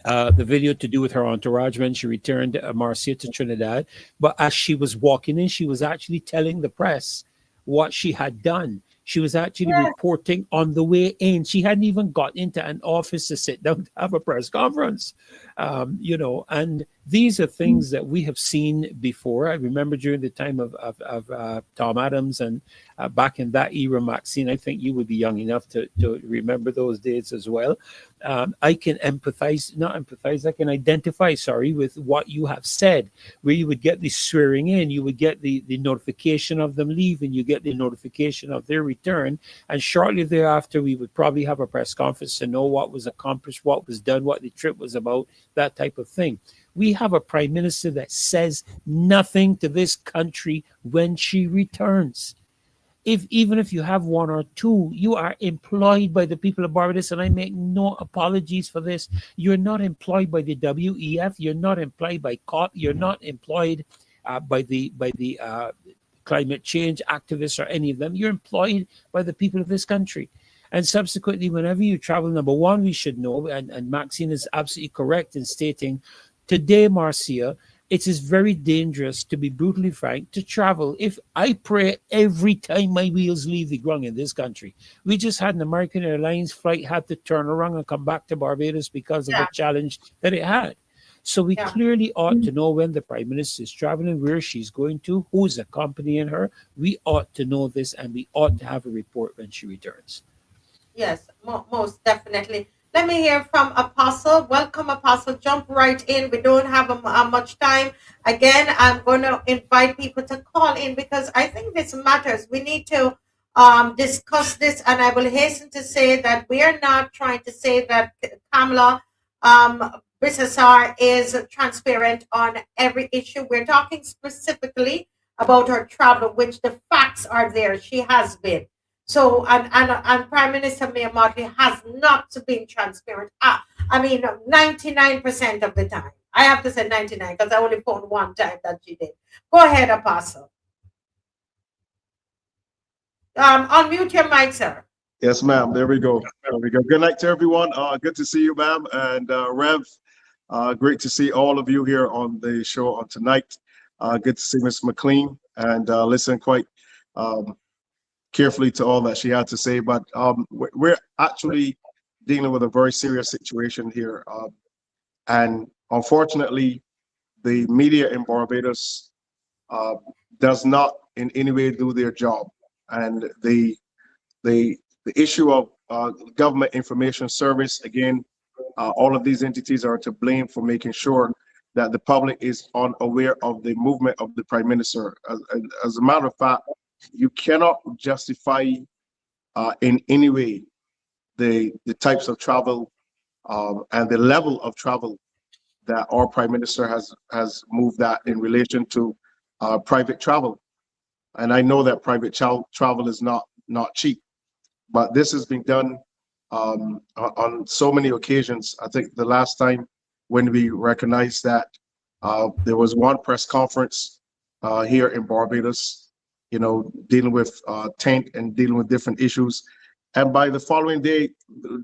the video to do with her entourage when she returned Marcia to Trinidad. But as she was walking in, she was actually telling the press what she had done. She was actually reporting on the way in. She hadn't even got into an office to sit down to have a press conference, you know, and these are things that we have seen before. I remember during the time of Tom Adams and back in that era, Maxine, I think you would be young enough to remember those days as well. I can I can identify, with what you have said, where you would get the swearing in, you would get the notification of them leaving, you get the notification of their return, and shortly thereafter, we would probably have a press conference to know what was accomplished, what was done, what the trip was about, that type of thing. We have a Prime Minister that says nothing to this country when she returns. Even if you have one or two, you are employed by the people of Barbados, and I make no apologies for this. You're not employed by the WEF. You're not employed by COP. You're not employed by the climate change activists or any of them. You're employed by the people of this country. And subsequently, whenever you travel, number one, we should know, and Maxine is absolutely correct in stating, today, Marcia, it is very dangerous, to be brutally frank, to travel. If I pray every time my wheels leave the ground in this country. We just had an American Airlines flight had to turn around and come back to Barbados because of the challenge that it had. So we clearly ought to know when the Prime Minister is traveling, where she's going to, who's accompanying her. We ought to know this, and we ought to have a report when she returns. Yes, most definitely. Let me hear from Apostle. Welcome, Apostle. Jump right in. We don't have much time. Again, I'm going to invite people to call in because I think this matters. We need to discuss this, and I will hasten to say that we are not trying to say that KAMLA Bessessar is transparent on every issue. We're talking specifically about her travel, which the facts are there. She has been. So, and Prime Minister MIA MOTTLEY has not been transparent. I mean, 99% of the time. I have to say 99 because I only found one time that she did. Go ahead, Apostle. Unmute your mic, sir. Yes, ma'am. There we go. There we go. Good night to everyone. Good to see you, ma'am. And Rev, great to see all of you here on the show on tonight. Good to see Ms. McLean and listen quite carefully to all that she had to say. But we're actually dealing with a very serious situation here. And unfortunately, the media in Barbados does not in any way do their job. And the issue of government information service, again, all of these entities are to blame for making sure that the public is unaware of the movement of the Prime Minister. As a matter of fact, you cannot justify in any way the types of travel and the level of travel that our Prime Minister has moved that in relation to private travel. And I know that private travel is not cheap, but this has been done on so many occasions. I think the last time when we recognized that there was one press conference here in Barbados, you know, dealing with tent and dealing with different issues. And by the following day,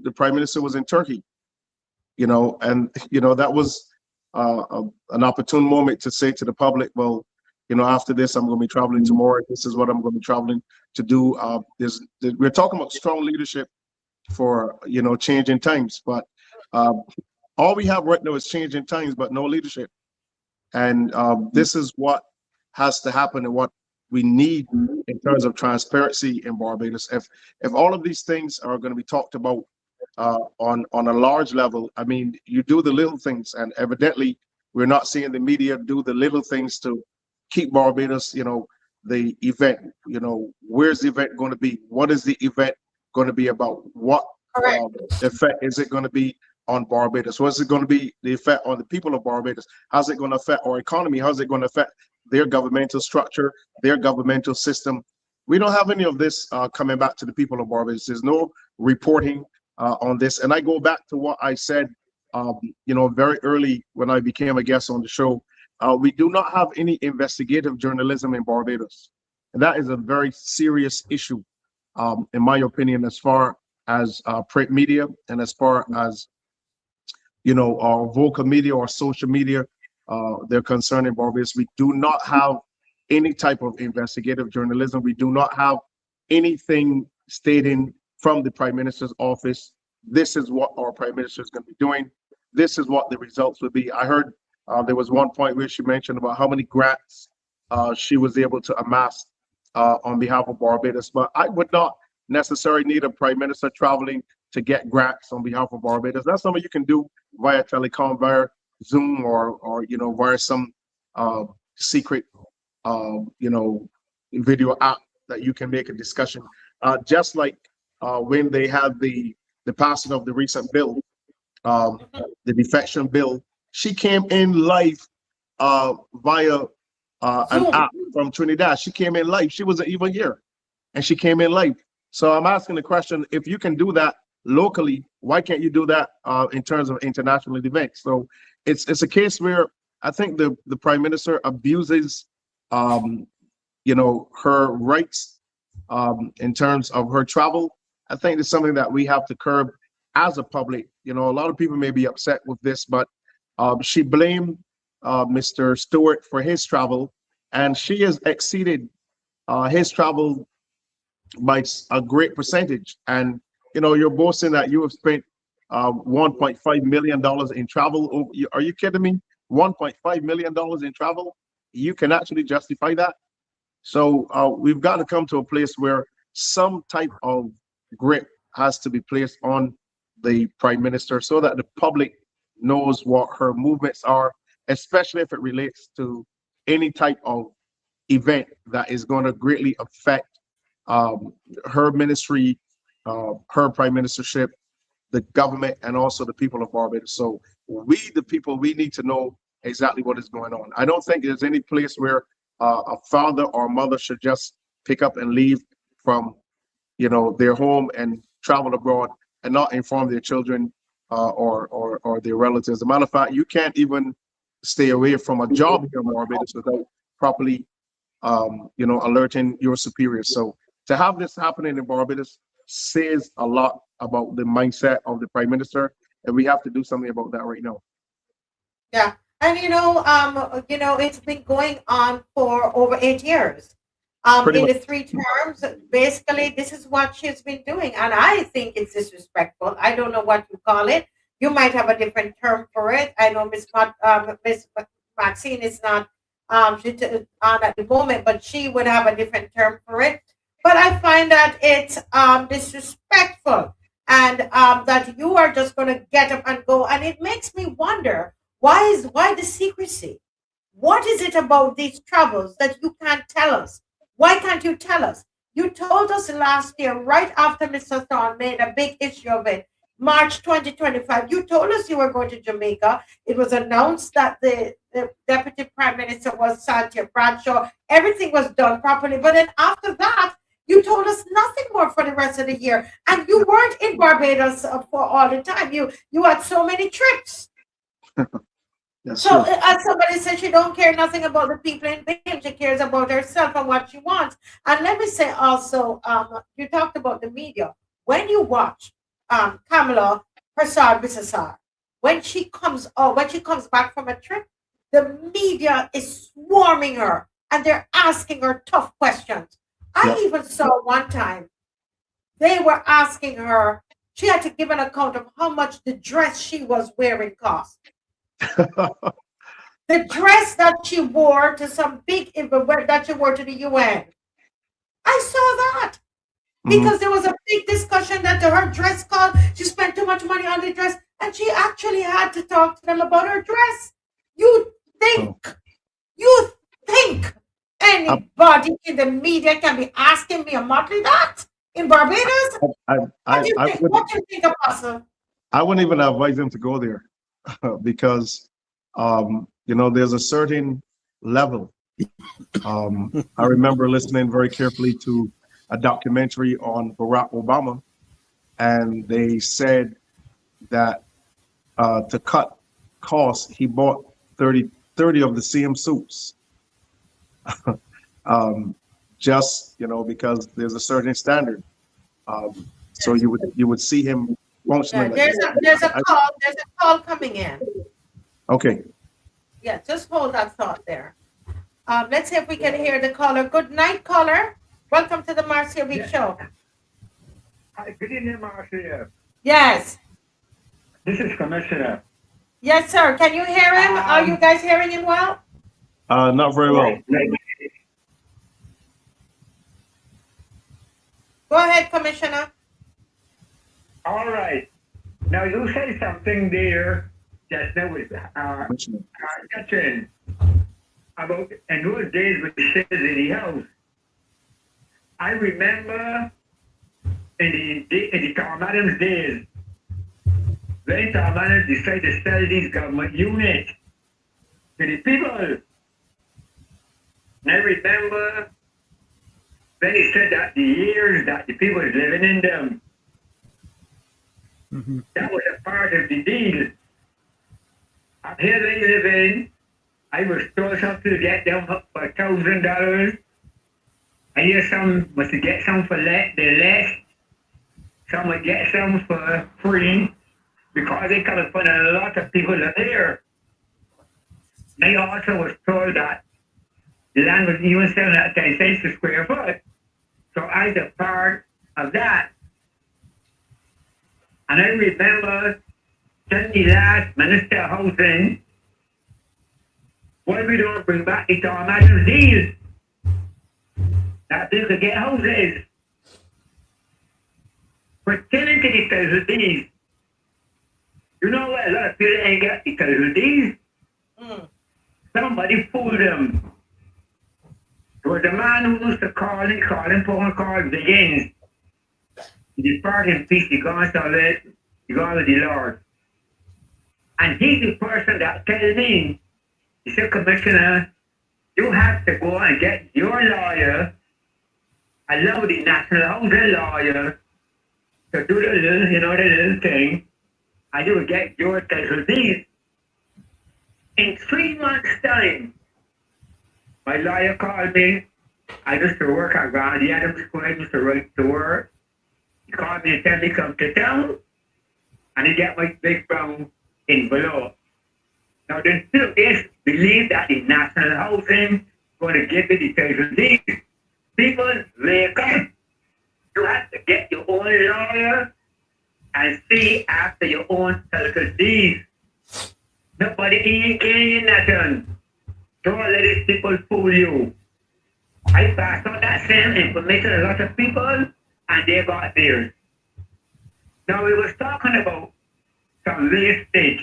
the Prime Minister was in Turkey, you know, and, you know, that was an opportune moment to say to the public, well, you know, after this, I'm going to be traveling tomorrow. This is what I'm going to be traveling to do. We're talking about strong leadership for, you know, changing times, but all we have right now is changing times, but no leadership. And this is what has to happen and what we need in terms of transparency in Barbados. If all of these things are going to be talked about on a large level, I mean, you do the little things, and evidently we're not seeing the media do the little things to keep Barbados, you know, the event, you know, where's the event going to be? What is the event going to be about? What effect is it going to be on Barbados? What's it going to be the effect on the people of Barbados? How's it going to affect our economy? How's it going to affect their governmental structure, their governmental system? We don't have any of this coming back to the people of Barbados. There's no reporting on this. And I go back to what I said, you know, very early when I became a guest on the show. We do not have any investigative journalism in Barbados. And that is a very serious issue, in my opinion, as far as print media and as far as, you know, our vocal media or social media, they're concerned in Barbados. We do not have any type of investigative journalism. We do not have anything stating from the Prime Minister's office, this is what our Prime Minister is going to be doing. This is what the results would be. I heard there was one point where she mentioned about how many grants she was able to amass on behalf of Barbados. But I would not necessarily need a Prime Minister traveling to get grants on behalf of Barbados. That's something you can do via telecom, via Zoom, or you know, via some secret you know, video app that you can make a discussion. Just like when they had the passing of the recent bill, the defection bill, she came in live via an app from Trinidad. She came in live. She wasn't even here, and she came in live. So I'm asking the question: if you can do that locally, why can't you do that in terms of international events? So it's a case where I think the Prime Minister abuses, you know, her rights in terms of her travel. I think it's something that we have to curb as a public. You know, a lot of people may be upset with this, but she blamed Mr. Stewart for his travel, and she has exceeded his travel by a great percentage. And you know, you're boasting that you have spent $1.5 million in travel. Are you kidding me? $1.5 million in travel? You can actually justify that? So we've got to come to a place where some type of grip has to be placed on the Prime Minister so that the public knows what her movements are, especially if it relates to any type of event that is going to greatly affect her ministry, her prime ministership, the government, and also the people of Barbados. So we, the people, we need to know exactly what is going on. I don't think there's any place where a father or mother should just pick up and leave from, you know, their home and travel abroad and not inform their children or their relatives. As a matter of fact, you can't even stay away from a job here in Barbados without properly, you know, alerting your superiors. So to have this happening in Barbados says a lot about the mindset of the Prime Minister, and we have to do something about that right now. Yeah, and you know, it's been going on for over 8 years. Pretty in much. the 3 terms. Basically, this is what she's been doing, and I think it's disrespectful. I don't know what you call it. You might have a different term for it. I know Miss Maxine is not on at the moment, but she would have a different term for it. But I find that it's disrespectful, and that you are just going to get up and go, and it makes me wonder why the secrecy? What is it about these travels that you can't tell us? Why can't you tell us? You told us last year, right after Mr. Thorne made a big issue of it, March 2025. You told us you were going to Jamaica. It was announced that the Deputy Prime Minister was Santia Bradshaw. Everything was done properly. But then after that, you told us nothing more for the rest of the year. And you weren't in Barbados for all the time. You had so many trips. That's So, true. as somebody said, she don't care nothing about the people in Spain. She cares about herself and what she wants. And let me say also, you talked about the media. When you watch KAMLA PERSAD BISSESSAR, when she comes back from a trip, the media is swarming her and they're asking her tough questions. I Yeah. even saw one time they were asking her. She had to give an account of how much the dress she was wearing cost. The dress that she wore to some big event that she wore to the UN. I saw that because there was a big discussion that her dress cost. She spent too much money on the dress, and she actually had to talk to them about her dress. You think anybody in the media can be asking MIA MOTTLEY that in Barbados? What do you think? What do you think, Apostle? I wouldn't even advise them to go there because, there's a certain level. I remember listening very carefully to a documentary on Barack Obama, and they said that to cut costs, he bought 30 of the same suits. Just, because there's a certain standard. So you would see him functioning. Yeah, there's a call coming in. Okay. Yeah, just hold that thought there. Let's see if we can hear the caller. Good night, caller. Welcome to the Marcia Week Show. Hi, good evening, Marcia. Yes. This is Commissioner. Yes, sir. Can you hear him? Are you guys hearing him well? Not very well. Go ahead, Commissioner. All right. Now, you said something there just now with Catherine about in those days when she says in the house. I remember in the Tom Adams days, when Tom Adams decided to sell these government units to the people. And I remember when he said that the years that the people was living in them, that was a part of the deal. Up here they live in, I was told something to get them for $1,000. I hear some must get some for the less. Some would get some for free because they come upon a lot of people up here. They also was told that the land was even selling at 10 cents per square foot. So I was a part of that. And I remember the last Minister of Housing, why we don't bring back the Tom Adams deal? That they could get houses. We're telling to the title deeds. You know what? A lot of people ain't got the title deeds. Somebody fooled them. There was a man who used to call phone calls begins. He departed in peace, he gone with the Lord. And he's the person that tells me, he said, Commissioner, you have to go and get your lawyer, allow the National Housing lawyer to do the little thing, and you will get your title deed. In 3 months' time, my lawyer called me. I used to work at Randy Adams Square, I used to write to work. He called me and tell me come to town, and he get my big brown envelope. Now, they still believe that the National Housing going to give me the title deed. people wake up. You have to get your own lawyer and see after your own title deeds. Nobody ain't getting nothing. Don't let these people fool you. I passed on that same information to a lot of people and they got theirs. Now we was talking about some wastage.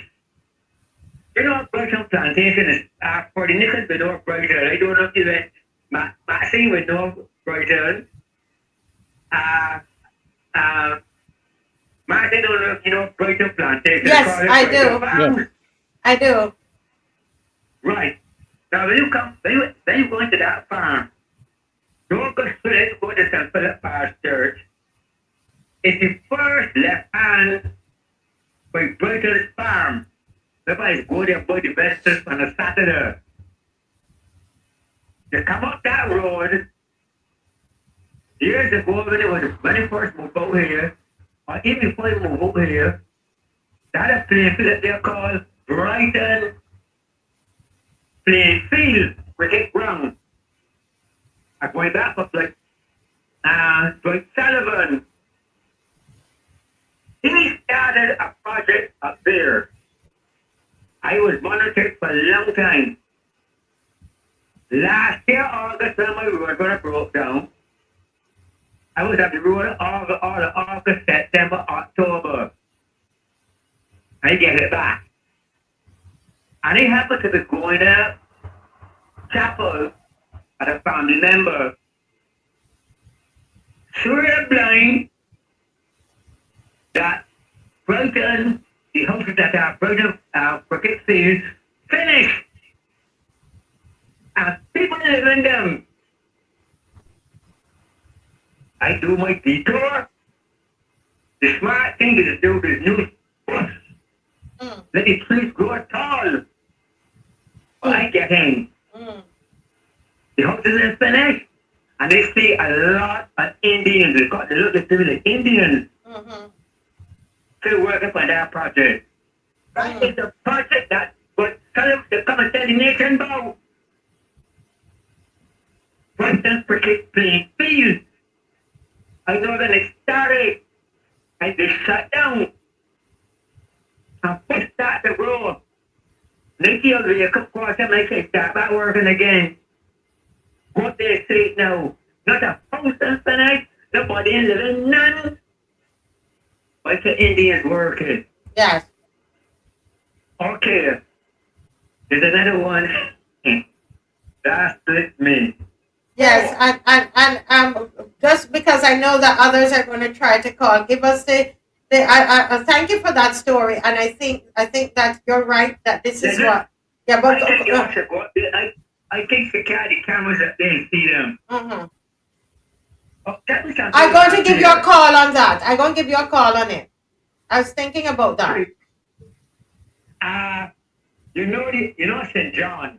You know, Brighton Plantation is for the nickels we know Brighton. I don't know if you went Maxine we know Brighton. Martin don't know if you know Brighton Plantation. Yes, I do. Yeah. I do. Right. Now when you go into that farm, don't go straight go to St. Philip Parish Church. It's the first left hand by Brighton's farm. Everybody's go there buy the vegetables on a Saturday. You come up that road, years ago when they first moved out here, or even before they moved out here, that a place that they call Brighton Plain Field, Cricket Ground. I'm going back up like Dwight Sullivan. He started a project up there. I was monitored for a long time. Last year, August, when my road got broke down, I was at the road all August, September, October. I get it back. And I happened to be going to chapel at a family member. Sure blind that Brighton, the houses that are Brighton cricket fields, finished. And people live in them. I do my detour. The smart thing is to do this new bus. Let the trees grow tall. I get in. The houses are finished. And they see a lot of Indians. They got the look at the Indians. Still working for that project. That is the project that would tell them to come and tell the nation about. Brighton cricket playing field. I know that it started and they shut down and pushed that to grow. Next year, we a couple quarters, and I say start back working again. What they say now, not a thousand tonight, nobody in living none. But the Indians working. Yes. Okay. There's another one. That split me. Yes, and just because I know that others are going to try to call, give us I thank you for that story, and I think that you're right that this is what. Yeah, but I think the cameras up there and see them. Oh, tell me something. I'm going to give you a call on that. I'm going to give you a call on it. I was thinking about that. You know St. John.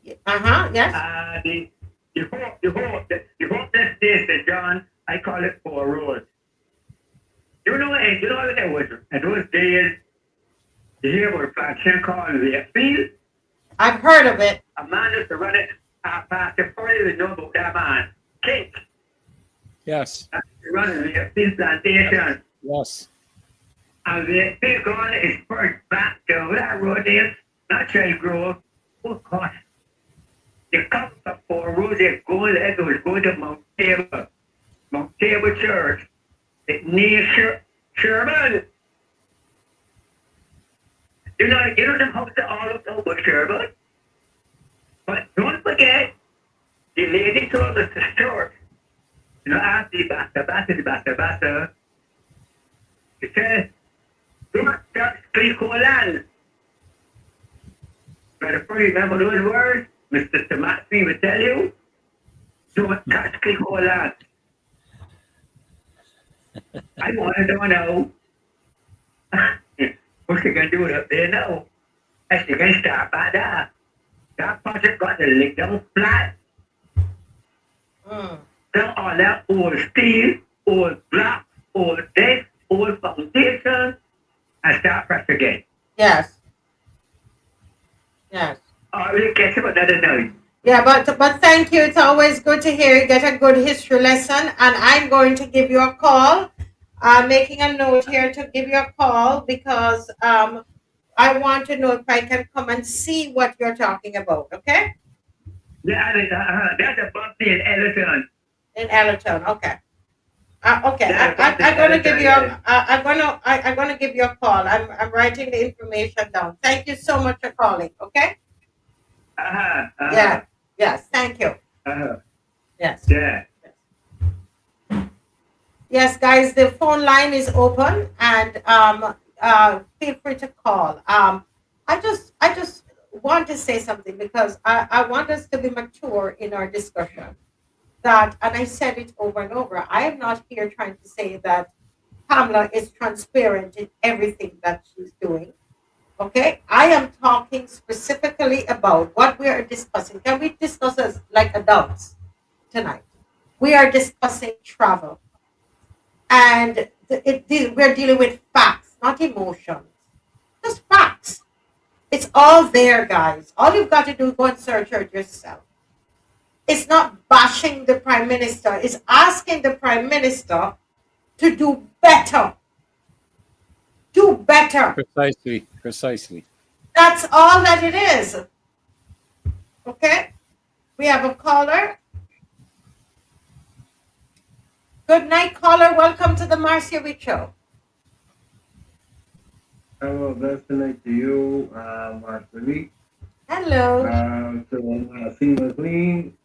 Yes. The whole this day St. John, I call it Four Roads. You know what it was? And those days, you hear about a plantation called the field. I've heard of it. A man used to run it past the party with know about that man. Kate. Yes. Running the field plantation. Yes. And the big gone is first back to that road there, not Cherry Grove. Oh gosh. They come from Four Roads, they're going there, they was going to Mount Tabor Church. It's near Sherman. You know them houses all up over Sherman. But don't forget, the lady told us to start. You know, after the basta, she said, don't touch Clico land. But if you remember those words, Mr. Tomasi will tell you, don't touch Clico land. I want to know what you can do up there now. As you can start by that. That project got the lick down flat. Down all that old steel, old block, old deck, old foundation, and start fresh again. Yes. Yes. We'll catch up another night. Yeah, but thank you. It's always good to hear you get a good history lesson. And I'm going to give you a call. I'm making a note here to give you a call because I want to know if I can come and see what you're talking about. Okay? That's a bumpy in Ellerton. In Allerton. Okay. Okay. Yeah, I'm gonna give you. yeah. I'm gonna give you a call. I'm writing the information down. Thank you so much for calling. Okay. Yeah. Yes. Thank you. Yes. Yeah. Yes, guys, the phone line is open and feel free to call. I just want to say something because I want us to be mature in our discussion. That, and I said it over and over, I am not here trying to say that Kamla is transparent in everything that she's doing. Okay, I am talking specifically about what we are discussing. Can we discuss as like adults tonight? We are discussing travel. And we're dealing with facts, not emotions. Just facts. It's all there, guys. All you've got to do is go and search it yourself. It's not bashing the Prime Minister. It's asking the Prime Minister to do better. Do better. Precisely. That's all that it is. Okay? We have a caller. Good night, caller. Welcome to the Marcia Wick Show. Hello, blessed night to you, Marcia. Hello. To Senior McLean,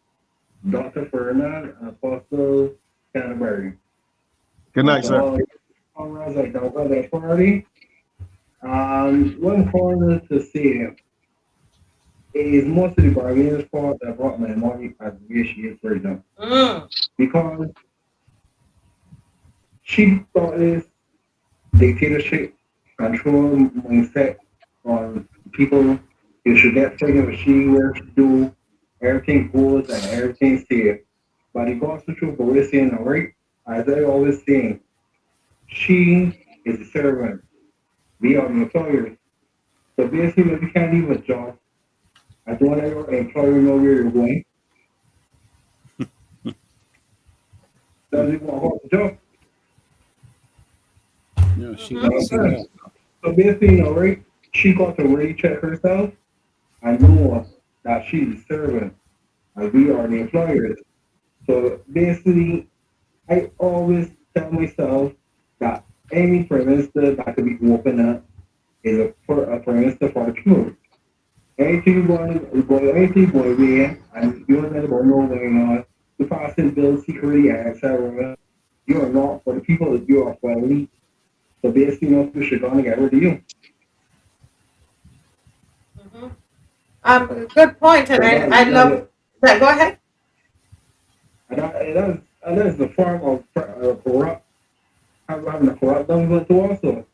Dr. Ferdinand, and Apostle Canterbury. Good night, sir. Comrades at the party. One corner to say is most of the Barbadians fault that brought my money as where she is right now. Because she thought this dictatorship control mindset on people. You should get pregnant with she where she do everything goes and everything safe. But it goes to truth, but we're saying right, as I always saying, she is a servant. We are the employers. So basically if you can't leave a job, I don't want your employer know where you're going. Does he want to hold the job? No, she So basically, right, she got to really check herself and know that she's a servant and we are the employers. So basically, I always tell myself that any Prime Minister that could be open up is a Prime Minister for the people. Anything going away and you don't know about no going on, you passing bills, security, and etc. You are not for the people, you are for elite. So basically, we should go and get rid of you. Good point, and I love that. Go ahead. And that's the form of having a corrupt government too also.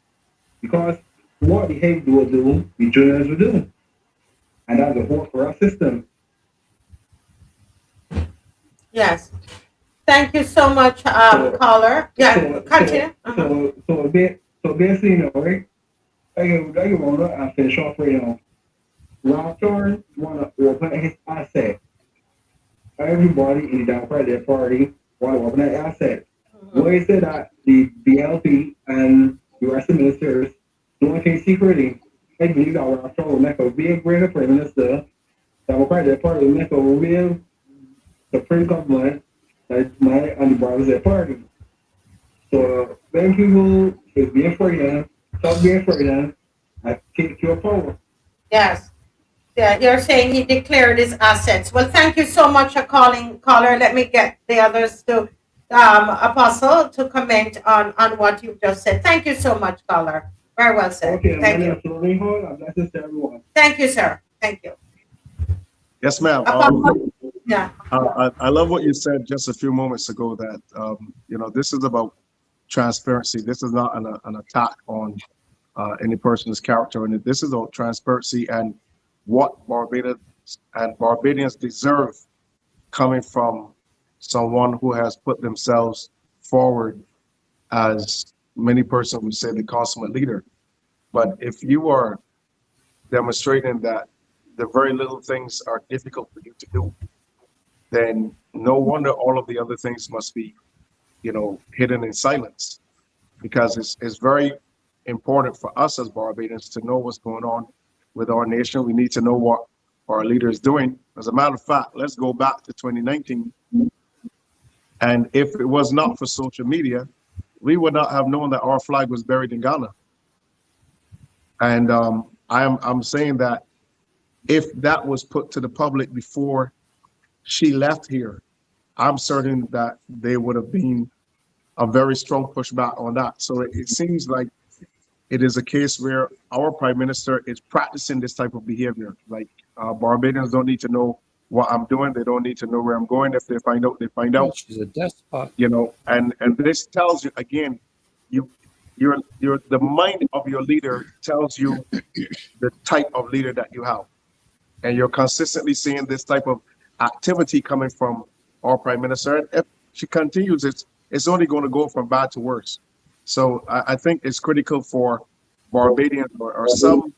Because what the head will do, the journalists will do. And that's the whole corrupt system. Yes. Thank you so much, caller. Yeah, continue. So basically, right? I want to finish off right now. Raptor want to open his asset. Everybody in the Democratic Party want to open that asset. Why is it that the BLP and the rest of the ministers don't take security? I believe that Raptor will make a big greater Prime Minister. The Democratic Party will make a real supreme government that my and the Barbados Party. So when people is being frightened, stop being frightened, and take your power. Yes. Yeah, you're saying he declared his assets. Well, thank you so much for calling, caller. Let me get the others to Apostle to comment on what you've just said. Thank you so much, caller. Very well said. Okay, thank you. Blessings to everyone. Thank you, sir. Thank you. Yes, ma'am. Apostle? Yeah. I love what you said just a few moments ago that, this is about transparency. This is not an attack on any person's character. And this is about transparency and what Barbados and Barbadians deserve coming from someone who has put themselves forward as many persons would say the consummate leader. But if you are demonstrating that the very little things are difficult for you to do, then no wonder all of the other things must be, hidden in silence, because it's very important for us as Barbadians to know what's going on with our nation. We need to know what our leader is doing. As a matter of fact, let's go back to 2019. And if it was not for social media, we would not have known that our flag was buried in Ghana. And I'm saying that if that was put to the public before she left here, I'm certain that there would have been a very strong pushback on that. So it seems like it is a case where our prime minister is practicing this type of behavior. Like Barbadians don't need to know what I'm doing. They don't need to know where I'm going. If they find out, they find out. She's a despot. And this tells you again, you're the mind of your leader tells you the type of leader that you have, and you're consistently seeing this type of activity coming from our prime minister. And if she continues, it's only going to go from bad to worse. So I think it's critical for Barbadians or some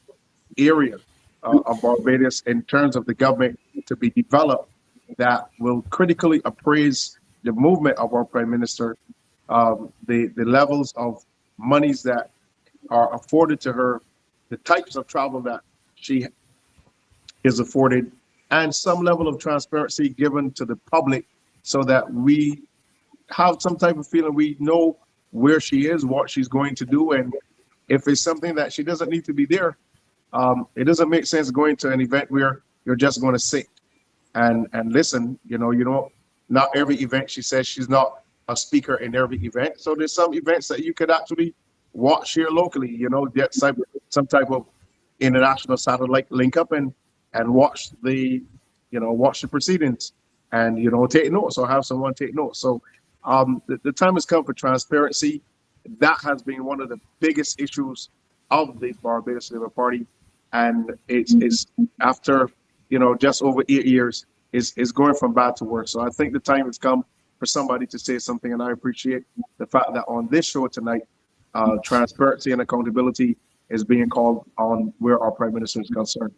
area of Barbados in terms of the government to be developed that will critically appraise the movement of our prime minister, the levels of monies that are afforded to her, the types of travel that she is afforded, and some level of transparency given to the public so that we have some type of feeling we know where she is, what she's going to do, and if it's something that she doesn't need to be there, it doesn't make sense going to an event where you're just going to sit and listen. Not every event, she says she's not a speaker in every event. So there's some events that you could actually watch here locally, get some type of international satellite link up and watch the proceedings and, take notes or have someone take notes. So the time has come for transparency. That has been one of the biggest issues of the Barbados Labour Party. And it's after, just over 8 years, is going from bad to worse. So I think the time has come for somebody to say something. And I appreciate the fact that on this show tonight, transparency and accountability is being called on where our Prime Minister is concerned.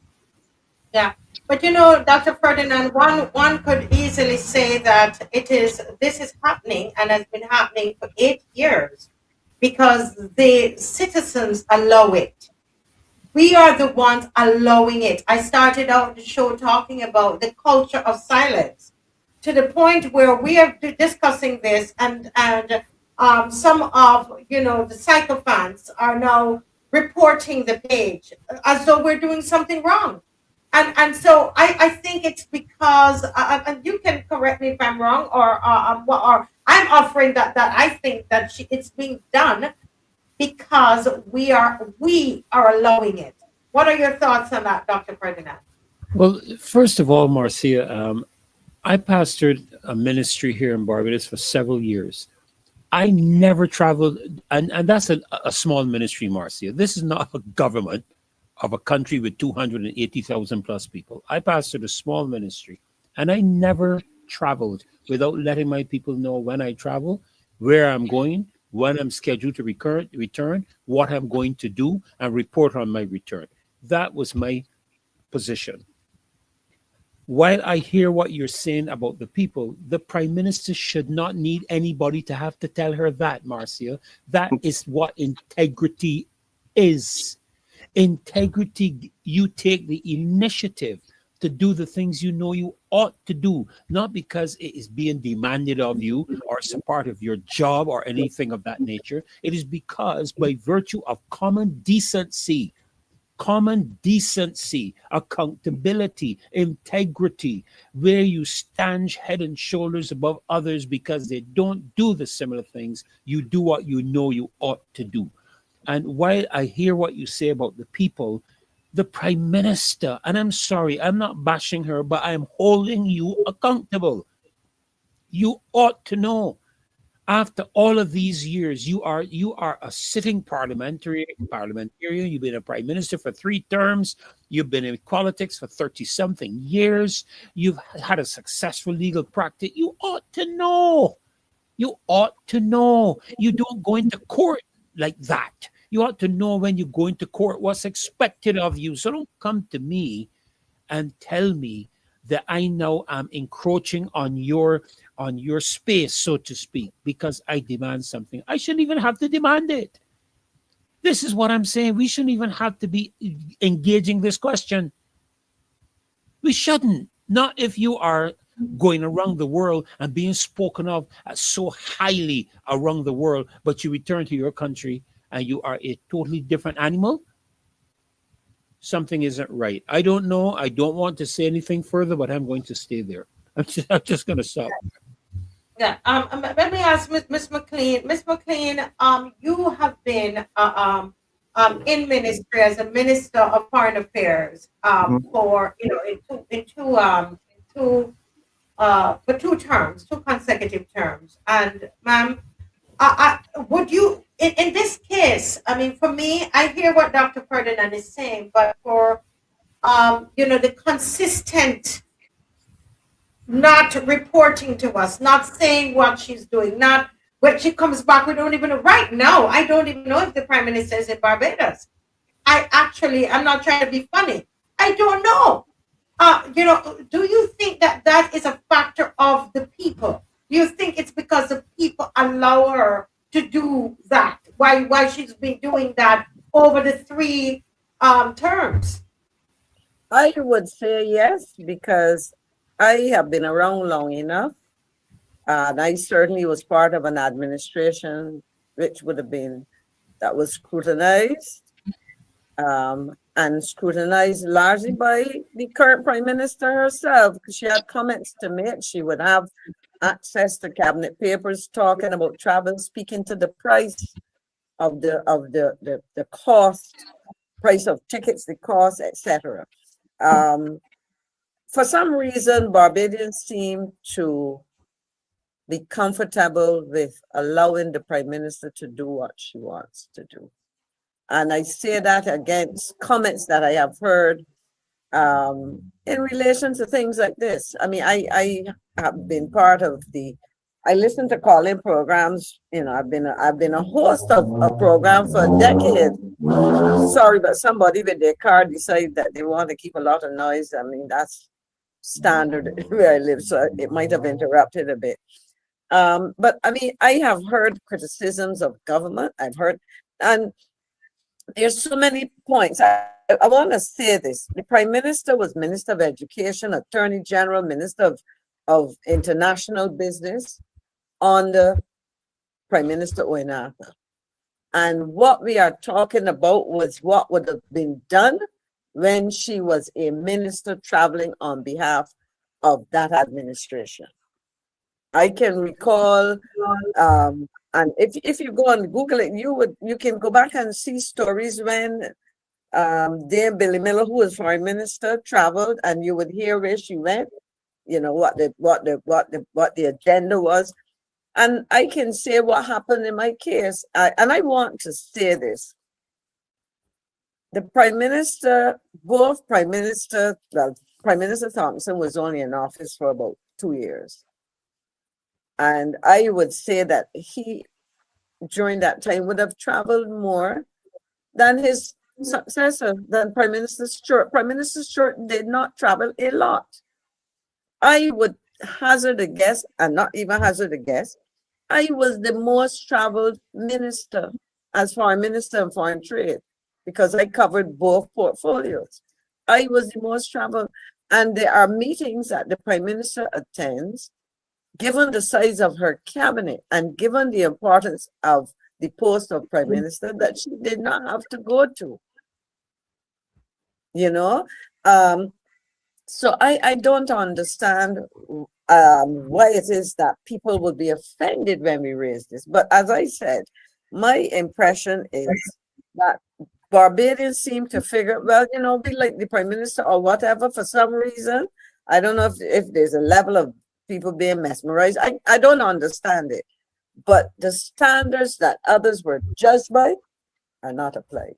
Yeah, but Dr. Ferdinand, one could easily say that this is happening and has been happening for 8 years because the citizens allow it. We are the ones allowing it. I started out the show talking about the culture of silence to the point where we are discussing this and some of the sycophants are now reporting the page as though we're doing something wrong. And so I think it's because, and you can correct me if I'm wrong, or I'm offering that I think that it's being done because we are allowing it. What are your thoughts on that, Dr. Ferdinand? Well, first of all, Marcia, I pastored a ministry here in Barbados for several years. I never traveled, and that's a small ministry, Marcia. This is not a government of a country with 280,000 plus people. I pastored a small ministry, and I never traveled without letting my people know when I travel, where I'm going, when I'm scheduled to return, what I'm going to do, and report on my return. That was my position. While I hear what you're saying about the people, the Prime Minister should not need anybody to have to tell her that, Marcia. That is what integrity is. Integrity, you take the initiative to do the things you know you ought to do, not because it is being demanded of you or it's a part of your job or anything of that nature. It is because by virtue of common decency, accountability, integrity, where you stand head and shoulders above others because they don't do the similar things, you do what you know you ought to do. And while I hear what you say about the people, the Prime Minister, and I'm sorry, I'm not bashing her, but I'm holding you accountable. You ought to know. After all of these years, you are a sitting parliamentarian. You've been a Prime Minister for 3 terms. You've been in politics for 30-something years. You've had a successful legal practice. You ought to know. You ought to know. You don't go into court like that. You ought to know when you go into court what's expected of you. So don't come to me and tell me that I now am encroaching on your space, so to speak, because I demand something. I shouldn't even have to demand it. This is what I'm saying. We shouldn't even have to be engaging this question. We shouldn't. Not if you are going around the world and being spoken of as so highly around the world, but you return to your country and you are a totally different animal. Something isn't right. I don't know. I don't want to say anything further, but I'm going to stay there. I'm just going to stop. Yeah. Let me ask Miss McLean. Miss McLean, you have been in ministry as a minister of foreign affairs for for 2 terms, 2 consecutive terms. And ma'am, would you in this case? I mean, for me, I hear what Dr. Ferdinand is saying, but for the consistent not reporting to us, not saying what she's doing, not when she comes back, we don't even know. Right now, I don't even know if the Prime Minister is in Barbados. I'm not trying to be funny. I don't know. Do you think that is a factor of the people? Do you think it's because the people allow her to do that? Why she's been doing that over the 3 terms? I would say yes, because I have been around long enough. And I certainly was part of an administration which that was scrutinized, and scrutinized largely by the current Prime Minister herself, because she had comments to make. She would have access to cabinet papers talking about travel, speaking to the price of the cost, price of tickets, the cost, etc. For some reason, Barbadians seem to be comfortable with allowing the Prime Minister to do what she wants to do. And I say that against comments that I have heard in relation to things like this. I mean, I have been part of I listen to call-in programs. I've been a host of a program for a decade. Sorry, but somebody with their car decided that they want to keep a lot of noise. I mean, that's standard where I live, so it might have interrupted a bit. But I mean, I have heard criticisms of government. I've heard, and there's so many points. I want to say this. The Prime Minister was Minister of Education, Attorney General, Minister of International Business under Prime Minister Oenaka. And what we are talking about was what would have been done when she was a minister traveling on behalf of that administration. I can recall, and if you go and Google it, you can go back and see stories when Dame Billy Miller, who was Foreign Minister, traveled, and you would hear where she went, what the agenda was. And I can say what happened in my case, and I want to say this. The Prime Minister, Prime Minister Thompson was only in office for about 2 years. And I would say that he, during that time, would have traveled more than his successor, than Prime Minister Stewart. Prime Minister Stewart did not travel a lot. I would hazard a guess, and not even hazard a guess, I was the most traveled minister as Foreign Minister of Foreign Trade, because I covered both portfolios. I was the most traveled, and there are meetings that the Prime Minister attends, given the size of her cabinet and given the importance of the post of Prime Minister, that she did not have to go to. So I don't understand why it is that people would be offended when we raise this. But as I said, my impression is that Barbadians seem to figure, be like the Prime Minister or whatever for some reason. I don't know if there's a level of people being mesmerized. I don't understand it. But the standards that others were judged by are not applied.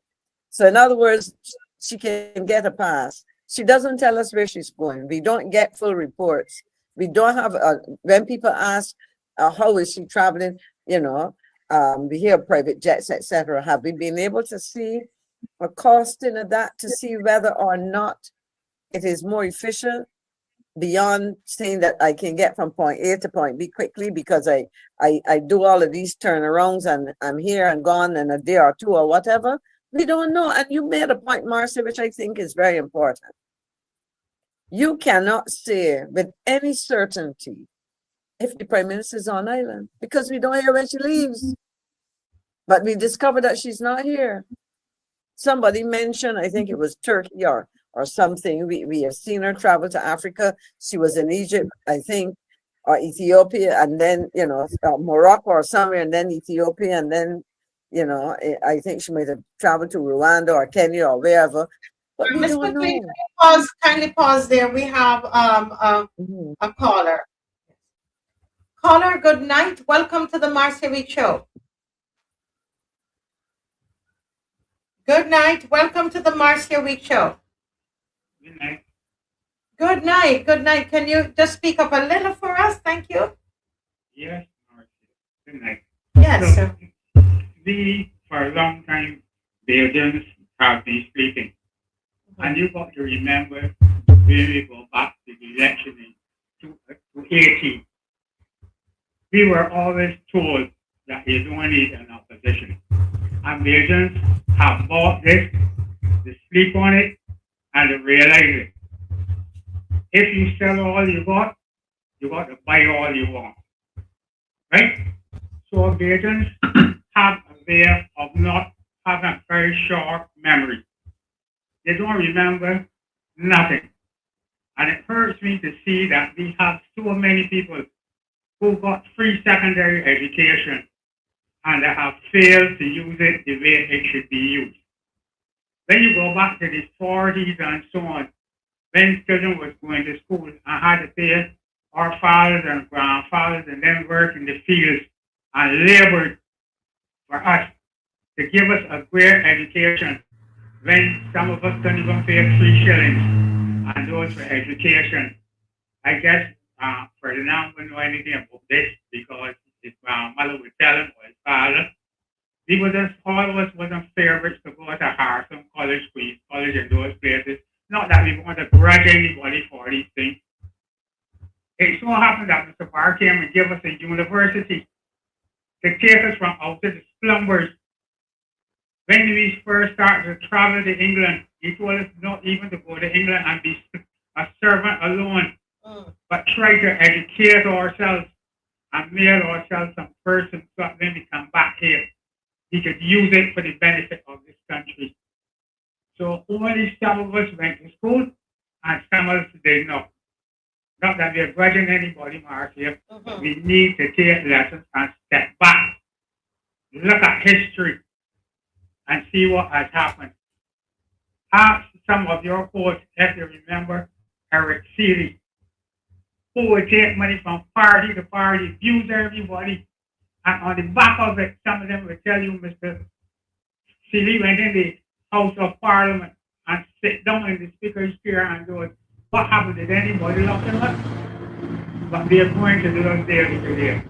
So in other words, she can get a pass. She doesn't tell us where she's going. We don't get full reports. We don't have, when people ask, how is she traveling, we hear private jets, etc. Have we been able to see a costing of that to see whether or not it is more efficient beyond saying that I can get from point A to point B quickly because I do all of these turnarounds and I'm here and gone in a day or two or whatever. We don't know. And you made a point, Marcia, which I think is very important. You cannot say with any certainty if the Prime Minister is on island because we don't hear when she leaves. But we discovered that she's not here. Somebody mentioned, I think it was Turkey or something. We have seen her travel to Africa. She was in Egypt, I think, or Ethiopia, and then, you know, Morocco or somewhere, and then Ethiopia, and then, you know, I think she might have traveled to Rwanda or Kenya or wherever. But we Ms. don't McLean, know. kindly pause there. We have Mhm. a caller. Caller, good night. Welcome to the Marcia Week Show. Good night. Welcome to the Marcia Week Show. Good night. Good night. Good night. Can you just speak up a little for us? Thank you. Yes, Marcia. Good night. Yes, sir. We, for a long time, Bajans have been sleeping. And you got to remember when we go back to the election in 2018, we were always told that you don't need an opposition. And Bajans have bought this, they sleep on it, and they realize it. If you sell all you got to buy all you want. Right? So Bajans have a way of not having a very short memory. They don't remember nothing. And it hurts me to see that we have so many people who got free secondary education and they have failed to use it the way it should be used. When you go back to the 40s and so on, when children was going to school and had to pay our fathers and grandfathers and then work in the fields and labored for us to give us a great education when some of us couldn't even pay 3 shillings and those for education. I guess Ferdinand wouldn't know anything about this because his grandmother would tell him or his father. We were just always wasn't favorites to go to Harrison College, Queen's College, and those places. Not that we want to grudge anybody for these things. It so happened that Mr. Barr came and gave us a university to take us from out of the slumbers. When we first started to travel to England, he told us not even to go to England and be a servant alone, but try to educate ourselves and make ourselves some person so that when we come back here, we could use it for the benefit of this country. So only some of us went to school and some of us did not. Not that we're grudging anybody, Marcia. We need to take lessons and step back. Look at history and see what has happened. Ask some of your poets, if you remember, Eric Seeley, who would take money from party to party, abuse everybody, and on the back of it, some of them would tell you, Mr. Seeley went in the House of Parliament and sit down in the Speaker's chair and go, what happened? Did anybody lock him up? But they are going to do us daily today.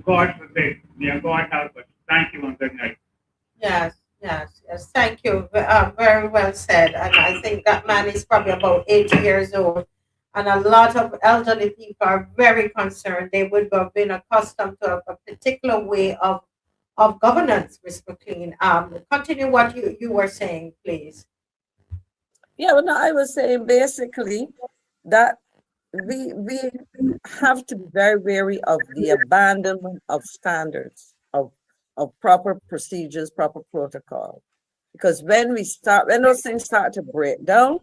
God forbid. May God help us. Thank you and good night. Yes. Thank you. Very well said. And I think that man is probably about 80 years old. And a lot of elderly people are very concerned. They would have been accustomed to a particular way of governance, Ms. McLean. Continue what you were saying, please. Yeah, well, no, I was saying basically that we have to be very wary of the abandonment of standards, of proper procedures, proper protocol. Because when those things start to break down,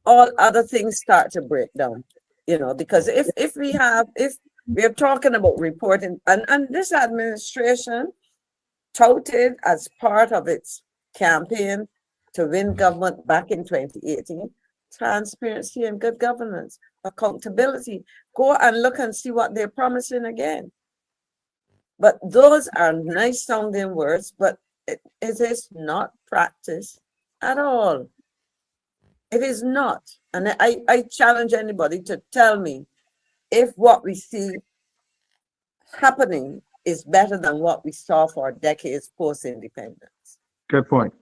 all other things start to break down. You know, because if we're talking about reporting, and this administration touted as part of its campaign to win government back in 2018, transparency and good governance, accountability. Go and look and see what they're promising again. But those are nice sounding words, but it is not practiced at all. It is not. And I challenge anybody to tell me if what we see happening is better than what we saw for decades post-independence. Good point,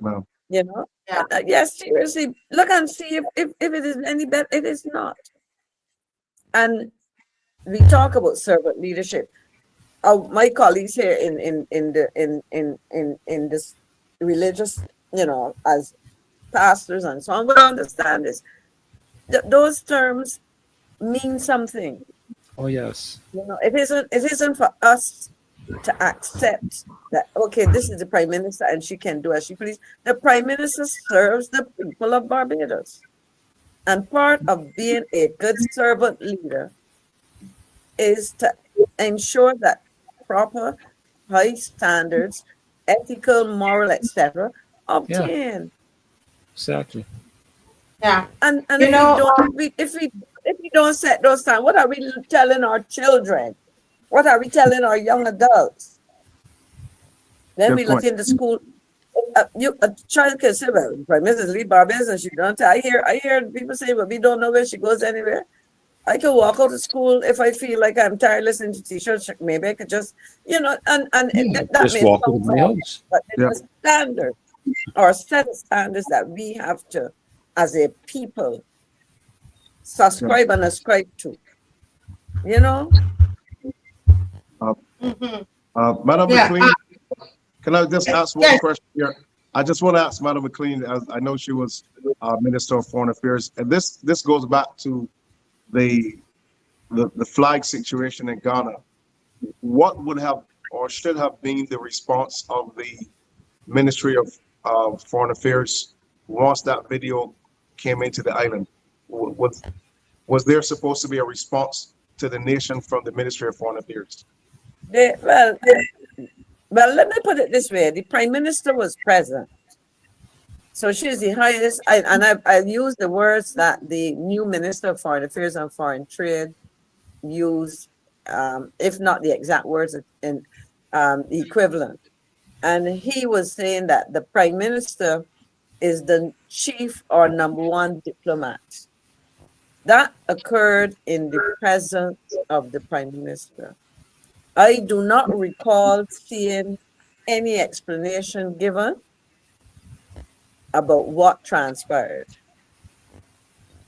ma'am. You know, Yeah. Yes, seriously, look and see if it is any better. It is not. And we talk about servant leadership. My colleagues here in this religious, as pastors and so on, would understand this. Those terms mean something. Oh, yes. It isn't for us to accept that, okay, this is the Prime Minister and she can do as she please. The Prime Minister serves the people of Barbados. And part of being a good servant leader is to ensure that proper high standards, ethical, moral, etc., obtained. Exactly. Yeah. And You if know, we don't set those standards, what are we telling our children? What are we telling our young adults? Then Good we look point. into school. A child can say, "Well, Prime Minister leave Barbados and she don't." I hear people say, "Well, we don't know where she goes anywhere." I could walk out of school if I feel like I'm tired listening to t-shirts. Maybe I could just, that Just may walk sound into my wrong, house. but Yeah. it's a standard or a set of standards that we have to, as a people, subscribe and ascribe to. mhm. Madam Yeah, McLean, can I just ask one yes. question here? I just want to ask Madam McLean, as I know she was Minister of Foreign Affairs, and this goes back to the flag situation in Ghana. What would have or should have been the response of the Ministry of Foreign Affairs once that video came into the island? Was there supposed to be a response to the nation from the Ministry of Foreign Affairs? Well, let me put it this way: the Prime Minister was present, so she's the highest. I use the words that the new Minister of Foreign Affairs and Foreign Trade used, if not the exact words in the equivalent. And he was saying that the Prime Minister is the chief or number one diplomat. That occurred in the presence of the Prime Minister. I do not recall seeing any explanation given about what transpired.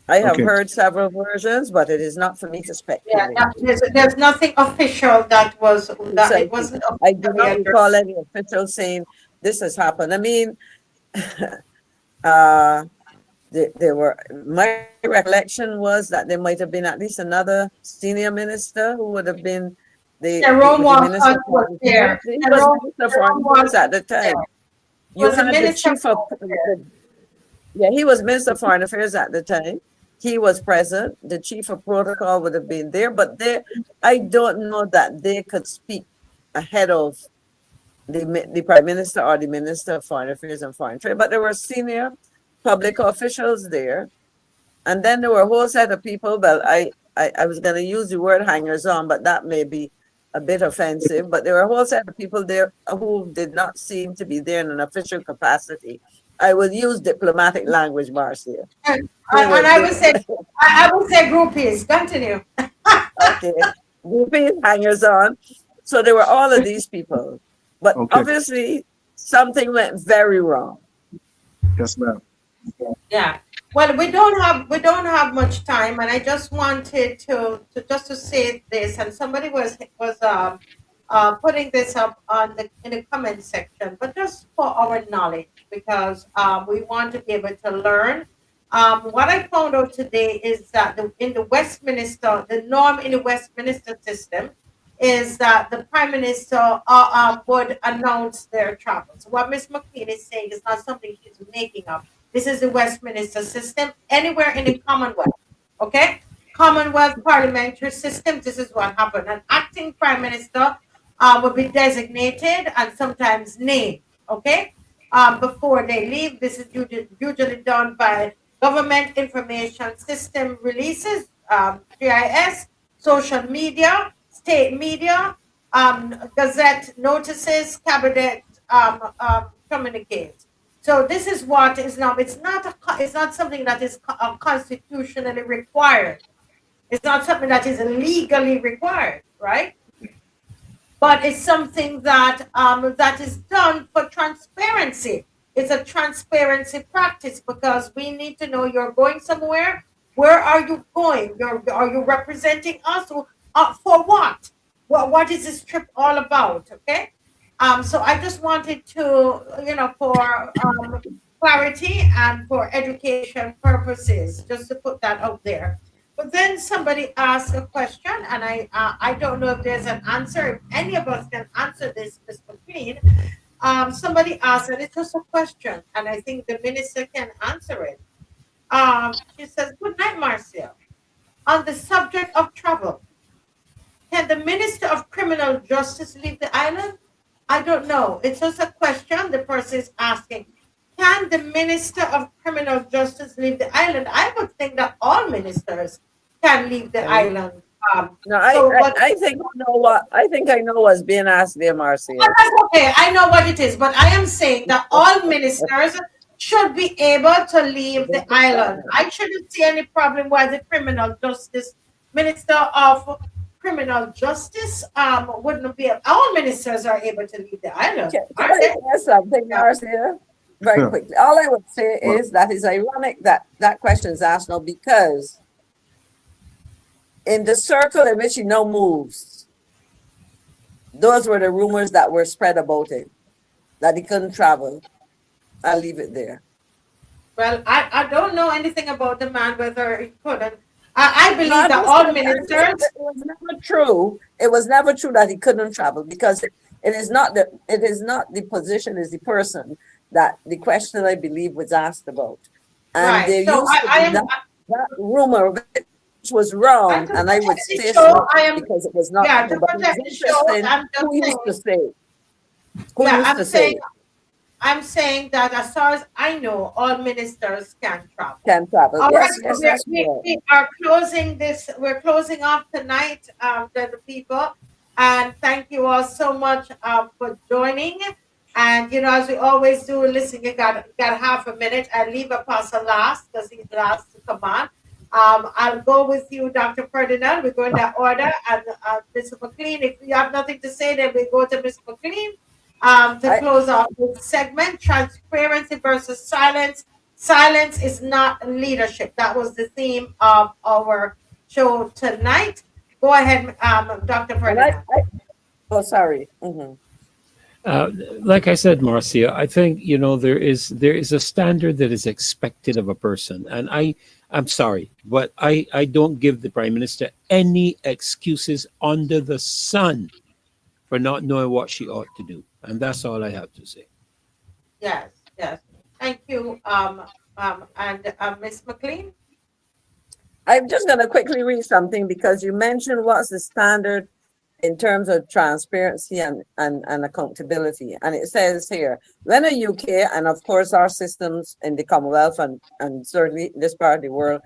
I have Okay. heard several versions, but it is not for me to Yeah, speculate. there's nothing official that Exactly. it wasn't I do not officially recall any official saying this has happened. I mean, there were, my recollection was that there might have been at least another senior minister who would have been the Jerome minister. Walcott was there. He was Minister of Foreign Affairs at the time. You Was the had the Minister chief of, yeah, he was Minister of Foreign Affairs at the time. He was present. The chief of protocol would have been there, but I don't know that they could speak ahead of the Prime Minister or the Minister of Foreign Affairs and Foreign Trade. But there were senior public officials there, and then there were a whole set of people. Well, I was going to use the word hangers on, but that may be a bit offensive. But there were a whole set of people there who did not seem to be there in an official capacity. I will use diplomatic language, Marcia. And I would say groupies. Continue. Okay, groupies, hangers on. So there were all of these people, but Okay. obviously something went very wrong. Yes, ma'am. Yeah. Well, we don't have much time, and I just wanted to say this, and somebody was putting this up in the comment section, but just for our knowledge, because we want to be able to learn. What I found out today is that in the Westminster, the norm in the Westminster system is that the Prime Minister would announce their travel. So what Ms. McLean is saying is not something she's making up. This is the Westminster system anywhere in the Commonwealth. Okay? Commonwealth parliamentary system, this is what happened. An acting Prime Minister will be designated and sometimes named, okay? Before they leave. This is usually done by Government Information System releases, GIS, social media, state media, gazette notices, cabinet communiques. So this is what is now. It's not something that is constitutionally required. It's not something that is legally required, right? But it's something that that is done for transparency. it's a transparency practice because we need to know you're going somewhere. Where are you going? Are you representing us? For what? What is this trip all about? Okay. So I just wanted to, for clarity and for education purposes, just to put that out there. But then somebody asked a question, and I don't know if there's an answer. If any of us can answer this, Ms. McLean. Somebody asked, and it's just a question, and I think the minister can answer it. She says, "Good night, Marcia. On the subject of travel, can the Minister of Criminal Justice leave the island?" I don't know. It's just a question the person is asking. Can the Minister of Criminal Justice leave the island? I would think that all ministers can leave the island. No, I think I think I know what's being asked there, Marcia. But that's okay. I know what it is, but I am saying that all ministers should be able to leave the island. I shouldn't see any problem why the Criminal Justice Minister of Criminal Justice wouldn't be. All ministers are able to leave the island. Can I say something, Marcia? Very quickly. All I would say is that it's ironic that that question is asked now because in the circle in which he now moves, those were the rumors that were spread about it, that he couldn't travel. I'll leave it there. Well, I don't know anything about the man, whether he couldn't. I believe that all ministers. It was never true. It was never true that he couldn't travel because it is not the position, is the person that the question I believe was asked about. And Right. there So used to be that rumor which was wrong, and I would say so because it was not true. To But protect it's the show, interesting I'm just who used saying. to say. Who Yeah, used to say it? I'm saying that as far as I know, all ministers can travel. Can travel. All right, Yes, so that's we correct. are closing this. We're closing off tonight, the people, and thank you all so much for joining. And as we always do, listen, you got half a minute. I leave Apostle last because he's last to come on. I'll go with you, Dr. Ferdinand. We go in that order, and Mr. McLean. If you have nothing to say, then we go to Mr. McLean. To close off this segment, transparency versus silence. Silence is not leadership. That was the theme of our show tonight. Go ahead, Dr. Ferdinand. Oh, sorry. Mhm. Like I said, Marcia, I think there is a standard that is expected of a person, and I'm sorry, but I don't give the Prime Minister any excuses under the sun for not knowing what she ought to do, and that's all I have to say. Yes. Thank you, and Ms. McLean. I'm just going to quickly read something because you mentioned what's the standard in terms of transparency and accountability. And it says here, when a UK, and of course our systems in the Commonwealth and certainly this part of the world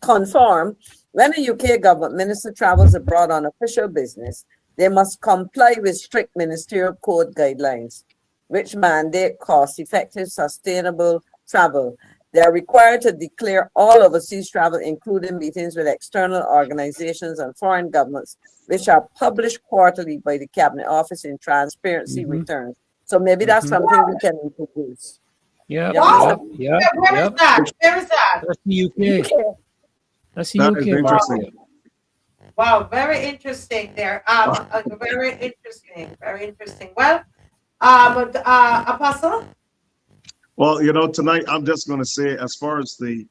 conform, when a UK government minister travels abroad on official business, they must comply with strict ministerial code guidelines, which mandate cost-effective, sustainable travel. They are required to declare all overseas travel, including meetings with external organizations and foreign governments, which are published quarterly by the Cabinet Office in transparency returns. So maybe that's something we can introduce. Yeah. Wow. Yeah. Where is that? Where is that? That's the UK. That's the That UK. is interesting. Marcia. Wow, very interesting there. Very interesting. Well, Apostle. Well, tonight I'm just going to say, as far as the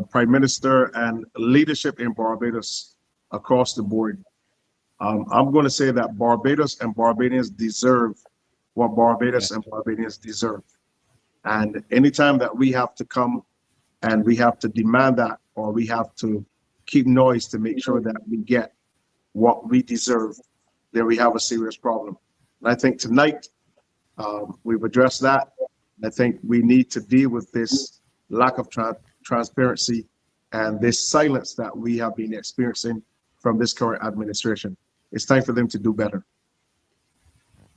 Prime Minister and leadership in Barbados across the board, I'm going to say that Barbados and Barbadians deserve what Barbados and Barbadians deserve. And anytime that we have to come and we have to demand that, or we have to keep noise to make sure that we get what we deserve, then we have a serious problem. And I think tonight we've addressed that. I think we need to deal with this lack of transparency and this silence that we have been experiencing from this current administration. It's time for them to do better.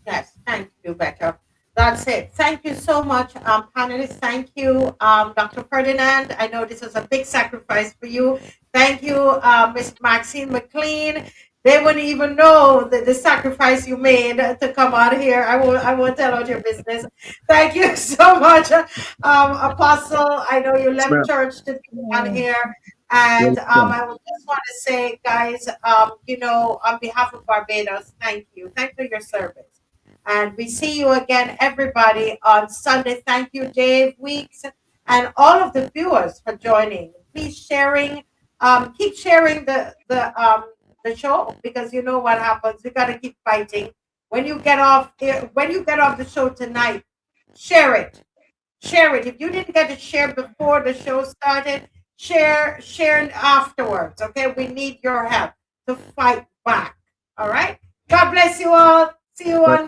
Yes, thank you, Becca. That's it. Thank you so much, panelists. Thank you, Dr. Ferdinand. I know this was a big sacrifice for you. Thank you, Ms. Maxine McLean. They wouldn't even know the sacrifice you made to come out here. I won't tell out your business. Thank you so much, Apostle. I know you left ma'am. church to be on here. And I would just want to say, guys, you know, on behalf of Barbados, thank you. Thank you for your service. And we see you again, everybody, on Sunday. Thank you, Dave Weeks, and all of the viewers for joining. Please keep sharing the show, because you know what happens. You got to keep fighting. When you get off the show tonight, share it. Share it. If you didn't get to share before the show started, share afterwards. Okay, we need your help to fight back. All right. God bless you all. See you on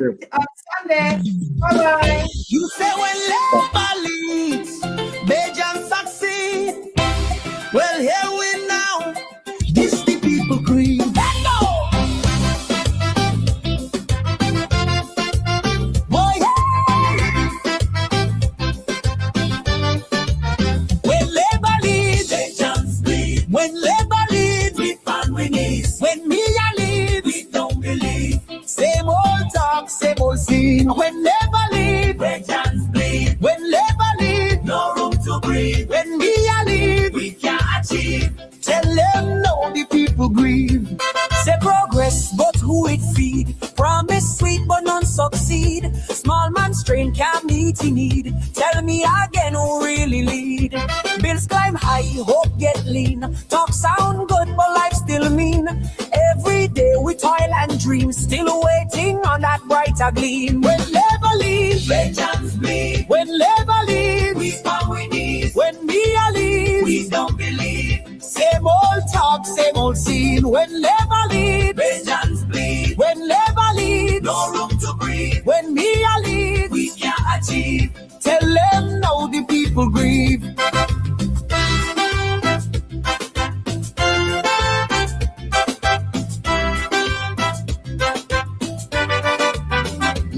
Sunday. Bye bye. You say when labor leads, Bajans succeed. Well, here we now. This the people grieve. Let go. Boy, when labor leads, Bajans bleed. When labor leads, we find we need. When MIA leads, we don't believe. Same old talk, same old scene. When labor leads, Bajans bleed. When labor leads, no room to breathe. When MIA leads, we can't achieve. Tell them no, the people grieve. Say progress, but who it feed? Promise sweet, but none succeed. Small man strain can't meet he need. Tell me again who really lead. Bills climb high, hope get lean. Talk sound good, but life still mean. Every day we toil and dream, still waiting on that brighter gleam. When labor leaves, Bajans bleed. When labor leaves, we found we need. When MIA leaves, we don't believe. Same old talk, same old scene. When labor leads, Bajans bleed. When labor leads, no room to breathe. When MIA leads, we can't achieve. Tell them now, the people grieve.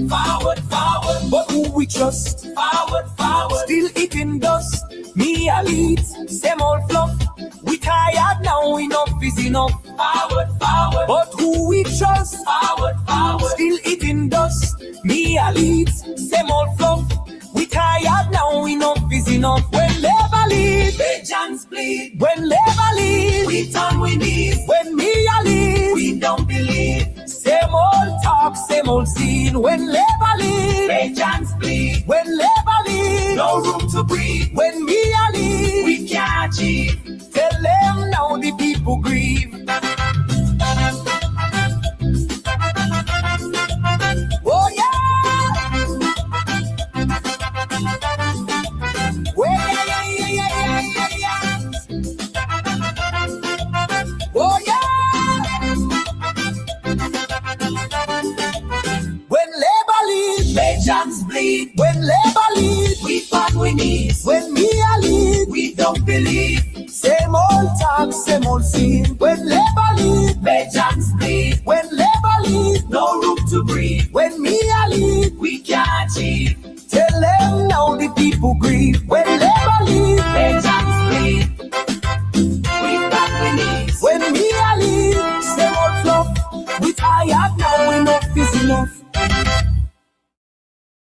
Forward, forward, but who we trust? Forward, forward, still eating dust. MIA leads, same old fluff. We tired now, enough is enough. Forward, forward, but who we trust? Forward, forward, still eating dust. MIA leads, same old fluff. We tired now, enough is enough. When labor leads, Bajans bleed. When labor leads, we turn we need. When MIA leads, we don't believe. Same old talk, same old scene. When labor leads, Bajans bleed. When labor leads, no room to breathe. When MIA leads, we can't achieve. Tell them now, the people grieve. Oh yeah. Oh yeah. Oh yeah. When labor leads, Bajans bleed. When labor leads, we find we need. When MIA leads, we don't believe. Same old talk, same old scene. When labor leads, Bajans bleed. When labor leads, no room to breathe. When MIA leads, we can't achieve. Tell them now, the people grieve. When labor leads, Bajans bleed. We got we need. When MIA leads, same old fluff. We tired now, enough is enough.